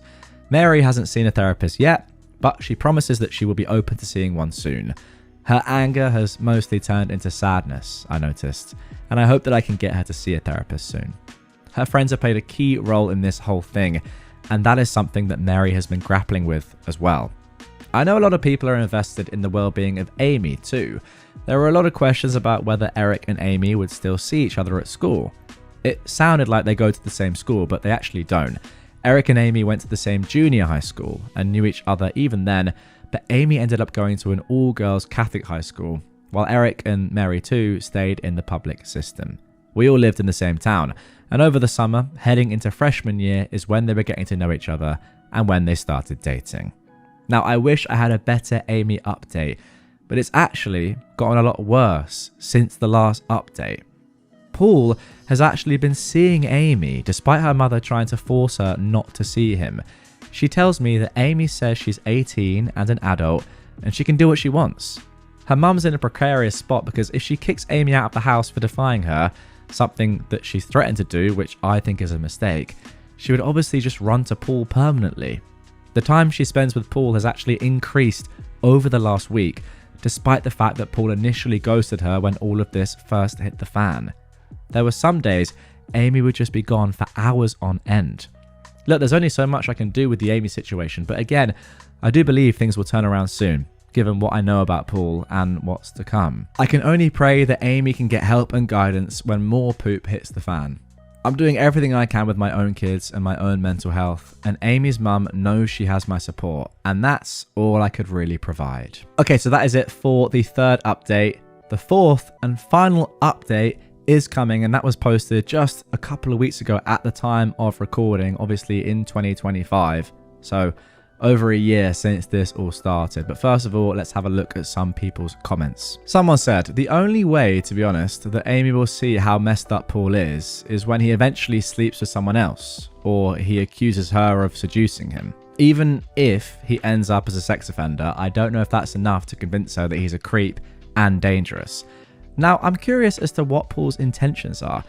Mary hasn't seen a therapist yet, but she promises that she will be open to seeing one soon. Her anger has mostly turned into sadness, I noticed, and I hope that I can get her to see a therapist soon. Her friends have played a key role in this whole thing, and that is something that Mary has been grappling with as well. I know a lot of people are invested in the well-being of Amy too. There were a lot of questions about whether Eric and Amy would still see each other at school. It sounded like they go to the same school, but they actually don't. Eric and Amy went to the same junior high school and knew each other even then, but Amy ended up going to an all-girls Catholic high school, while Eric and Mary too stayed in the public system. We all lived in the same town, and over the summer, heading into freshman year is when they were getting to know each other and when they started dating. Now, I wish I had a better Amy update, but it's actually gotten a lot worse since the last update. Paul has actually been seeing Amy, despite her mother trying to force her not to see him. She tells me that Amy says she's 18 and an adult, and she can do what she wants. Her mum's in a precarious spot because if she kicks Amy out of the house for defying her, something that she's threatened to do, which I think is a mistake, she would obviously just run to Paul permanently. The time she spends with Paul has actually increased over the last week, despite the fact that Paul initially ghosted her when all of this first hit the fan. There were some days Amy would just be gone for hours on end. Look, there's only so much I can do with the Amy situation, but again, I do believe things will turn around soon, given what I know about Paul and what's to come. I can only pray that Amy can get help and guidance when more poop hits the fan. I'm doing everything I can with my own kids and my own mental health, and Amy's mum knows she has my support, and that's all I could really provide. Okay, so that is it for the third update. The fourth and final update is coming, and that was posted just a couple of weeks ago at the time of recording, obviously in 2025. So over a year since this all started. But first of all, let's have a look at some people's comments. Someone said, the only way, to be honest, that Amy will see how messed up Paul is when he eventually sleeps with someone else, or he accuses her of seducing him. Even if he ends up as a sex offender, I don't know if that's enough to convince her that he's a creep and dangerous. Now, I'm curious as to what Paul's intentions are.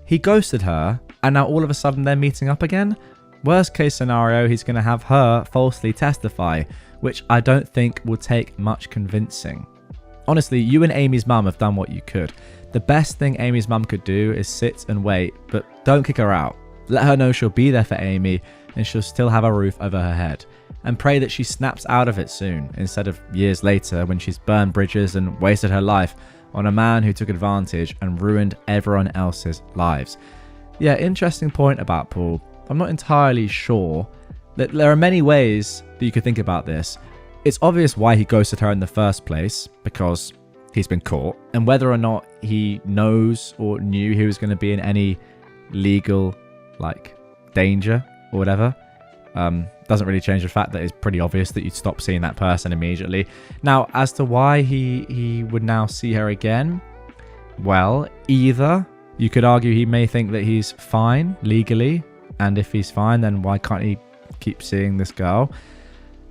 He ghosted her, and now all of a sudden they're meeting up again? Worst case scenario, he's going to have her falsely testify, which I don't think will take much convincing. Honestly, you and Amy's mum have done what you could. The best thing Amy's mum could do is sit and wait, but don't kick her out. Let her know she'll be there for Amy and she'll still have a roof over her head. And pray that she snaps out of it soon, instead of years later when she's burned bridges and wasted her life on a man who took advantage and ruined everyone else's lives. Yeah, interesting point about Paul. I'm not entirely sure. That there are many ways that you could think about this. It's obvious why he ghosted her in the first place, because he's been caught, and whether or not he knows or knew he was going to be in any legal danger or whatever doesn't really change the fact that it's pretty obvious that you'd stop seeing that person immediately. Now, as to why he would now see her again, well, either you could argue he may think that he's fine legally, and if he's fine, then why can't he keep seeing this girl?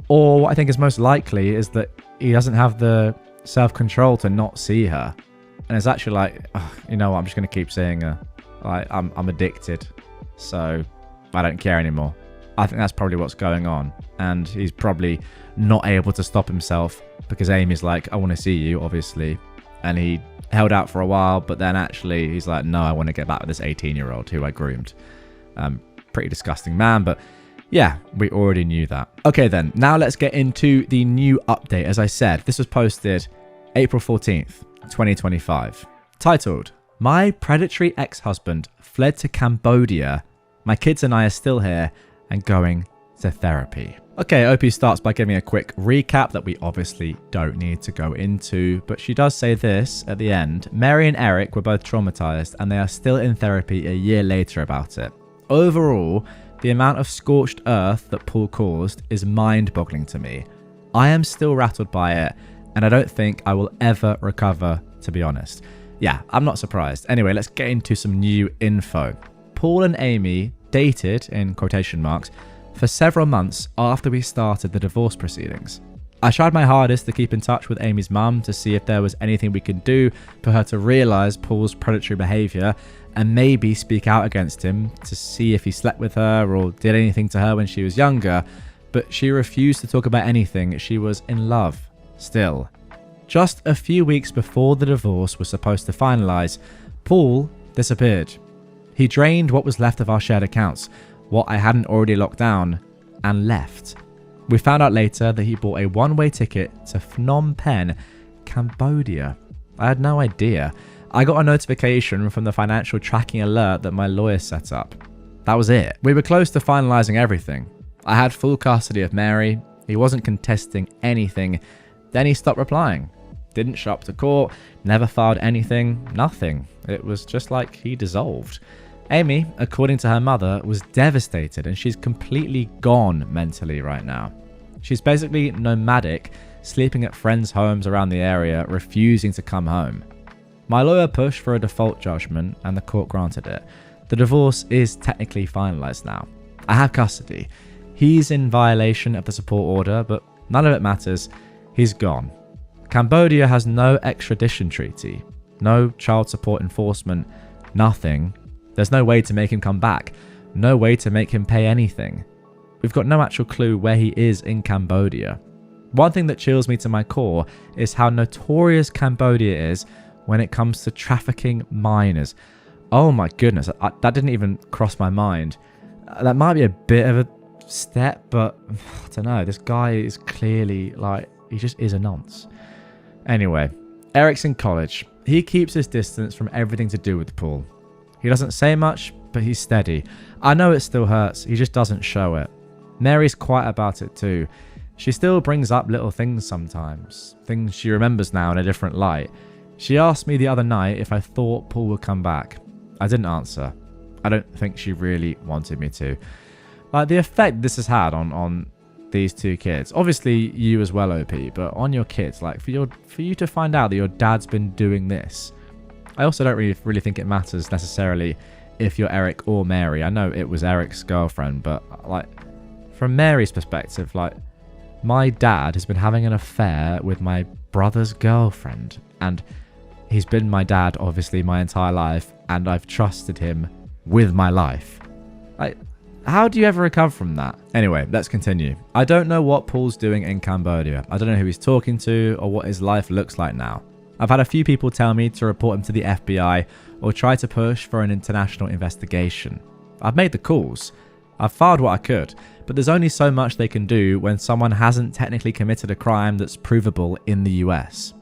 Or what I think is most likely is that he doesn't have the self-control to not see her, and it's actually like, oh, you know what, I'm just going to keep seeing her. I'm addicted, so I don't care anymore. I think that's probably what's going on, and he's probably not able to stop himself because Amy's like, I want to see you, obviously, and he held out for a while, but then actually he's like, no, I want to get back with this 18-year-old who I groomed. Pretty disgusting man, but yeah, we already knew that. Okay then, now let's get into the new update. As I said, this was posted April 14th, 2025. Titled, My predatory ex-husband fled to Cambodia. My kids and I are still here and going to therapy. Okay, OP starts by giving a quick recap that we obviously don't need to go into, but she does say this at the end. Mary and Eric were both traumatized and they are still in therapy a year later about it. Overall, the amount of scorched earth that Paul caused is mind-boggling to me. I am still rattled by it, and I don't think I will ever recover, to be honest. Yeah, I'm not surprised. Anyway, let's get into some new info. Paul and Amy dated, in quotation marks, for several months after we started the divorce proceedings. I tried my hardest to keep in touch with Amy's mum to see if there was anything we could do for her to realise Paul's predatory behaviour and maybe speak out against him to see if he slept with her or did anything to her when she was younger, but she refused to talk about anything. She was in love still. Just a few weeks before the divorce was supposed to finalise, Paul disappeared. He drained what was left of our shared accounts, what I hadn't already locked down, and left. We found out later that he bought a one-way ticket to Phnom Penh, Cambodia. I had no idea. I got a notification from the financial tracking alert that my lawyer set up. That was it. We were close to finalising everything. I had full custody of Mary. He wasn't contesting anything. Then he stopped replying. Didn't show up to court, never filed anything, nothing. It was just like he dissolved. Amy, according to her mother, was devastated and she's completely gone mentally right now. She's basically nomadic, sleeping at friends' homes around the area, refusing to come home. My lawyer pushed for a default judgment and the court granted it. The divorce is technically finalised now. I have custody. He's in violation of the support order, but none of it matters. He's gone. Cambodia has no extradition treaty, no child support enforcement, nothing. There's no way to make him come back, no way to make him pay anything. We've got no actual clue where he is in Cambodia. One thing that chills me to my core is how notorious Cambodia is when it comes to trafficking minors. Oh my goodness, that didn't even cross my mind. That might be a bit of a step, but I don't know. This guy is clearly he just is a nonce. Anyway, Eric's in college. He keeps his distance from everything to do with Paul. He doesn't say much, but he's steady. I know it still hurts, he just doesn't show it. Mary's quiet about it too. She still brings up little things sometimes, things she remembers now in a different light. She asked me the other night if I thought Paul would come back. I didn't answer. I don't think she really wanted me to. The effect this has had on these two kids, obviously you as well, OP, but on your kids, for you to find out that your dad's been doing this. I also don't really think it matters necessarily if you're Eric or Mary. I know it was Eric's girlfriend, but from Mary's perspective, my dad has been having an affair with my brother's girlfriend, and he's been my dad obviously my entire life, and I've trusted him with my life. How do you ever recover from that? Anyway, let's continue. I don't know what Paul's doing in Cambodia. I don't know who he's talking to or what his life looks like now. I've had a few people tell me to report him to the FBI or try to push for an international investigation. I've made the calls. I've filed what I could. But there's only so much they can do when someone hasn't technically committed a crime that's provable in the US.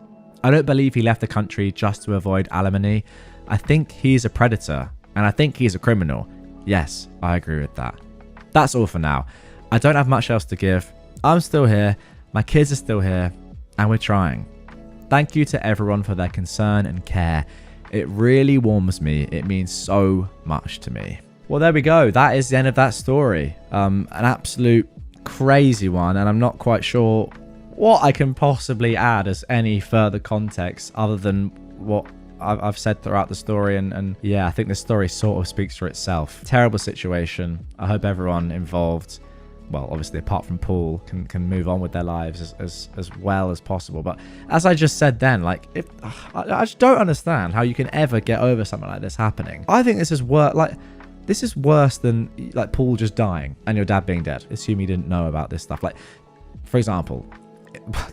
I don't believe he left the country just to avoid alimony. I think he's a predator, and I think he's a criminal. Yes, I agree with that. That's all for now. I don't have much else to give. I'm still here, my kids are still here, and we're trying. Thank you to everyone for their concern and care. It really warms me. It means so much to me. Well, there we go. That is the end of that story. An absolute crazy one, and I'm not quite sure what I can possibly add as any further context other than what I've said throughout the story. And yeah, I think the story sort of speaks for itself. Terrible situation. I hope everyone involved, well, obviously apart from Paul, can move on with their lives as well as possible. But as I just said then, like, I just don't understand how you can ever get over something like this happening. I think this is this is worse than like Paul just dying and your dad being dead. Assume you didn't know about this stuff. Like, for example,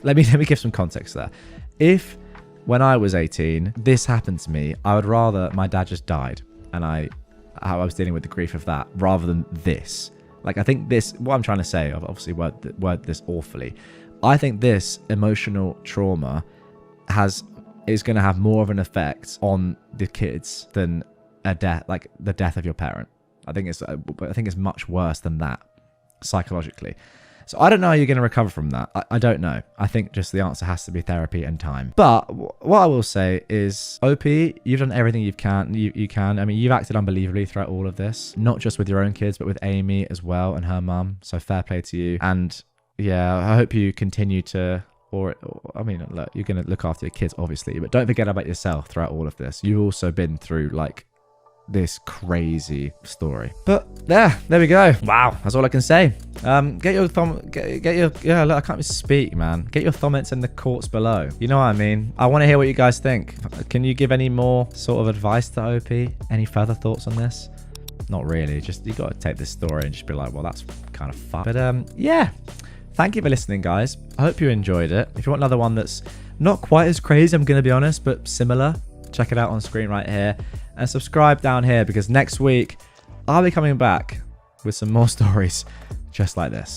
let me give some context there. If when I was 18, this happened to me, I would rather my dad just died and how I was dealing with the grief of that rather than this. Like, I think this, what I'm trying to say, I've obviously worded this awfully. I think this emotional trauma is going to have more of an effect on the kids than a death, like the death of your parent. I think it's much worse than that psychologically. So I don't know how you're going to recover from that. I don't know. I think just the answer has to be therapy and time. But what I will say is, OP, you've done everything you can. I mean, you've acted unbelievably throughout all of this, not just with your own kids, but with Amy as well and her mum. So fair play to you. And yeah, I hope you continue to, I mean, look, you're going to look after your kids, obviously, but don't forget about yourself throughout all of this. You've also been through like this crazy story. But there we go. Wow, that's all I can say. Get your yeah, look, I can't even speak, man. Get your comments in the courts below. You know what I mean? I want to hear what you guys think. Can you give any more sort of advice to OP? Any further thoughts on this? Not really. Just, you got to take this story and just be like, well, that's kind of fucked. But yeah, thank you for listening, guys. I hope you enjoyed it. If you want another one that's not quite as crazy, I'm going to be honest, but similar, check it out on screen right here. And subscribe down here, because next week I'll be coming back with some more stories just like this.